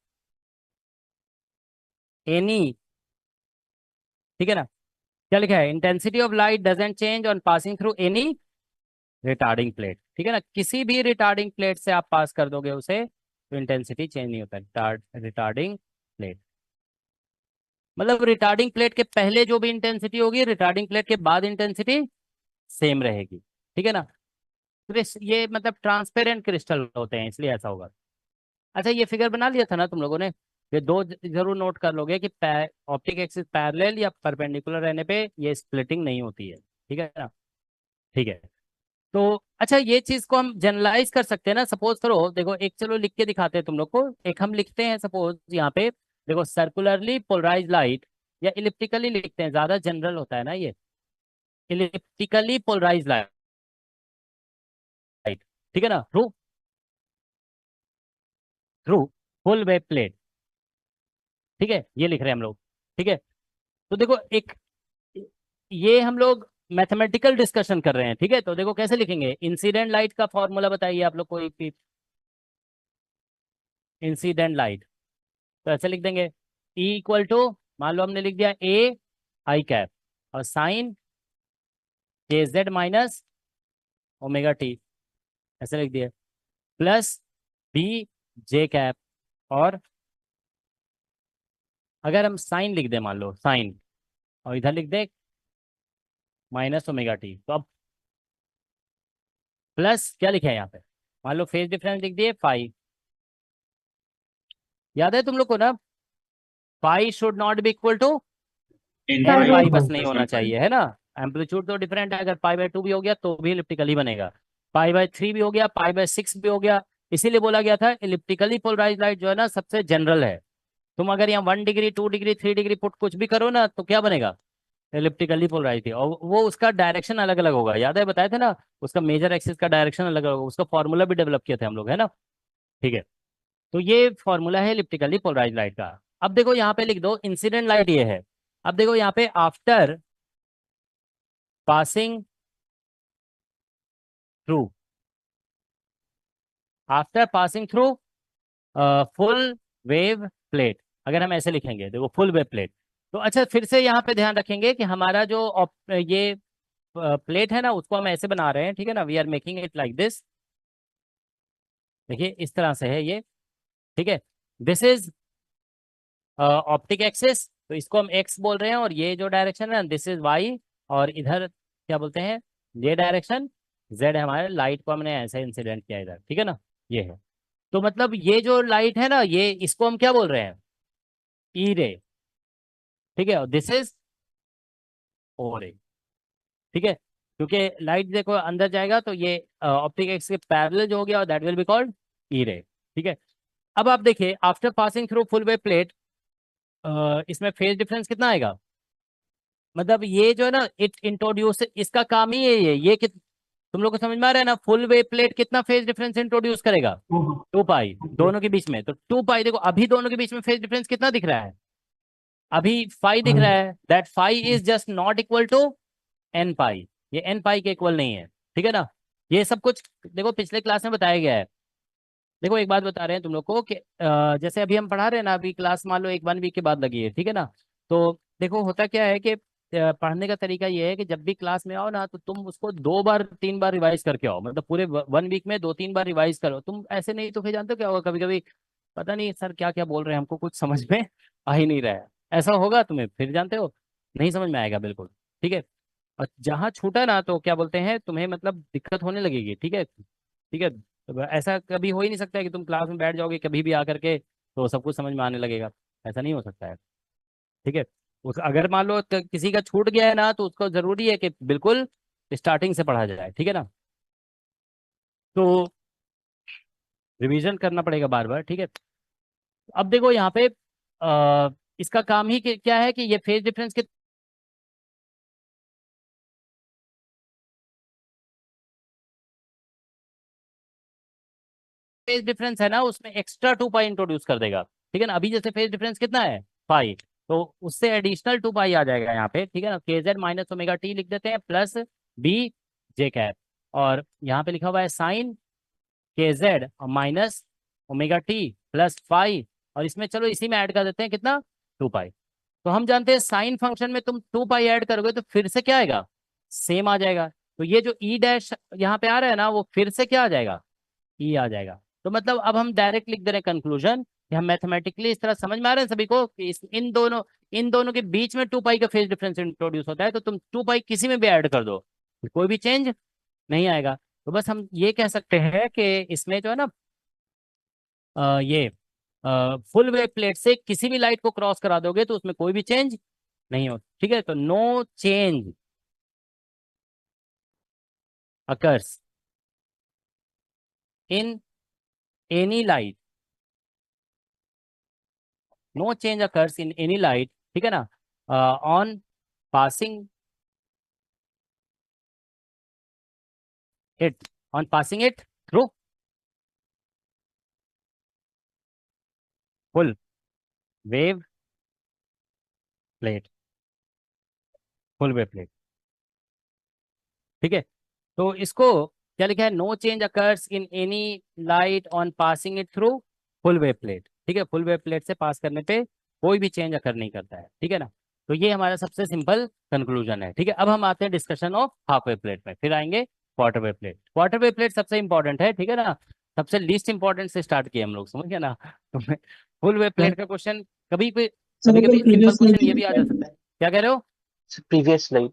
any, ठीक है ना, क्या लिखा है, intensity of light doesn't change on passing through any retarding plate. ठीक है ना, किसी भी रिटार्डिंग प्लेट से आप पास कर दोगे उसे तो इंटेंसिटी चेंज नहीं होता। रिटार्डिंग प्लेट मतलब रिटार्डिंग प्लेट के पहले जो भी इंटेंसिटी होगी, रिटार्डिंग प्लेट के बाद इंटेंसिटी सेम रहेगी। ठीक है ना, ये मतलब ट्रांसपेरेंट क्रिस्टल होते हैं इसलिए ऐसा होगा। अच्छा ये फिगर बना लिया था ना तुम लोगों ने, ये दो जरूर नोट कर लोगे कि ऑप्टिक एक्सिस पैरेलल या परपेंडिकुलर रहने पे ये स्प्लिटिंग नहीं होती है। ठीक है ना, ठीक है। तो अच्छा ये चीज को हम जनरलाइज कर सकते हैं ना, सपोज करो, देखो एक चलो लिख के दिखाते हैं तुम लोग को, एक हम लिखते हैं सपोज यहाँ पे, देखो सर्कुलरली पोलराइज लाइट, या इलिप्टिकली लिखते हैं, ज्यादा जनरल होता है ना ये, इलिप्टिकली पोलराइज लाइट, ठीक है ना, through through full wave plate. ठीक है, ये लिख रहे हैं हम लोग। ठीक है, तो देखो एक, ये हम लोग मैथमेटिकल डिस्कशन कर रहे हैं। ठीक है, तो देखो कैसे लिखेंगे, इंसिडेंट लाइट का फॉर्मूला बताइए आप लोग को, एक इंसिडेंट लाइट, तो ऐसे लिख देंगे, E इक्वल टू, मान लो हमने लिख दिया A I कैप और sine KZ minus omega t, ऐसे लिख दिया, प्लस B J कैप, और अगर हम साइन लिख दें, मान लो साइन, और इधर लिख दे माइनस ओमेगा टी, तो अब प्लस क्या लिखे हैं यहाँ पे, मान लो फेज डिफरेंस लिख दिए फाई, याद है तुम लोग को ना, phi should not be equal to in n Pi pi by बस 2। नहीं होना चाहिए, है ना। एम्पलीट्यूड तो डिफरेंट है, अगर π/2 भी हो गया तो भी इलिप्टिकल ही बनेगा, π/3 भी हो गया, π/6 भी हो गया। इसीलिए बोला गया था इलिप्टिकली पोलराइज लाइट जो है ना सबसे जनरल है। तुम अगर यहाँ 1 डिग्री 2 डिग्री 3 डिग्री पुट कुछ भी करो ना तो क्या बनेगा, इलिप्टिकली पोलराइज थी, और वो उसका डायरेक्शन अलग अलग होगा, याद है बताए थे ना, उसका मेजर एक्सिस का डायरेक्शन अलग अलग होगा, उसका फॉर्मूला भी डेवलप किए थे हम लोग, है ना। ठीक है, तो ये फॉर्मूला है इलिप्टिकली पोलराइज लाइट का। अब देखो यहाँ पे लिख दो इंसिडेंट लाइट ये है। अब देखो यहाँ पे after passing through, after passing through full wave plate, अगर हम ऐसे लिखेंगे देखो फुल वेव प्लेट, तो अच्छा फिर से यहाँ पे ध्यान रखेंगे कि हमारा जो ये प्लेट है ना उसको हम ऐसे बना रहे हैं। ठीक है ना, we are making it like this, देखिए इस तरह से है ये। ठीक है, दिस इज ऑप्टिक एक्सिस, तो इसको हम एक्स बोल रहे हैं, और ये जो डायरेक्शन है दिस इज वाई, और इधर क्या बोलते हैं, ये डायरेक्शन जेड है, हमारे लाइट को हमने ऐसे इंसिडेंट किया इधर। ठीक है ना, ये है, तो मतलब ये जो लाइट है ना, ये इसको हम क्या बोल रहे हैं, ई रे। ठीक है, और दिस इज ओ रे, ठीक है, क्योंकि लाइट देखो अंदर जाएगा तो ये ऑप्टिक एक्सिस के पैरेलल जो हो गया, और that will be called E ray. ठीक है, अब आप देखिए after passing through full wave plate, इसमें फेज डिफरेंस कितना आएगा, मतलब ये जो है ना इट इंट्रोड्यूस, इसका काम ही है ये तुम लोग को समझ में आ रहा है ना, फुल वेव प्लेट कितना फेज डिफरेंस इंट्रोड्यूस करेगा, 2 पाई दोनों के बीच में। तो 2 पाई देखो अभी दोनों के बीच में फेज डिफरेंस कितना दिख रहा है, अभी फाई दिख रहा है, that phi is just not equal to N pi, ये एन पाई के इक्वल नहीं है। ठीक है ना, ये सब कुछ देखो पिछले क्लास में बताया गया है। देखो एक बात बता रहे हैं तुम लोग को कि जैसे अभी हम पढ़ा रहे हैं ना, अभी क्लास मान लो 1 वीक के बाद लगी है, ठीक है ना, तो देखो होता क्या है कि पढ़ने का तरीका ये है कि जब भी क्लास में आओ ना तो तुम उसको 2 बार 3 बार रिवाइज करके आओ, मतलब पूरे 1 वीक में 2-3 बार रिवाइज करो। तुम ऐसे नहीं तो फिर जानते हो क्या होगा, कभी कभी पता नहीं सर क्या क्या बोल रहे हैं, हमको कुछ समझ में आ ही नहीं रहा है, ऐसा होगा तुम्हें, फिर जानते हो नहीं समझ में आएगा बिल्कुल। ठीक है, और जहाँ छूटा ना तो क्या बोलते हैं तुम्हें, मतलब दिक्कत होने लगेगी। ठीक है, ठीक है, तो ऐसा कभी हो ही नहीं सकता है कि तुम क्लास में बैठ जाओगे कभी भी आकर के तो सब कुछ समझ में आने लगेगा, ऐसा नहीं हो सकता है। ठीक है, उस अगर मान लो किसी का छूट गया है ना तो उसको जरूरी है कि बिल्कुल स्टार्टिंग से पढ़ा जाए। ठीक है ना, तो रिवीजन करना पड़ेगा बार बार। ठीक है, अब देखो यहाँ पे इसका काम ही क्या है कि ये फेज डिफरेंस के फेज डिफरेंस है ना उसमें एक्स्ट्रा 2 पाई इंट्रोड्यूस कर देगा। ठीक है ना, अभी जैसे फेज डिफरेंस कितना है पाई, तो उससे एडिशनल 2 पाई आ जाएगा यहाँ पे। ठीक है ना, के जेड माइनस ओमेगा टी लिख देते हैं प्लस बी जे कैप, और यहाँ पे लिखा हुआ है sine k z minus omega t plus phi, और इसमें चलो इसी में ऐड कर देते हैं कितना 2 पाई। तो हम जानते हैं साइन फंक्शन में तुम 2 पाई ऐड करोगे तो फिर से क्या आएगा, सेम आ जाएगा। तो ये जो ई डैश यहाँ पे आ रहा है ना वो फिर से क्या आ जाएगा, ई आ जाएगा। तो मतलब अब हम डायरेक्ट लिख दे रहे हैं कंक्लूजन कि हम मैथमेटिकली इस तरह समझ में आ रहे हैं सभी को कि इन दोनों के बीच में 2 पाई का फेज डिफरेंस इंट्रोड्यूस होता है, तो तुम 2 पाई किसी में भी ऐड कर दो कोई भी चेंज नहीं आएगा। तो बस हम ये कह सकते हैं कि इसमें जो है ना ये फुल वेव प्लेट से किसी भी लाइट को क्रॉस करा दोगे तो उसमें कोई भी चेंज नहीं हो। ठीक है, तो no change occurs in any light, no change occurs in any light. ठीक है ना, on passing it on passing it through full wave plate, full wave plate। ठीक है, तो इसको क्या लिखा है, no change occurs in any light on passing it through full wave plate. ठीक है, फुल वेव प्लेट से पास करने पे कोई भी चेंज अकर नहीं करता है। ठीक है ना, तो ये हमारा सबसे सिंपल कंक्लूजन है। ठीक है, अब हम आते हैं discussion of half wave plate में, फिर आएंगे quarter wave plate. Quarter wave plate सबसे इंपॉर्टेंट है। ठीक है ना, सबसे लीस्ट इंपॉर्टेंट से स्टार्ट किए हम लोग, समझ गए ना तो फुल वेव प्लेट का क्वेश्चन कभी कभी कभी कभी सिंपल क्वेश्चन ये भी आ जा सकता है। क्या कह रहे हो, प्रीवियस स्लाइड।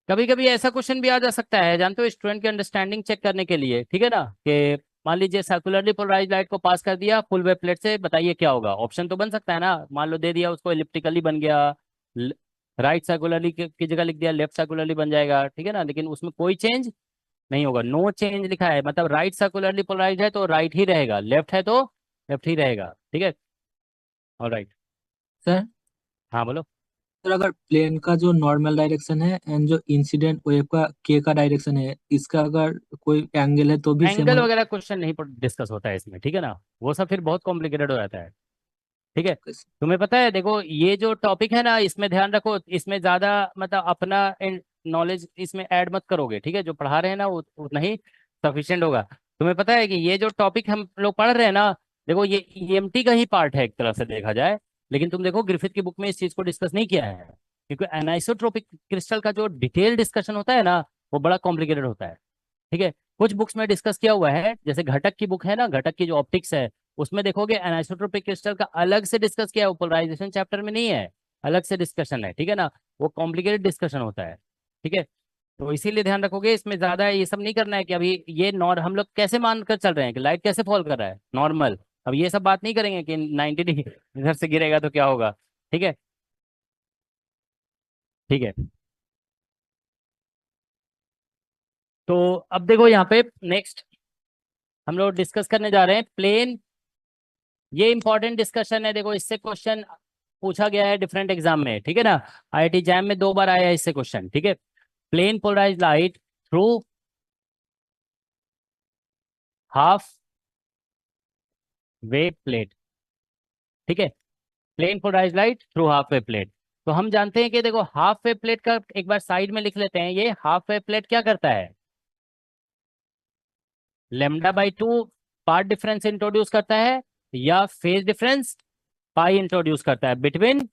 कभी कभी ऐसा क्वेश्चन भी आ जा सकता है, जानते हो, स्टूडेंट की अंडरस्टैंडिंग चेक करने के लिए। ठीक है ना, कि मान लीजिए सर्कुलरली पोलराइज लाइट को पास कर दिया फुल वेव प्लेट से, बताइए क्या होगा। ऑप्शन तो बन सकता है ना, मान लो दे दिया उसको एलिप्टिकली बन गया, राइट सर्कुलरली की जगह लिख दिया लेफ्ट सर्कुलरली बन जाएगा। ठीक है ना, लेकिन उसमें कोई चेंज नहीं होगा, नो चेंज लिखा है, मतलब राइट सर्कुलरली पोलराइज है तो राइट ही रहेगा, लेफ्ट है तो लेफ्ट ही रहेगा। ठीक है, ऑलराइट, सर हाँ बोलो। सर अगर प्लेन का जो नॉर्मल डायरेक्शन है एंड जो इंसिडेंट वेव का के का डायरेक्शन है, इसका अगर कोई एंगल है तो भी सेम एंगल वगैरह क्वेश्चन नहीं डिस्कस होता है इसमें। ठीक है ना, वो सब फिर बहुत कॉम्प्लिकेटेड हो जाता है। ठीक है, तुम्हें पता है, देखो ये जो टॉपिक है ना इसमें ध्यान रखो, इसमें ज्यादा मतलब अपना नॉलेज इसमें ऐड मत करोगे। ठीक है, जो पढ़ा रहे हैं ना वो उतना ही सफिशिएंट होगा। तुम्हें पता है कि ये जो टॉपिक हम लोग पढ़ रहे हैं ना, देखो ये ईएमटी का ही पार्ट है एक तरह से देखा जाए, लेकिन तुम देखो ग्रिफिथ की बुक में इस चीज को डिस्कस नहीं किया है, क्योंकि एनाइसोट्रोपिक क्रिस्टल का जो डिटेल डिस्कशन होता है ना वो बड़ा कॉम्प्लिकेटेड होता है। ठीक है, कुछ बुक्स में डिस्कस किया हुआ है, जैसे घटक की बुक है ना, घटक की जो ऑप्टिक्स है उसमें देखोगे एनाइसोट्रोपिक क्रिस्टल का अलग से डिस्कस किया है, पोलराइजेशन चैप्टर में नहीं है, अलग से डिस्कशन है। ठीक है ना, वो कॉम्प्लिकेटेड डिस्कशन होता है। ठीक है, तो इसीलिए ध्यान रखोगे, इसमें ज्यादा ये सब नहीं करना है कि अभी ये हम लोग कैसे मान कर चल रहे हैं कि लाइट कैसे फॉल कर रहा है नॉर्मल, अब ये सब बात नहीं करेंगे कि 90 डिग्री इधर से गिरेगा तो क्या होगा। ठीक है, ठीक है। तो अब देखो यहाँ पे नेक्स्ट हम लोग डिस्कस करने जा रहे हैं प्लेन। ये इंपॉर्टेंट डिस्कशन है, देखो इससे क्वेश्चन पूछा गया है डिफरेंट एग्जाम में, ठीक है ना। आईआईटी जैम में 2 बार आया है इससे क्वेश्चन, ठीक है। Plane polarised light through half wave plate, ठीक है। Plane polarised light through half wave plate. तो हम जानते हैं कि देखो हाफ वेव प्लेट का एक बार साइड में लिख लेते हैं। ये हाफ वेव प्लेट क्या करता है, λ/2 पार्ट डिफरेंस इंट्रोड्यूस करता है या फेज डिफरेंस पाई इंट्रोड्यूस करता है between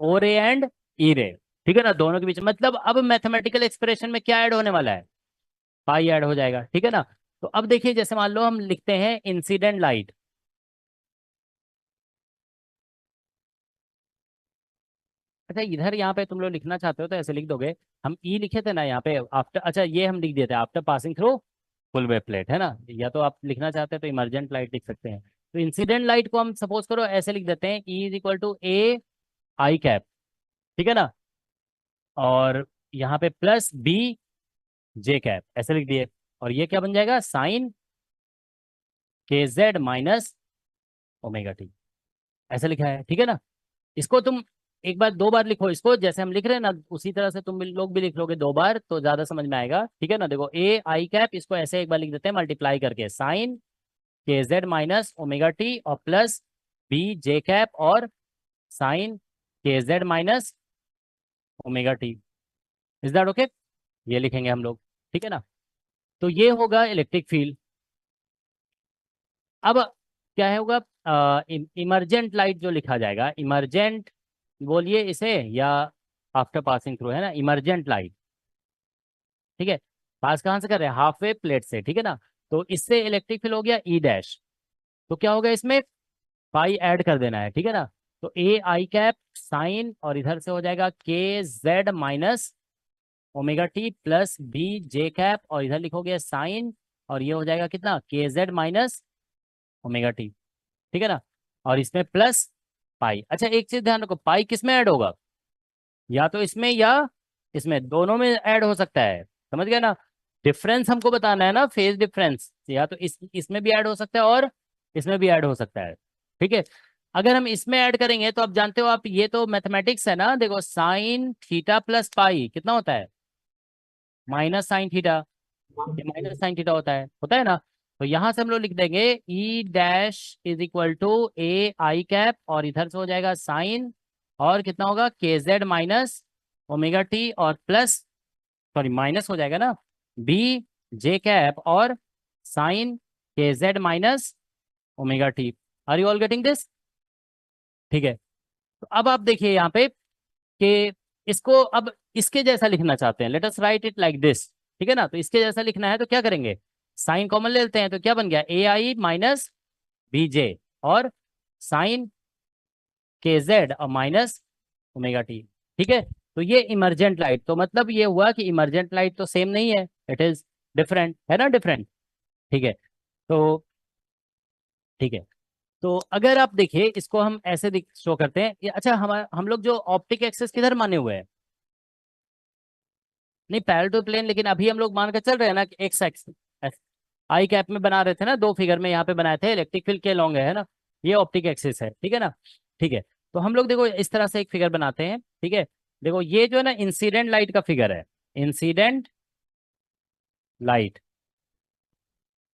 O ray and E ray, ठीक है ना, दोनों के बीच। मतलब अब मैथमेटिकल एक्सप्रेशन में क्या ऐड होने वाला है, पाई ऐड हो जाएगा, ठीक है ना। तो अब देखिए जैसे मान लो हम लिखते हैं इंसिडेंट लाइट, अच्छा इधर यहाँ पे तुम लोग लिखना चाहते हो तो ऐसे लिख दोगे। हम ई लिखे थे ना यहाँ पे आफ्टर, अच्छा ये हम लिख देते हैं after passing through full wave plate, है ना। या तो आप लिखना चाहते हैं तो इमरजेंट लाइट लिख सकते हैं। तो इंसिडेंट लाइट को हम सपोज करो ऐसे लिख देते हैं, E is equal to A I cap, ठीक है ना, और यहाँ पे प्लस बी जे कैप ऐसे लिख दिए। और ये क्या बन जाएगा, sign k z minus omega t, ऐसे लिखा है, ठीक है ना। इसको तुम एक बार 2 बार लिखो, इसको जैसे हम लिख रहे हैं ना उसी तरह से तुम लोग भी लिख लोगे 2 बार तो ज्यादा समझ में आएगा, ठीक है ना। देखो ए आई कैप, इसको ऐसे एक बार लिख देते हैं मल्टीप्लाई करके, sign k z minus omega t और प्लस बी जे कैप और sine k z minus omega T. Is that okay, ये लिखेंगे हम लोग, ठीक है ना। तो ये होगा इलेक्ट्रिक फील्ड। अब क्या होगा, इमरजेंट लाइट जो लिखा जाएगा, इमरजेंट बोलिए इसे या आफ्टर पासिंग थ्रू, है ना, इमरजेंट लाइट, ठीक है। पास कहाँ से कर रहे हैं, हाफ वेव प्लेट से, ठीक है ना। तो इससे इलेक्ट्रिक फील्ड हो गया ई डैश, तो क्या होगा इसमें पाई ऐड कर देना है, ठीक है ना। तो ए आई कैप साइन और इधर से हो जाएगा k z minus omega t plus B J cap और इधर लिखोगे साइन और ये हो जाएगा कितना, के जेड माइनस ओमेगा टी, ठीक है ना। और इसमें प्लस पाई। अच्छा एक चीज ध्यान रखो, पाई किस में ऐड होगा, या तो इसमें या इसमें, दोनों में ऐड हो सकता है, समझ गया ना। डिफरेंस हमको बताना है ना, फेज डिफरेंस, या तो इसमें भी ऐड हो सकता है और इसमें भी ऐड हो सकता है, ठीक है। अगर हम इसमें ऐड करेंगे तो आप जानते हो, आप ये तो मैथमेटिक्स है ना, देखो साइन थीटा प्लस पाई कितना होता है, माइनस साइन थीटा, ये माइनस साइन थीटा होता है ना। तो यहां से हम लोग लिख देंगे E dash is equal to A I cap और इधर से हो जाएगा साइन और कितना होगा k z minus omega t और प्लस, सॉरी माइनस हो जाएगा ना, बी जे कैप और sine k z minus omega t. Are you all getting this, ठीक है। तो अब आप देखिए यहाँ पे कि इसको अब इसके जैसा लिखना चाहते हैं, let us right it like this, ठीक है ना। तो इसके जैसा लिखना है तो क्या करेंगे, साइन कॉमन ले लेते हैं, तो क्या बन गया ए आई माइनस बी जे और साइन के जेड और माइनस ओमेगा टी, ठीक है। तो ये इमरजेंट लाइट, तो मतलब ये हुआ कि इमरजेंट लाइट तो सेम नहीं है, इट इज डिफरेंट, है ना, डिफरेंट, ठीक है। तो ठीक है, तो अगर आप देखिए इसको हम ऐसे शो करते हैं अच्छा हम लोग जो ऑप्टिक एक्सिस किधर माने हुए हैं, नहीं पैरेलल टू प्लेन, लेकिन अभी हम लोग मान कर चल रहे हैं ना कि एक्स एक्सिस आई कैप में बना रहे थे ना, 2 फिगर में यहाँ पे बनाए थे, इलेक्ट्रिक फील्ड के लॉन्ग है ना, ये ऑप्टिक एक्सिस है, ठीक है ना, ठीक है। तो हम लोग देखो इस तरह से एक फिगर बनाते हैं, ठीक है। देखो ये जो है ना इंसिडेंट लाइट का फिगर है, इंसिडेंट लाइट,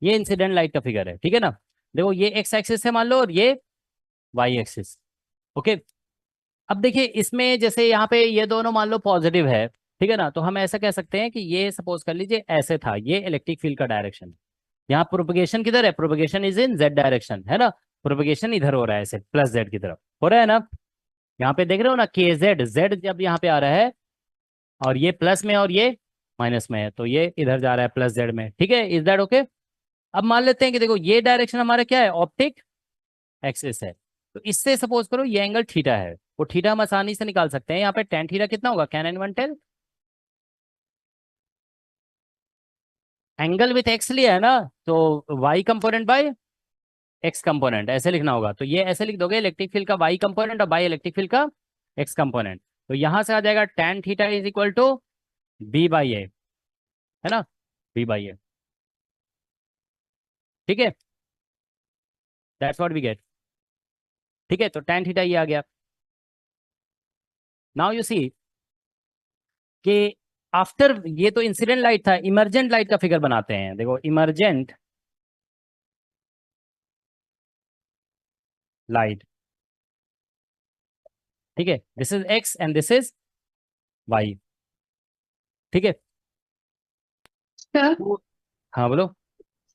ये इंसिडेंट लाइट का फिगर है, ठीक है ना। देखो ये एक्स एक्सिस है मान लो और ये वाई एक्सिस, ओके। अब देखिए इसमें जैसे यहाँ पे ये दोनों मान लो पॉजिटिव है, ठीक है ना, तो हम ऐसा कह सकते हैं कि ये सपोज कर लीजिए ऐसे था, ये इलेक्ट्रिक फील्ड का डायरेक्शन, यहाँ प्रोपगेशन किधर है, propagation is in Z direction, है ना, प्रोपगेशन इधर हो रहा है ऐसे प्लस जेड की तरफ हो रहा है ना। यहाँ पे देख रहे हो ना के जेड, जेड जब यहाँ पे आ रहा है और ये प्लस में और ये माइनस में है, तो ये इधर जा रहा है प्लस जेड में, ठीक है। Is that okay. अब मान लेते हैं कि देखो ये डायरेक्शन हमारा क्या है, ऑप्टिक एक्सिस है, तो इससे सपोज करो ये एंगल थीटा है, वो थीटा हम आसानी से निकाल सकते हैं। यहाँ पे टेन थीटा कितना होगा, can anyone tell, angle with X लिया है ना, तो Y component by x component ऐसे लिखना होगा। तो ये ऐसे लिख दोगे, इलेक्ट्रिक फील्ड का वाई कंपोनेंट और बाय इलेक्ट्रिक फील्ड का एक्स कंपोनेंट। तो यहां से आ जाएगा tan theta is equal to b by A, है ना, b बाई ए, ठीक है, दैट्स व्हाट वी गेट। ठीक है, तो tan थीटा ये आ गया। नाउ यू सी कि आफ्टर, ये तो इंसिडेंट लाइट था, इमर्जेंट लाइट का फिगर बनाते हैं। देखो इमर्जेंट लाइट, ठीक है, this is x and this is y, ठीक है। सर हाँ बोलो।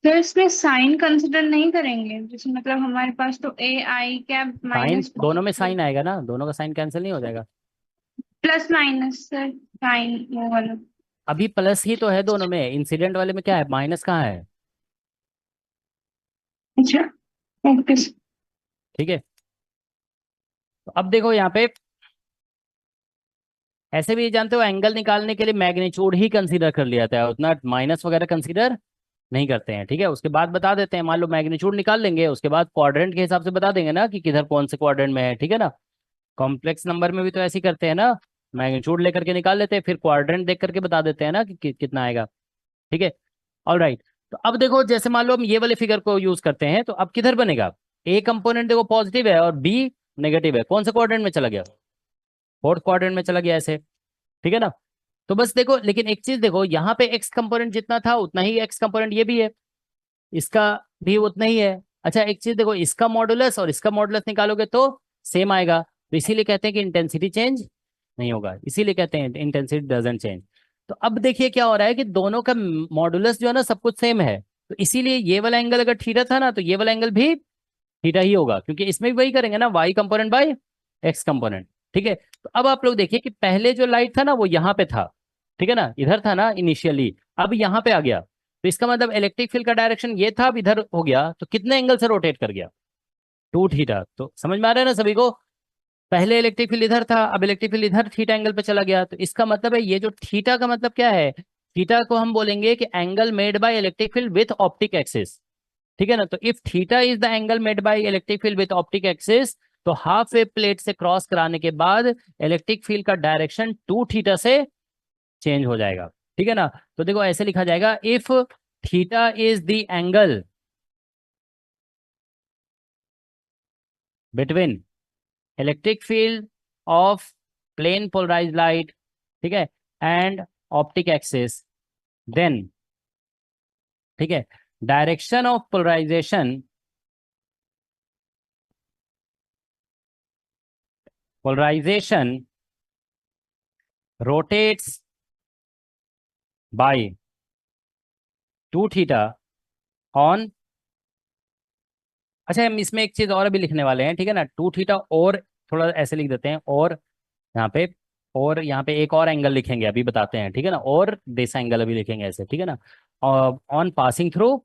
सर इसमें साइन कंसिडर नहीं करेंगे? जैसे मतलब हमारे पास तो ए आई कैप साइन माइनस दोनों में साइन आएगा ना, दोनों का साइन कैंसिल नहीं हो जाएगा। प्लस माइनस सर, साइन वो वाला। अभी प्लस ही तो है दोनों में, इंसिडेंट वाले में क्या है, माइनस कहाँ है। अच्छा ओके सर। ठीक है, तो अब देखो यहाँ पे ऐसे भी जानते हो एंगल निकालने के लिए मैग्नीट्यूड ही कंसीडर कर लिया जाता है, उतना माइनस वगैरह कंसीडर नहीं करते हैं। ठीक है, उसके बाद बता देते हैं, मान लो मैग्नीट्यूड निकाल लेंगे, उसके बाद क्वाड्रेंट के हिसाब से बता देंगे ना कि किधर कौन से क्वाड्रेंट में है। ठीक है ना, कॉम्प्लेक्स नंबर में भी तो ऐसे ही करते हैं ना, मैग्नीट्यूड लेकर के निकाल लेते हैं, फिर क्वाड्रेंट देख करके बता देते हैं ना कि कितना आएगा। ठीक है, ऑल राइट। तो अब देखो जैसे मान लो हम ये वाले फिगर को यूज करते हैं, तो अब किधर बनेगा, ए कंपोनेंट देखो पॉजिटिव है और बी नेगेटिव है, कौन से क्वाड्रेंट में चला गया, फोर्थ क्वाड्रेंट में चला गया ऐसे। ठीक है ना, तो बस देखो, लेकिन एक चीज देखो, यहाँ पे एक्स कंपोनेंट जितना था उतना ही एक्स कंपोनेंट ये भी है, इसका भी उतना ही है। अच्छा एक चीज देखो, इसका मॉडुलस और इसका मॉडुलस निकालोगे तो सेम आएगा, तो इसीलिए कहते हैं कि इंटेंसिटी चेंज नहीं होगा, इसीलिए कहते हैं इंटेंसिटी डजंट चेंज। तो अब देखिए क्या हो रहा है कि दोनों का मॉडुलस जो है ना सब कुछ सेम है, तो इसीलिए ये वाला एंगल अगर थीटा था ना, तो ये वाला एंगल भी थीटा ही होगा, क्योंकि इसमें भी वही करेंगे ना, y component by x component. ठीक है, तो अब आप लोग देखिए कि पहले जो लाइट था ना वो यहाँ पे था, ठीक है ना, इधर था ना इनिशियली, अब यहाँ पे आ गया, तो इसका मतलब इलेक्ट्रिक फील्ड का डायरेक्शन ये था, अब इधर हो गया, तो कितने एंगल से रोटेट कर गया, 2 थीटा। तो समझ में आ रहा है ना सभी को, पहले इलेक्ट्रिक फील्ड इधर था, अब इलेक्ट्रिक फील्ड इधर थीटा एंगल पे चला गया, तो इसका मतलब है ये जो थीटा का मतलब क्या है, थीटा को हम बोलेंगे कि angle made by electric field with optic axis. ठीक है ना, तो if theta is the angle made by electric field with optic axis, तो हाफ वेव प्लेट से क्रॉस कराने के बाद इलेक्ट्रिक फील्ड का डायरेक्शन 2 थीटा से चेंज हो जाएगा। ठीक है ना, तो देखो ऐसे लिखा जाएगा, if theta is the angle between electric field of plane polarised light, ठीक है, एंड ऑप्टिक एक्सिस, देन, ठीक है, direction of polarisation rotates by 2 theta on. अच्छा हम इसमें एक चीज और भी लिखने वाले हैं, ठीक है ना, 2 थीटा और थोड़ा ऐसे लिख देते हैं, और यहाँ पे, और यहाँ पे एक और एंगल लिखेंगे, अभी बताते हैं। ठीक है ना, और दिस एंगल अभी लिखेंगे ऐसे। ठीक है ना, on passing through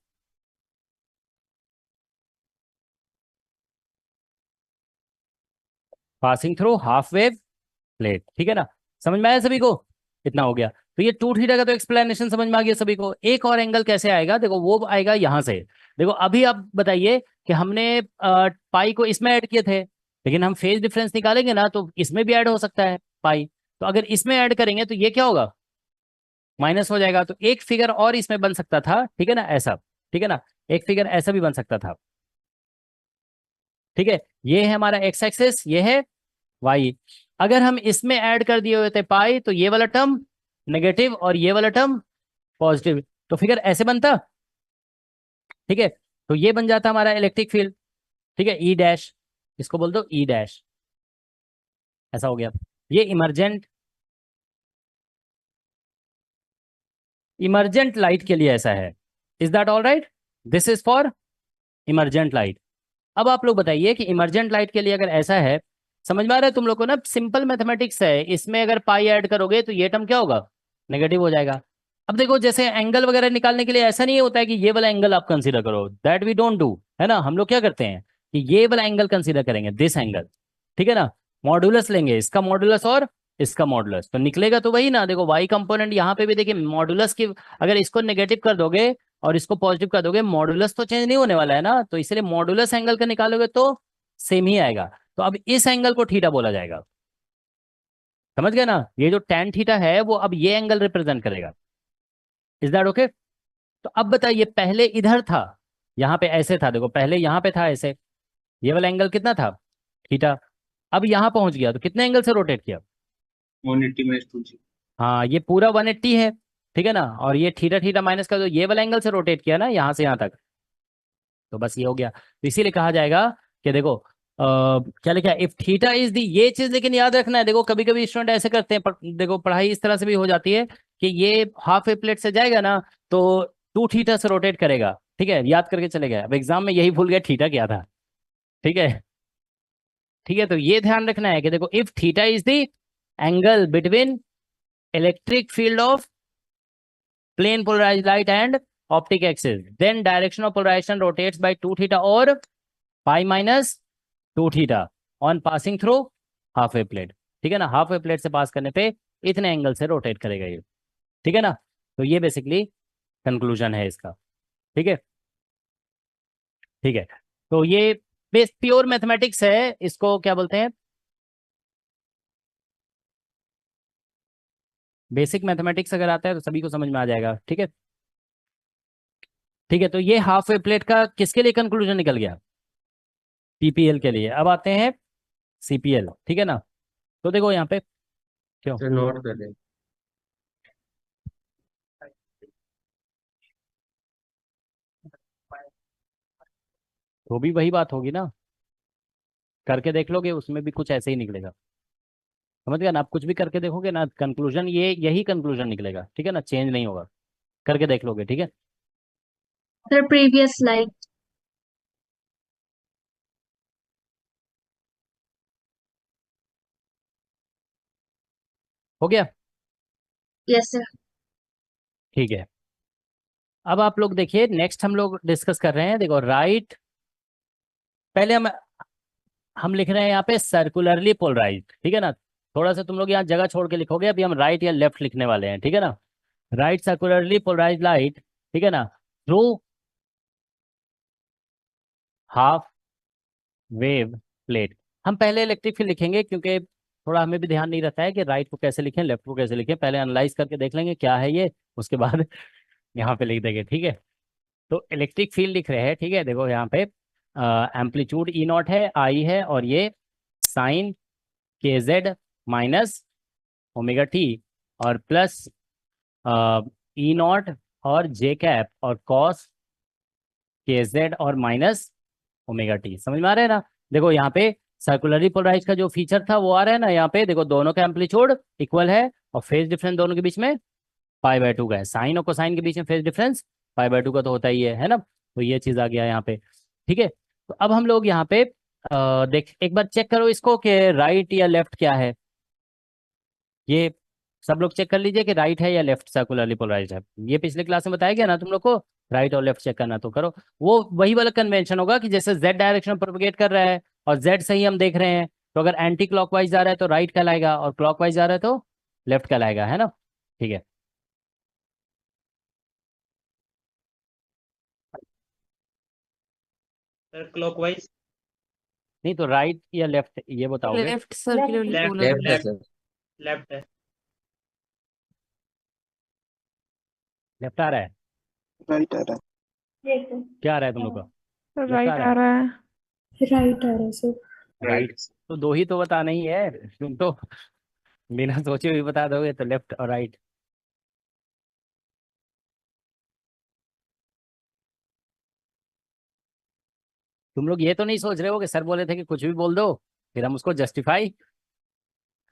half wave plate. ठीक है ना, समझ में आया सभी को, इतना हो गया। तो ये 2 थीटा का तो एक्सप्लेनेशन समझ में आ गया सभी को। एक और एंगल कैसे आएगा, देखो वो आएगा यहाँ से। देखो अभी आप बताइए कि हमने पाई को इसमें ऐड किए थे, लेकिन हम फेज डिफरेंस निकालेंगे ना, तो इसमें भी ऐड हो सकता है पाई, तो अगर इसमें ऐड करेंगे तो ये क्या होगा, माइनस हो जाएगा। तो एक फिगर और इसमें बन सकता था, ठीक है ना, ऐसा। ठीक है ना, एक फिगर ऐसा भी बन सकता था। ठीक है, ये है हमारा एक्स एक्सिस, ये है वाई। अगर हम इसमें ऐड कर दिए होते पाई, तो ये वाला टर्म नेगेटिव और ये वाला टर्म पॉजिटिव, तो फिगर ऐसे बनता। ठीक है, तो ये बन जाता हमारा इलेक्ट्रिक फील्ड। ठीक है, ई डैश, इसको बोल दो ई डैश, ऐसा हो गया। ये इमरजेंट लाइट के लिए ऐसा है। Is that all right, this is for emergent light. अब आप लोग बताइए कि इमरजेंट लाइट के लिए अगर ऐसा है, समझ में आ रहा है तुम लोग को ना, सिंपल मैथमेटिक्स है, इसमें अगर पाई ऐड करोगे तो ये टर्म क्या होगा, नेगेटिव हो जाएगा। अब देखो जैसे एंगल वगैरह निकालने के लिए ऐसा नहीं होता है कि ये वाला एंगल आप कंसीडर करो, दैट वी डोंट डू, है ना। हम लोग क्या करते हैं कि ये वाला एंगल कंसीडर करेंगे, दिस एंगल। ठीक है ना, मॉडुलस लेंगे, इसका मॉडुलस और इसका मॉडुलस, तो निकलेगा तो वही ना। देखो वाई कंपोनेंट यहाँ पे भी देखिए मॉडुलस की, अगर इसको नेगेटिव कर दोगे और इसको पॉजिटिव कर दोगे, मॉडुलस तो चेंज नहीं होने वाला है ना, तो इसलिए मॉडुलस एंगल का निकालोगे तो सेम ही आएगा। तो अब इस एंगल को थीटा बोला जाएगा, समझ गए ना, ये जो tan थीटा है वो अब ये एंगल रिप्रेजेंट करेगा। Is that okay? तो अब बताइए, पहले इधर था, यहाँ पे ऐसे था, देखो पहले यहाँ पे था ऐसे, ये वाला एंगल कितना था, थीटा। अब यहाँ पहुंच गया तो कितने एंगल से रोटेट किया? 180 माइनस 2g। हाँ, ये पूरा 180 है, ठीक है ना, और ये थीटा थीटा माइनस का जो ये वाला एंगल से रोटेट किया ना यहाँ से यहाँ तक, तो बस ये हो गया। तो इसीलिए कहा जाएगा कि देखो क्या लिखा है, इफ थीटा इज दी, ये चीज लेकिन याद रखना है, देखो कभी कभी स्टूडेंट ऐसे करते हैं, देखो पढ़ाई इस तरह से भी हो जाती है कि ये हाफ वे प्लेट से जाएगा ना तो 2 थीटा से रोटेट करेगा, ठीक है, याद करके चले गए, अब एग्जाम में यही भूल गया थीटा क्या था, ठीक है। ठीक है, तो ये ध्यान रखना है कि देखो if theta is the angle between electric field of plane polarized light and optic axis, then direction of polarization rotates by 2 theta or pi minus 2 theta on passing through half wave plate, ठीक है ना, half wave plate से पास करने पे इतने angle से rotate करेगा ये, ठीक है ना। तो ये बेसिकली कंक्लूजन है इसका, ठीक है। ठीक है, तो ये बेस प्योर मैथमेटिक्स है, इसको क्या बोलते हैं, बेसिक मैथमेटिक्स अगर आता है तो सभी को समझ में आ जाएगा, ठीक है। ठीक है, तो ये हाफ वेव प्लेट का किसके लिए कंक्लूजन निकल गया, पीपीएल के लिए। अब आते हैं सीपीएल, ठीक है ना। तो देखो यहाँ पे क्यों सर नोट कर रहे हैं। तो भी वही बात होगी ना, करके देख लोगे उसमें भी कुछ ऐसे ही निकलेगा, समझ गया ना, आप कुछ भी करके देखोगे ना कंक्लूजन ये यही कंक्लूजन निकलेगा, ठीक है ना, चेंज नहीं होगा, करके देख लोगे, ठीक है। The previous slide. हो गया, Yes, sir. ठीक है। अब आप लोग देखिए, नेक्स्ट हम लोग डिस्कस कर रहे हैं, देखो राइट, पहले हम लिख रहे हैं यहाँ पे सर्कुलरली पोलराइज्ड, ठीक है ना। थोड़ा सा तुम लोग यहाँ जगह छोड़ के लिखोगे, अभी हम राइट या लेफ्ट लिखने वाले हैं, ठीक है ना। राइट सर्कुलरली पोलराइज्ड लाइट, ठीक है ना, थ्रू हाफ वेव प्लेट। हम पहले इलेक्ट्रिक फील्ड लिखेंगे क्योंकि थोड़ा हमें भी ध्यान नहीं रहता है कि राइट को कैसे लिखें लेफ्ट को कैसे लिखें, पहले एनालाइज करके देख लेंगे क्या है ये, उसके बाद यहाँ पे लिख देंगे, ठीक है। तो इलेक्ट्रिक फील्ड लिख रहे हैं, ठीक है, देखो यहाँ पे एम्पलीट्यूड ई नॉट है, आई है, और ये sign k z minus omega t और प्लस ई नॉट और जे कैप और कॉस के जेड और माइनस ओमेगा टी, समझ में आ रहा है ना। देखो यहाँ पे सर्कुलरली पोलराइज का जो फीचर था वो आ रहा है ना, यहाँ पे देखो दोनों का एम्पलीट्यूड इक्वल है और फेज डिफरेंस दोनों के बीच में π/2 का है, साइन और कोसाइन के बीच में फेज डिफरेंस π/2 का तो होता ही है ना। तो ये चीज आ गया यहाँ पे, ठीक है। तो अब हम लोग यहाँ पे देख एक बार चेक करो इसको कि राइट या लेफ्ट क्या है, ये सब लोग चेक कर लीजिए कि राइट है या लेफ्ट सर्कुलरली पोलराइज्ड है। ये पिछले क्लास में बताया गया ना तुम लोग को, राइट और लेफ्ट चेक करना, तो करो। वो वही वाला कन्वेंशन होगा कि जैसे जेड डायरेक्शन में प्रोपगेट कर रहा है और जेड से ही हम देख रहे हैं, तो अगर एंटी क्लॉकवाइज जा रहा है तो राइट कहलाएगा और क्लॉकवाइज जा रहा है तो लेफ्ट कहलाएगा, है ना, ठीक है। सर क्लॉकवाइज नहीं तो राइट या लेफ्ट ये बताओगे। Left circularly Left, polar left है left. सर। लेफ्ट है। लेफ्ट आ रहा है, राइट आ रहा क्या आ रहा है तुम लोग का, राइट आ रहा है। Right, sir. राइट। तो दो ही तो बताना ही है, तुम तो बिना सोचे हुए बता दोगे, तो लेफ्ट और राइट। तुम लोग ये तो नहीं सोच रहे हो कि सर बोले थे कि कुछ भी बोल दो फिर हम उसको जस्टिफाई,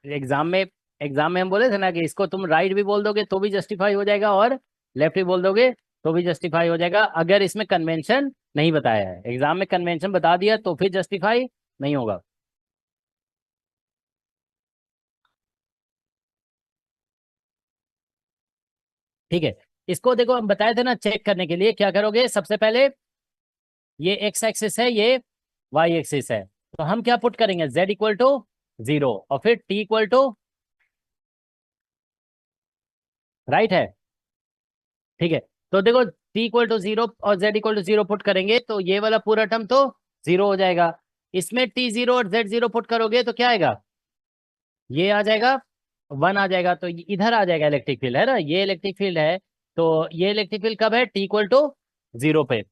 एग्जाम में हम बोले थे ना कि इसको तुम राइट भी बोल दोगे तो भी जस्टिफाई हो जाएगा और लेफ्ट भी बोल दोगे तो भी जस्टिफाई हो जाएगा, अगर इसमें कन्वेंशन नहीं बताया है। एग्जाम में कन्वेंशन बता दिया तो फिर जस्टिफाई नहीं होगा। ठीक है, इसको देखो हम बताए थे ना, चेक करने के लिए क्या करोगे, सबसे पहले ये एक्स एक्सिस है, ये वाई एक्सिस है, तो हम क्या पुट करेंगे, z इक्वल टू 0 और फिर t इक्वल टू राइट है, ठीक है। तो देखो t इक्वल टू 0 और z इक्वल टू 0 पुट करेंगे तो ये वाला पूरा टर्म तो 0 हो जाएगा, इसमें t 0 और z 0 पुट करोगे तो क्या आएगा, ये आ जाएगा 1 आ जाएगा, तो इधर आ जाएगा इलेक्ट्रिक फील्ड, है ना, ये इलेक्ट्रिक फील्ड है। तो ये इलेक्ट्रिक फील्ड कब है, t इक्वल टू 0 पे।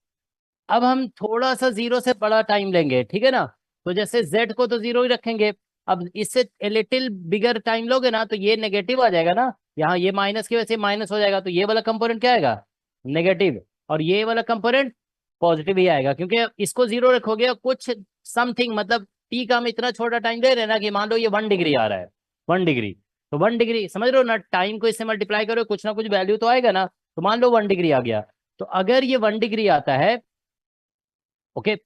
अब हम थोड़ा सा 0 से बड़ा टाइम लेंगे, ठीक है ना, तो जैसे z को तो 0 ही रखेंगे। अब इससे लिटिल बिगर टाइम लोगे ना तो ये नेगेटिव आ जाएगा ना, यहाँ ये माइनस की वजह से माइनस हो जाएगा, तो ये वाला कंपोनेंट क्या आएगा, नेगेटिव, और ये वाला कंपोनेंट पॉजिटिव ही आएगा, क्योंकि इसको 0 रखोगे और कुछ समथिंग, मतलब t का हम इतना छोटा टाइम दे रहे हैं ना कि मान लो ये 1 डिग्री आ रहा है, 1 डिग्री, तो 1 डिग्री समझ रहे हो ना, टाइम को इससे मल्टीप्लाई करो कुछ ना कुछ वैल्यू तो आएगा ना, तो मान लो 1 डिग्री आ गया। तो अगर ये 1 डिग्री आता है, okay,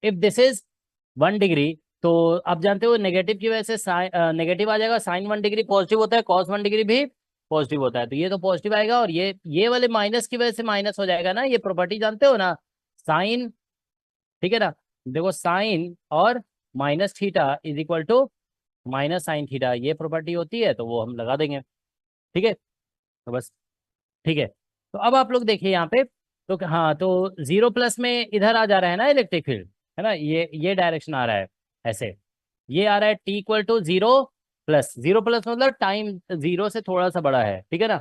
if this is 1 degree, तो आप जानते हो नेगेटिव की वजह से नेगेटिव आ जाएगा, साइन 1 डिग्री पॉजिटिव होता है, कॉस 1 डिग्री भी पॉजिटिव होता है, तो ये तो पॉजिटिव आएगा, और ये वाले माइनस की वजह से माइनस हो जाएगा ना, ये प्रॉपर्टी जानते हो ना, साइन, ठीक है ना, देखो साइन और minus theta is equal to minus sine theta, ये प्रॉपर्टी होती है, तो वो हम लगा देंगे, ठीक है, तो बस, ठीक है। तो अब आप लोग देखिए यहाँ पे, तो हाँ, तो 0 प्लस में इधर आ जा रहा है ना इलेक्ट्रिक फील्ड, है ना, ये डायरेक्शन आ रहा है ऐसे, ये आ रहा है t equal to 0 plus, 0 plus मतलब टाइम 0 से थोड़ा सा बड़ा है, ठीक है ना,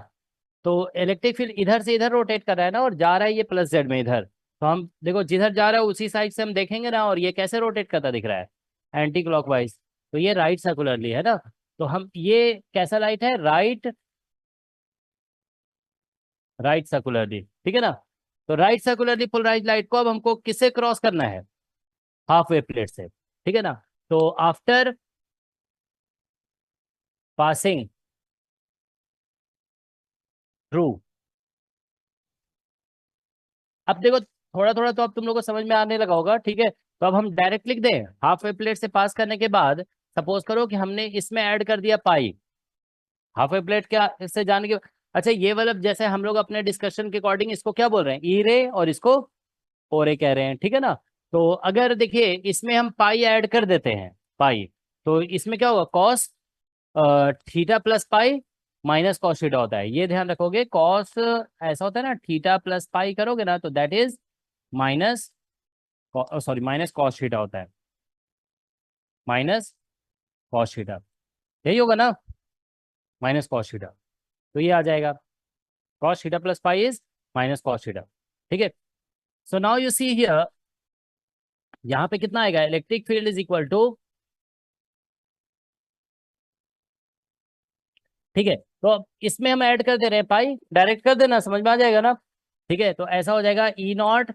तो इलेक्ट्रिक फील्ड इधर से इधर रोटेट कर रहा है ना, और जा रहा है ये प्लस z में इधर, तो हम देखो जिधर जा रहा है उसी साइड से हम देखेंगे ना, और ये कैसे रोटेट करता दिख रहा है, एंटी क्लॉकवाइज, तो ये राइट सर्कुलरली है ना, तो हम ये कैसा लाइट है, राइट सर्कुलरली, ठीक है ना, तो राइट सर्कुलरली पोलराइज लाइट को अब हमको किससे क्रॉस करना है, हाफ वेव प्लेट से, ठीक है ना, तो आफ्टर पासिंग थ्रू, अब देखो थोड़ा थोड़ा तो अब तुम लोग को समझ में आने लगा होगा, ठीक है, तो अब हम डायरेक्ट लिख दें, हाफ वेव प्लेट से पास करने के बाद सपोज करो कि हमने इसमें ऐड कर दिया पाई, हाफ वेव प्लेट क्या इससे जाने के, अच्छा ये वाला जैसे हम लोग अपने डिस्कशन के अकॉर्डिंग इसको क्या बोल रहे हैं, ई रे, और इसको ओ रे कह रहे हैं, ठीक है ना, तो अगर देखिए इसमें हम पाई ऐड कर देते हैं, पाई, तो इसमें क्या होगा, cos theta plus pi minus cos theta होता है, ये ध्यान रखोगे, कॉस ऐसा होता है ना, थीटा प्लस पाई करोगे ना तो that is minus, sorry minus cos theta होता है, माइनस कॉस थीटा, यही होगा ना, माइनस कॉस थीटा, तो ये आ जाएगा, cos theta plus pi is minus cos theta, ठीक है। So now you see here, यहाँ पे कितना आएगा, electric field is equal to, ठीक है, तो अब इसमें हम ऐड कर दे रहे हैं पाई, डायरेक्ट कर देना, समझ में आ जाएगा ना, ठीक है, तो ऐसा हो जाएगा ई नॉट,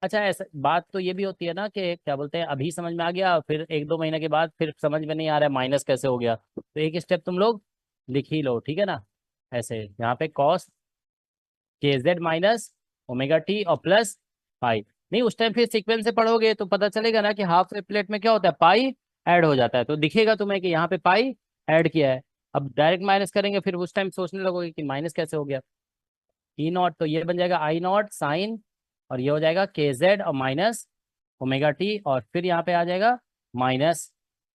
अच्छा ऐसा बात तो ये भी होती है ना कि क्या बोलते हैं, अभी समझ में आ गया, फिर 1-2 महीने के बाद फिर समझ में नहीं आ रहा है माइनस कैसे हो गया, तो एक स्टेप तुम लोग लिख ही लो, ठीक है ना, ऐसे यहाँ पे cos k z minus omega t और प्लस पाई, नहीं उस टाइम फिर सीक्वेंस से पढ़ोगे तो पता चलेगा ना कि हाफ वेव प्लेट में क्या होता है, पाई ऐड हो जाता है, तो दिखेगा तुम्हें कि यहाँ पे पाई ऐड किया है, अब डायरेक्ट माइनस करेंगे फिर उस टाइम सोचने लगोगे कि माइनस कैसे हो गया, ई नॉट, तो ये बन जाएगा आई नॉट साइन, और ये हो जाएगा के जेड और माइनस ओमेगा टी, और फिर यहाँ पे आ जाएगा minus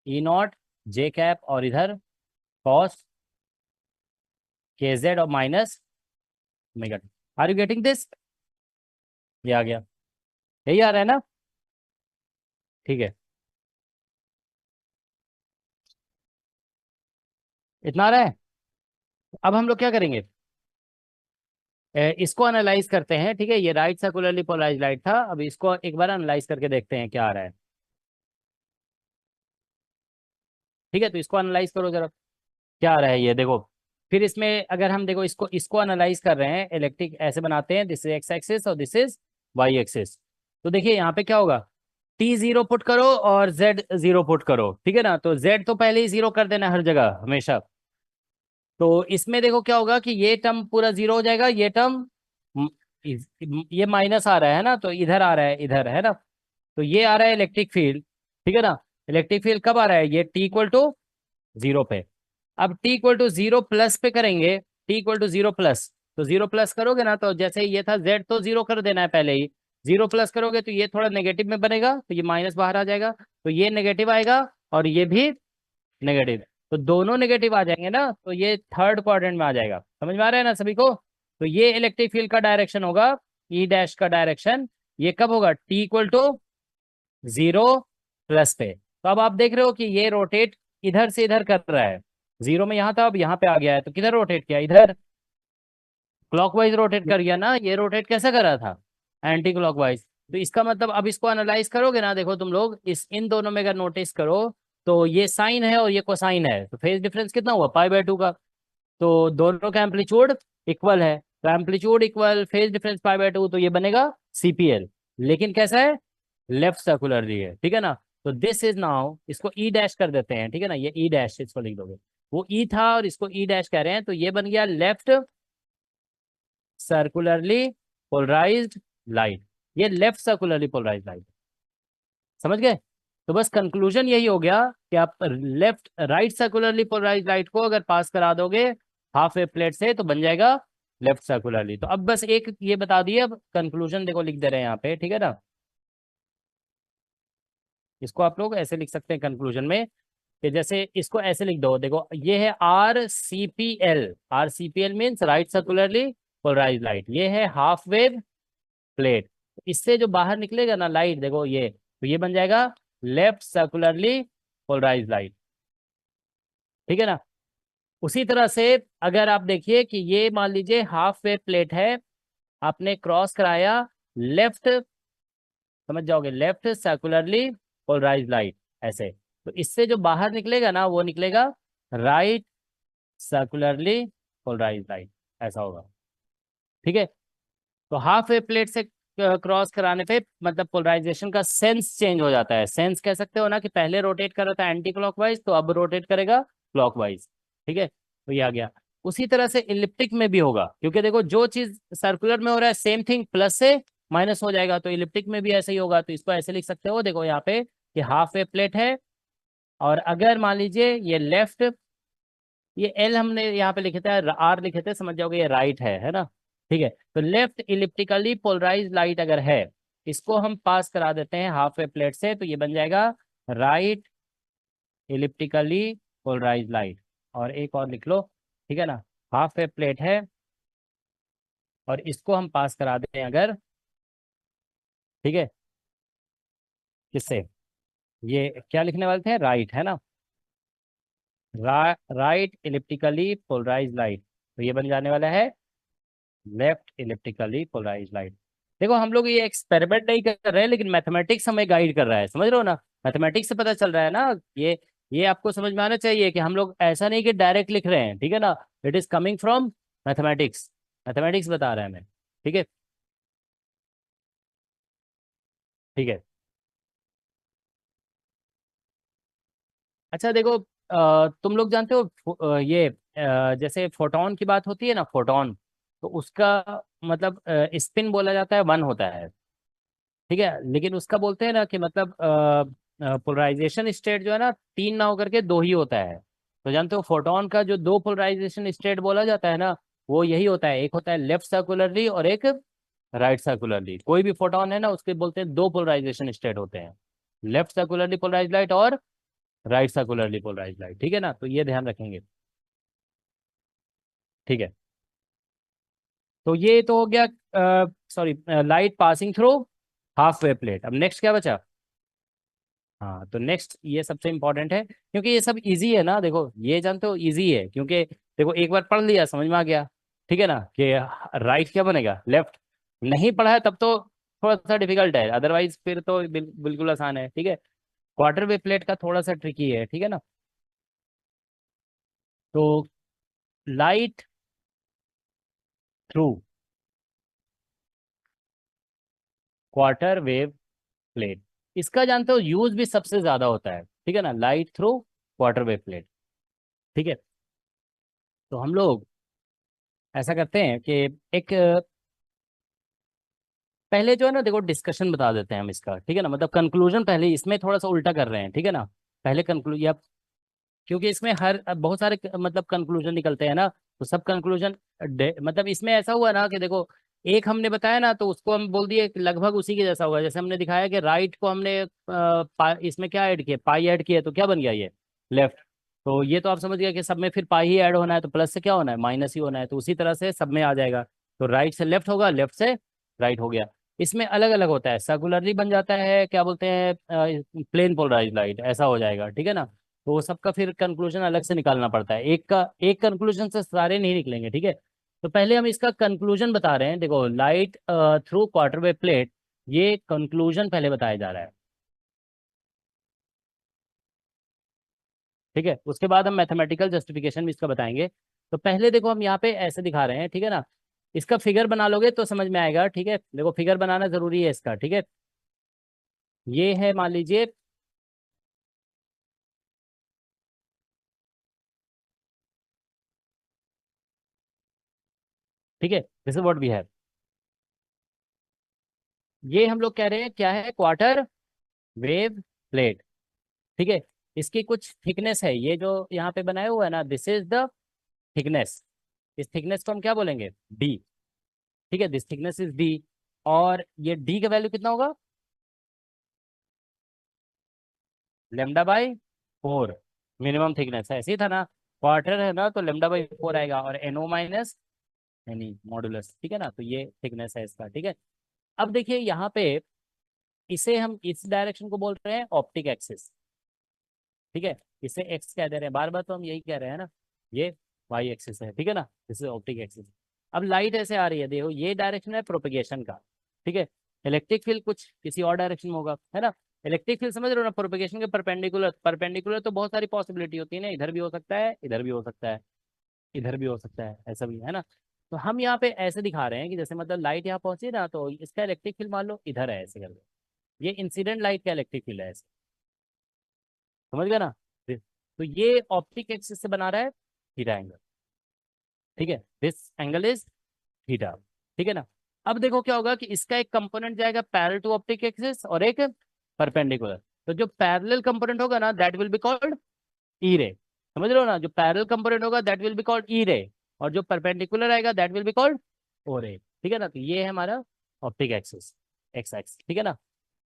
E naught J cap, और इधर कॉस के जेड और minus omega t, are you getting this, ये आ गया, यही आ रहा है ना, ठीक है, इतना आ रहा है। अब हम लोग क्या करेंगे, इसको एनालाइज करते हैं, ठीक है, ये राइट सर्कुलरली पोलराइज लाइट था, अब इसको एक बार एनालाइज करके देखते हैं क्या आ रहा है, ठीक है, तो इसको एनालाइज करो जरा, क्या आ रहा है ये देखो, फिर इसमें अगर हम देखो इसको एनालाइज कर रहे हैं, इलेक्ट्रिक ऐसे बनाते हैं, दिस इज एक्स एक्सिस और दिस इज वाई एक्सिस, तो देखिए यहाँ पे क्या होगा, टी 0 पुट करो और जेड 0 पुट करो, ठीक है ना, तो जेड तो पहले ही 0 कर देना हर जगह हमेशा, तो इसमें देखो क्या होगा कि ये टर्म पूरा 0 हो जाएगा, ये टर्म ये माइनस आ रहा है ना, तो इधर आ रहा है, इधर है ना, तो ये आ रहा है इलेक्ट्रिक फील्ड, ठीक है ना, इलेक्ट्रिक फील्ड कब आ रहा है, ये टी इक्वल टू 0 पे, अब t इक्वल टू 0 प्लस पे करेंगे, t इक्वल टू 0 प्लस, तो 0 प्लस करोगे ना, तो जैसे ये था z तो 0 कर देना है पहले ही, 0 प्लस करोगे तो ये थोड़ा नेगेटिव में बनेगा, तो ये माइनस बाहर आ जाएगा, तो ये नेगेटिव आएगा और ये भी नेगेटिव, तो दोनों नेगेटिव आ जाएंगे ना, तो ये थर्ड क्वाड्रेंट में आ जाएगा, समझ में आ रहा है ना सभी को, तो ये इलेक्ट्रिक फील्ड का डायरेक्शन होगा, ई डैश का डायरेक्शन, ये कब होगा, t इक्वल टू 0 प्लस पे, तो अब आप देख रहे हो कि ये रोटेट इधर से इधर कर रहा है, 0 में यहाँ था, अब यहाँ पे आ गया है, तो किधर रोटेट किया, इधर क्लॉकवाइज रोटेट कर गया ना। ये रोटेट कैसे कर रहा था, एंटी क्लॉकवाइज। तो इसका मतलब अब इसको एनालाइज करोगे ना, देखो तुम लोग इस इन दोनों में अगर नोटिस करो तो ये साइन है और ये कोसाइन है, तो फेज डिफरेंस कितना हुआ, π/2 का। तो दोनों का एम्पलीट्यूड इक्वल है, तो एम्पलीट्यूड इक्वल फेज डिफरेंस π/2, तो ये बनेगा CPL। लेकिन कैसा है, लेफ्ट सर्कुलरली है, ठीक है ना। तो दिस इज नाउ, इसको ई डैश कर देते हैं, ठीक है ना, ये ई डैश इसको लिख दोगे, वो ई था और इसको ई डैश कह रहे हैं, तो ये बन गया लेफ्ट सर्कुलरली पोलराइज्ड लाइट। ये लेफ्ट सर्कुलरली पोलराइज्ड लाइट, समझ गए। तो बस कंक्लूजन यही हो गया कि आप left right circularly polarised light को अगर पास करा दोगे हाफ वेव प्लेट से तो बन जाएगा लेफ्ट सर्कुलरली। तो अब बस एक ये बता दिए, अब कंक्लूजन देखो लिख दे रहे हैं यहाँ पे, ठीक है ना। इसको आप लोग ऐसे लिख सकते हैं कंक्लूजन में कि जैसे इसको ऐसे लिख दो, देखो ये है RCPL। RCPL means right circularly polarised light, ये है हाफ वेव प्लेट। इससे जो बाहर निकलेगा ना लाइट, देखो ये, तो ये बन जाएगा लेफ्ट सर्कुलरली पोलराइज्ड लाइट, ठीक है ना। उसी तरह से अगर आप देखिए कि ये मान लीजिए हाफ वेव प्लेट है, आपने क्रॉस कराया लेफ्ट, समझ जाओगे, लेफ्ट सर्कुलरली पोलराइज्ड लाइट ऐसे, तो इससे जो बाहर निकलेगा ना वो निकलेगा राइट सर्कुलरली पोलराइज्ड लाइट, ऐसा होगा, ठीक है। तो हाफ वेव प्लेट से क्रॉस कराने पे मतलब पोलराइजेशन का सेंस चेंज हो जाता है। सेंस कह सकते हो ना कि पहले रोटेट कर रहा था एंटी क्लॉकवाइज, तो अब रोटेट करेगा क्लॉकवाइज, ठीक है। तो ये आ गया। उसी तरह से इलिप्टिक में भी होगा, क्योंकि देखो जो चीज सर्कुलर में हो रहा है सेम थिंग प्लस से माइनस हो जाएगा, तो इलिप्टिक में भी ऐसे ही होगा। तो इसको ऐसे लिख सकते हो, देखो यहाँ पे कि हाफ वेव प्लेट है, और अगर मान लीजिए ये लेफ्ट, ये एल हमने यहाँ पे लिखे थे, आर लिखे थे, समझ जाओगे ये राइट है ना, ठीक है। तो लेफ्ट इलिप्टिकली पोलराइज लाइट अगर है, इसको हम पास करा देते हैं हाफ वेव प्लेट से, तो ये बन जाएगा राइट इलिप्टिकली पोलराइज लाइट। और एक और लिख लो, ठीक है ना, हाफ वेव प्लेट है और इसको हम पास करा देते हैं अगर, ठीक है, किससे, ये क्या लिखने वाले थे, राइट है ना, राइट इलिप्टिकली पोलराइज लाइट, तो ये बन जाने वाला है लेफ्ट इलिप्टिकली पोलराइज लाइट। देखो हम लोग ये एक्सपेरिमेंट नहीं कर रहे हैं, लेकिन मैथमेटिक्स हमें गाइड कर रहा है, समझ रहे हो ना। मैथमेटिक्स से पता चल रहा है ना, ये आपको समझ में आना चाहिए कि हम लोग ऐसा नहीं कि डायरेक्ट लिख रहे हैं, ठीक है ना। It is coming from mathematics, mathematics बता रहा है हमें, ठीक है, ठीक है। अच्छा देखो, तुम लोग जानते हो ये जैसे फोटोन की बात होती है ना, फोटोन, तो उसका मतलब स्पिन बोला जाता है 1 होता है, ठीक है। लेकिन उसका बोलते हैं ना कि मतलब पोलराइजेशन स्टेट जो है ना 3 ना होकर के 2 ही होता है। तो जानते हो फोटोन का जो 2 पोलराइजेशन स्टेट बोला जाता है ना, वो यही होता है, एक होता है लेफ्ट सर्कुलरली और एक राइट सर्कुलरली। कोई भी फोटोन है ना उसके बोलते हैं 2 पोलराइजेशन स्टेट होते हैं, लेफ्ट सर्कुलरली पोलराइज लाइट और राइट सर्कुलरली पोलराइज लाइट, ठीक है ना। तो ये ध्यान रखेंगे, ठीक है। तो ये तो हो गया, sorry, light passing through half wave plate. अब नेक्स्ट क्या बचा, हाँ, तो नेक्स्ट ये सबसे इंपॉर्टेंट है, क्योंकि ये सब इजी है ना। देखो ये जानते हो इजी है, क्योंकि देखो एक बार पढ़ लिया समझ में आ गया, ठीक है ना, कि राइट क्या बनेगा, लेफ्ट। नहीं पढ़ा है तब तो थोड़ा सा डिफिकल्ट है, अदरवाइज फिर तो बिल्कुल आसान है, ठीक है। क्वार्टर वेव प्लेट का थोड़ा सा ट्रिकी है, ठीक है ना। तो light through quarter wave plate, इसका जानते हो यूज भी सबसे ज्यादा होता है, ठीक है ना, light through quarter wave plate, ठीक है। तो हम लोग ऐसा करते हैं कि एक पहले जो है ना, देखो डिस्कशन बता देते हैं हम इसका, ठीक है ना, मतलब कंक्लूजन पहले, इसमें थोड़ा सा उल्टा कर रहे हैं, ठीक है ना। पहले कंक्लूज या, क्योंकि इसमें हर बहुत सारे मतलब कंक्लूजन निकलते हैं ना, तो सब कंक्लूजन मतलब इसमें ऐसा हुआ ना कि देखो एक हमने बताया ना, तो उसको हम बोल दिए कि लगभग उसी के जैसा हुआ। जैसे हमने दिखाया कि राइट को हमने इसमें क्या ऐड किया, पाई ऐड किया, तो क्या बन गया ये लेफ्ट। तो ये तो आप समझ गए कि सब में फिर पाई ही ऐड होना है, तो प्लस से क्या होना है, माइनस ही होना है, तो उसी तरह से सब में आ जाएगा। तो राइट से लेफ्ट होगा, लेफ्ट से राइट हो गया। इसमें अलग अलग होता है, सर्कुलरली बन जाता है, क्या बोलते हैं, प्लेन पोलराइज लाइट, ऐसा हो जाएगा, ठीक है ना। तो वो सबका फिर कंक्लूजन अलग से निकालना पड़ता है, एक कंक्लूजन से सारे नहीं निकलेंगे, ठीक है। तो पहले हम इसका कंक्लूजन बता रहे हैं। देखो, light through quarter wave plate, ये कंक्लूजन पहले बताया जा रहा है, ठीक है। उसके बाद हम मैथमेटिकल जस्टिफिकेशन भी इसका बताएंगे। तो पहले देखो हम यहाँ पे ऐसे दिखा रहे हैं, ठीक है ना। इसका फिगर बना लोगे तो समझ में आएगा, ठीक है। देखो फिगर बनाना जरूरी है इसका, ठीक है। ये है, मान लीजिए, ठीक है, this is what we have. ये हम लोग कह रहे हैं क्या है, क्वार्टर वेव प्लेट, ठीक है। इसकी कुछ थिकनेस है, ये जो यहाँ पे बनाया हुआ है ना, दिस इज द थिकनेस। इस थिकनेस को हम क्या बोलेंगे, डी, ठीक है। दिस थिकनेस इज डी, और ये डी का वैल्यू कितना होगा, λ/4, मिनिमम थिकनेस है, ऐसे ही था ना। क्वार्टर है ना, तो λ/4 आएगा, और NO माइनस एनी मॉडुलस, ठीक है ना। तो ये थिकनेस है इसका, ठीक है। अब देखिए यहाँ पे, इसे हम इस डायरेक्शन को बोल रहे हैं ऑप्टिक एक्सिस, ठीक है। इसे एक्स कह दे रहे हैं, बार बार तो हम यही कह रहे हैं ना, ये वाई एक्सिस है, ठीक है ना, दिस इज ऑप्टिक एक्सिस। अब लाइट ऐसे आ रही है, देखो ये डायरेक्शन है प्रोपेगेशन का, ठीक है। इलेक्ट्रिक फील्ड कुछ किसी और डायरेक्शन में होगा, है ना। इलेक्ट्रिक फील्ड समझ रहे हो ना, प्रोपेगेशन के परपेंडिकुलर। परपेंडिकुलर तो बहुत सारी पॉसिबिलिटी होती है ना, इधर भी हो सकता है, इधर भी हो सकता है, इधर भी हो सकता है, ऐसा भी है ना। तो हम यहाँ पे ऐसे दिखा रहे हैं कि जैसे मतलब लाइट यहाँ पहुंची ना, तो इसका इलेक्ट्रिक फील्ड मान लो इधर है, ऐसे करके ये इंसिडेंट लाइट का इलेक्ट्रिक फील्ड है, ऐसे, समझ गया ना। तो ये ऑप्टिक एक्सिस से बना रहा है थीटा एंगल, ठीक है। दिस एंगल इज थीटा, ठीक है ना। अब देखो क्या होगा कि इसका एक कंपोनेंट जाएगा पैरेलल टू ऑप्टिक एक्सिस और एक परपेंडिकुलर। तो जो पैरेलल कंपोनेंट होगा ना, दैट विल बी कॉल्ड ई रे, समझ रहे हो ना। जो पैरेलल कंपोनेंट होगा that will be called E ray, और जो परपेंडिकुलर आएगा दैट विल बी कॉल्ड ओ रे, ठीक है ना। तो ये है हमारा ऑप्टिक एक्सिस, एक्स एक्स, ठीक है ना।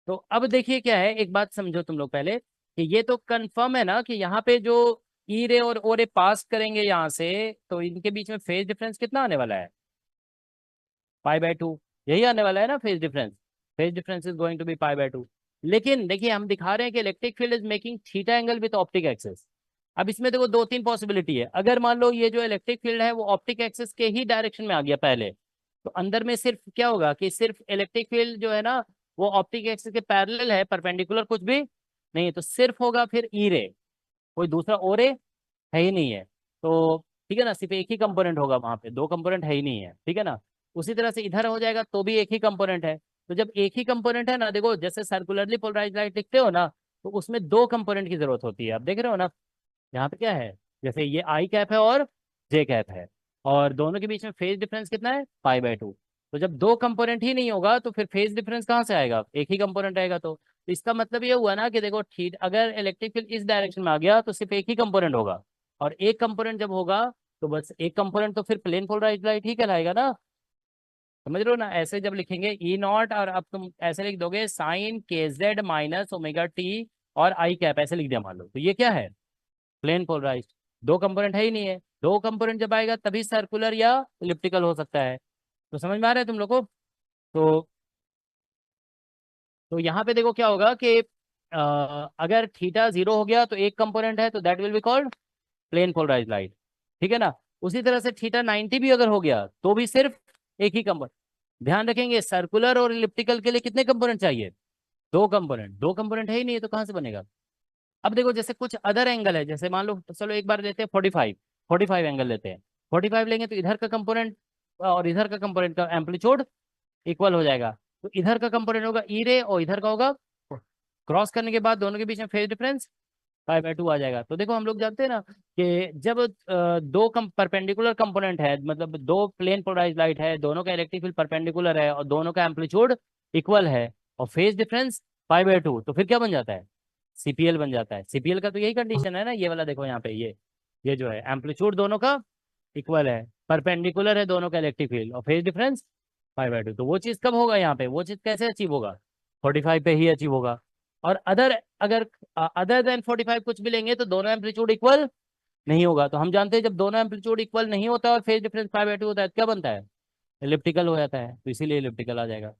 तो अब देखिए क्या है, एक बात समझो तुम लोग पहले, कि ये तो कंफर्म है ना कि यहाँ पे जो ई रे और ओ रे पास करेंगे यहाँ से, तो इनके बीच में फेज डिफरेंस कितना आने वाला है, π/2, यही आने वाला है ना phase difference. Phase difference is going to be π/2। लेकिन देखिए हम दिखा रहे हैं कि electric field is making theta angle with optic axis. अब इसमें देखो दो तीन पॉसिबिलिटी है। अगर मान लो ये जो इलेक्ट्रिक फील्ड है वो ऑप्टिक एक्सिस के ही डायरेक्शन में आ गया पहले, तो अंदर में सिर्फ क्या होगा कि सिर्फ इलेक्ट्रिक फील्ड जो है ना, वो ऑप्टिक एक्सिस के पैरेलल है, परपेंडिकुलर कुछ भी नहीं है, तो सिर्फ होगा फिर ई रे, कोई दूसरा ओ रे है ही नहीं है। तो ठीक है ना, सिर्फ एक ही कंपोनेंट होगा वहां पे, दो कंपोनेंट है ही नहीं है, ठीक है ना। उसी तरह से इधर हो जाएगा तो भी एक ही कंपोनेंट है। तो जब एक ही कंपोनेंट है ना, देखो जैसे सर्कुलरली पोलराइज्ड लाइट लिखते हो ना, तो उसमें दो कंपोनेंट की जरूरत होती है। आप देख रहे हो ना, यहाँ पे क्या है, जैसे ये आई कैप है और जे कैप है, और दोनों के बीच में फेज डिफरेंस कितना है, π/2। तो जब दो कंपोनेंट ही नहीं होगा तो फिर फेज डिफरेंस कहाँ से आएगा, एक ही कंपोनेंट आएगा। तो इसका मतलब ये हुआ ना कि देखो ठीक, अगर इलेक्ट्रिक फील्ड इस डायरेक्शन में आ गया तो सिर्फ एक ही कंपोनेंट होगा, और एक कंपोनेंट जब होगा तो बस एक कंपोनेंट तो फिर प्लेन पोलराइज्ड लाइट ही कहलाएगा ना, समझ रहे हो ना। ऐसे जब लिखेंगे ई नॉट, और अब तुम ऐसे लिख दोगे sine KZ minus omega t और आई कैप, ऐसे लिख दिया मान लो, तो ये क्या है, प्लेन पोलराइज्ड। दो कंपोनेंट है ही नहीं है, दो कंपोनेंट जब आएगा तभी सर्कुलर या इलिप्टिकल हो सकता है। तो समझ में आ रहा है तुम लोग को। तो यहाँ पे देखो क्या होगा कि अगर थीटा 0 हो गया तो एक कंपोनेंट है, तो that will be called plane polarised light, ठीक है ना। उसी तरह से थीटा 90 भी अगर हो गया तो भी सिर्फ एक ही कंपोनेंट। ध्यान रखेंगे सर्कुलर और इलिप्टिकल के लिए कितने कंपोनेंट चाहिए, दो कंपोनेंट। दो कंपोनेंट है ही नहीं है तो कहाँ से बनेगा। अब देखो जैसे कुछ अदर एंगल है, जैसे मान लो, चलो एक बार लेते हैं 45 एंगल लेते हैं। 45 लेंगे तो इधर का कंपोनेंट और इधर का कंपोनेंट का एम्पलीट्यूड इक्वल हो जाएगा। तो इधर का कंपोनेंट होगा ई रे और इधर का होगा, क्रॉस करने के बाद दोनों के बीच में फेज डिफरेंस π/2 आ जाएगा। तो देखो हम लोग जानते हैं ना कि जब दो परपेंडिकुलर कंपोनेंट है, मतलब दो प्लेन पोलराइज्ड लाइट है, दोनों का इलेक्ट्रिक फील्ड परपेंडिकुलर है और दोनों का एम्पलीट्यूड इक्वल है और फेज डिफरेंस π/2, तो फिर क्या बन जाता है, CPL बन जाता है। CPL का तो यही कंडीशन है ना, ये वाला देखो यहाँ पे, ये जो है एम्पलीट्यूड दोनों का इक्वल है, परपेंडिकुलर है दोनों का इलेक्ट्रिक फील्ड, और फेज डिफरेंस π/2। तो वो चीज कब होगा यहाँ पे, वो चीज कैसे अचीव होगा, 45 पे ही अचीव होगा। और अगर अदर देन 45 कुछ भी लेंगे तो दोनों एम्पलीट्यूड इक्वल नहीं होगा। तो हम जानते हैं जब दोनों एम्पलीट्यूड इक्वल नहीं होता और फेज डिफरेंस π/2 होता है तो क्या बनता है, इलिप्टिकल हो जाता है। तो इसीलिए इलिप्टिकल आ जाएगा,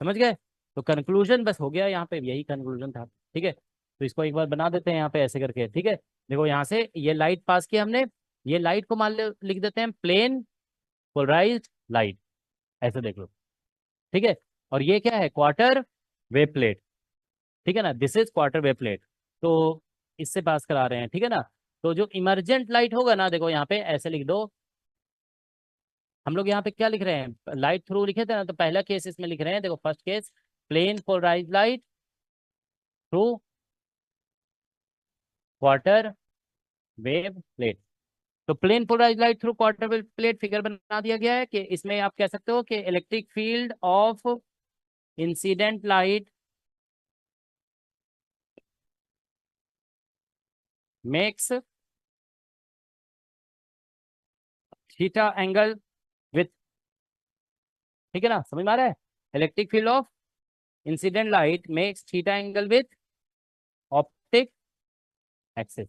समझ गए। तो कंक्लूजन बस हो गया यहाँ पे, यही कंक्लूजन था, ठीक है। तो इसको एक बार बना देते हैं यहाँ पे ऐसे करके, ठीक है। देखो यहाँ से ये लाइट पास की हमने, ये लाइट को मान लिख देते हैं प्लेन पोलराइज्ड लाइट, ऐसे देख लो, ठीक है। और ये क्या है, क्वार्टर वेव प्लेट, ठीक है ना, this is quarter wave plate. तो इससे पास करा रहे हैं, ठीक है ना। तो जो इमरजेंट लाइट होगा ना, देखो यहाँ पे ऐसे लिख दो, हम लोग यहाँ पे क्या लिख रहे हैं, लाइट थ्रू लिखे थे ना, तो पहला केस इसमें लिख रहे हैं, देखो first case plane polarised light through quarter wave plate. तो plane polarised light through quarter wave plate figure बना दिया गया है कि इसमें आप कह सकते हो कि electric field of incident light makes theta angle with, ठीक है ना, समझ में आ रहा है। Electric field of incident light makes theta angle with optic axis.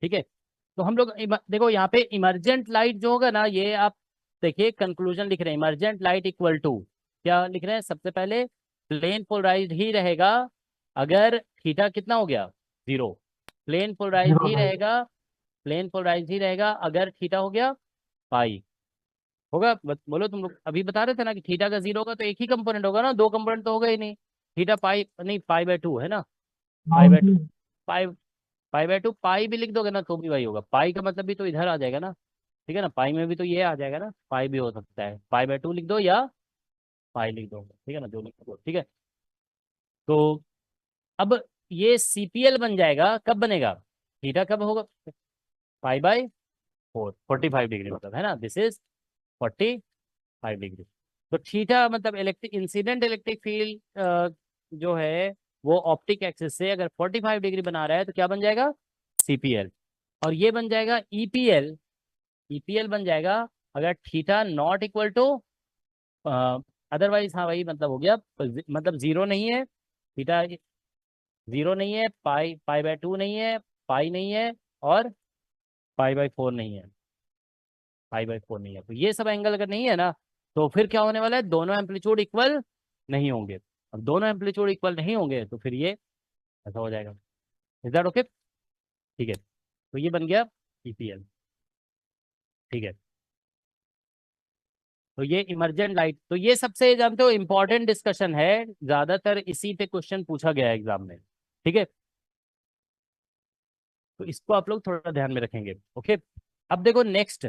ठीक है, तो हम लोग देखो यहाँ पे इमरजेंट लाइट जो होगा ना, ये आप देखिए कंक्लूजन लिख रहे हैं, इमरजेंट लाइट इक्वल टू क्या लिख रहे हैं, सबसे पहले प्लेन पोलराइज्ड ही रहेगा अगर थीटा कितना हो गया 0, प्लेन पोलराइज्ड ही रहेगा, प्लेन पोलराइज्ड ही रहेगा अगर थीटा हो गया पाई होगा। बोलो तुम लोग अभी बता रहे थे ना कि थीटा का 0 होगा तो एक ही कंपोनेंट होगा ना, 2 कंपोनेंट तो होगा ही नहीं। थीटा पाई नहीं, पाई/2 है ना, पाई/2, पाई पाई/2, पाई भी लिख दोगे ना तो भी वही होगा, पाई का मतलब भी तो इधर आ जाएगा ना, ठीक है ना, पाई में भी तो ये आ जाएगा ना, पाई भी हो सकता है, पाई/2 लिख दो या पाई लिख दो, ठीक है ना, जो लिख दो, ठीक है। तो अब ये CPL बन जाएगा, कब बनेगा, थीटा कब होगा, पाई/4, 45 डिग्री मतलब, है ना, दिस इज 45 डिग्री। तो थीटा मतलब इलेक्ट्रिक इंसिडेंट इलेक्ट्रिक फील्ड जो है वो ऑप्टिक एक्सिस से अगर 45 डिग्री बना रहा है तो क्या बन जाएगा, CPL। और ये बन जाएगा EPL बन जाएगा अगर theta naught equal to, otherwise, हाँ वही मतलब हो गया, मतलब 0 नहीं है, थीटा 0 नहीं है, पाई/2 नहीं है, पाई नहीं है, और पाई/4 नहीं है, पाई/4 नहीं है। तो ये सब एंगल अगर नहीं है ना, तो फिर क्या होने वाला है, दोनों एम्पलीट्यूड इक्वल नहीं होंगे। अब दोनों एम्पलीट्यूड इक्वल नहीं होंगे तो फिर ये ऐसा हो जाएगा। इज दैट ओके, ठीक है। तो ये बन गया EPL, ठीक है। तो ये इमरजेंट लाइट, तो ये सबसे जानते हो इंपॉर्टेंट डिस्कशन है, ज्यादातर इसी पे क्वेश्चन पूछा गया है एग्जाम में, ठीक है। तो इसको आप लोग थोड़ा ध्यान में रखेंगे, ओके। अब देखो नेक्स्ट,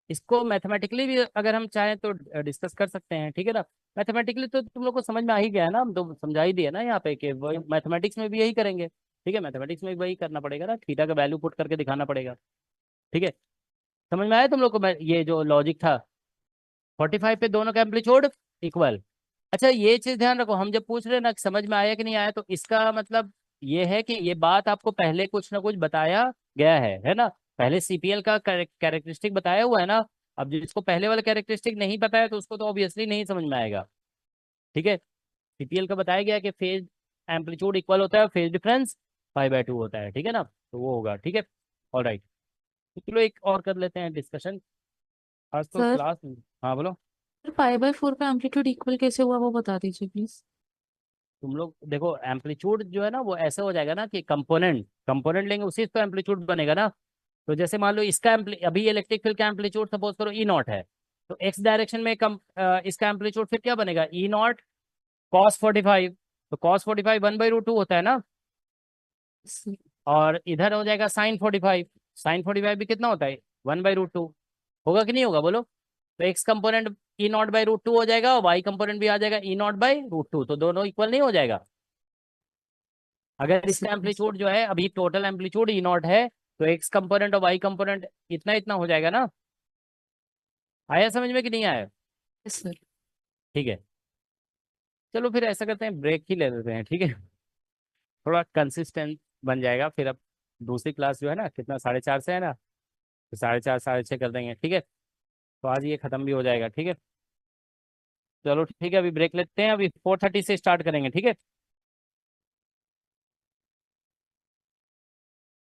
इसको मैथमेटिकली भी अगर हम चाहें तो डिस्कस कर सकते हैं, ठीक है ना। मैथमेटिकली तो तुम लोग को समझ में आ ही गया है ना, हम तो समझा ही दिया ना यहाँ पे कि वही मैथमेटिक्स में भी यही करेंगे, ठीक है। मैथमेटिक्स में वही करना पड़ेगा ना, थीटा का वैल्यू पुट करके दिखाना पड़ेगा, ठीक है। समझ में आया तुम लोग को ये जो लॉजिक था, 45 पे दोनों का एम्पलीट्यूड इक्वल। अच्छा ये चीज ध्यान रखो, हम जब पूछ रहे हैं ना कि समझ में आया कि नहीं आया, तो इसका मतलब ये है कि ये बात आपको पहले कुछ ना कुछ बताया गया है ना, पहले CPL का कैरेक्टरिस्टिक बताया हुआ है ना। अब जिसको पहले वाला कैरेक्टरिस्टिक नहीं पता है तो उसको तो ऑब्वियसली नहीं समझ में आएगा, ठीक है। CPL का बताया गया कि फेज एम्पलीट्यूड इक्वल होता है, फेज डिफरेंस पाई/2 होता है, ठीक है ना, तो वो होगा, ठीक है। ऑलराइट, तो चलो एक और कर लेते हैं डिस्कशन आज तो सर क्लास। हाँ बोलो। पाई/4 का एम्पलीट्यूड इक्वल कैसे हुआ वो बता दीजिए प्लीज। तुम लोग देखो एम्पलीट्यूड जो है ना वो ऐसे हो जाएगा ना कि कंपोनेंट कंपोनेंट लेंगे उसी तो एम्पलीट्यूड बनेगा ना। तो जैसे मान लो इसका अभी इलेक्ट्रिक फील्ड का एम्पलीट्यूड सपोज करो E0 है, तो x डायरेक्शन में इसका एम्पलीट्यूड फिर क्या बनेगा, E0 cos 45। तो cos 45 1/√2 होता है ना, और इधर हो जाएगा sin 45, sin 45 भी कितना होता है 1/√2, होगा कि नहीं होगा बोलो। तो x कंपोनेंट E0/√2 हो जाएगा और y कंपोनेंट भी आ जाएगा E0/√2, तो दोनों इक्वल नहीं हो जाएगा। अगर इसका एम्पलीट्यूड जो है अभी टोटल एम्पलीट्यूड E0 है, तो x कंपोनेंट और y कंपोनेंट इतना इतना हो जाएगा ना। आया समझ में कि नहीं आया, सर ठीक है। चलो फिर ऐसा करते हैं, ब्रेक ही ले लेते हैं, ठीक है, थोड़ा कंसिस्टेंट बन जाएगा। फिर अब दूसरी क्लास जो है ना, कितना 4:30 से है ना, तो 4:30 6:30 कर देंगे, ठीक है। तो आज ये खत्म भी हो जाएगा, ठीक है। चलो ठीक है, अभी ब्रेक लेते हैं, अभी 4:30 से स्टार्ट करेंगे, ठीक है।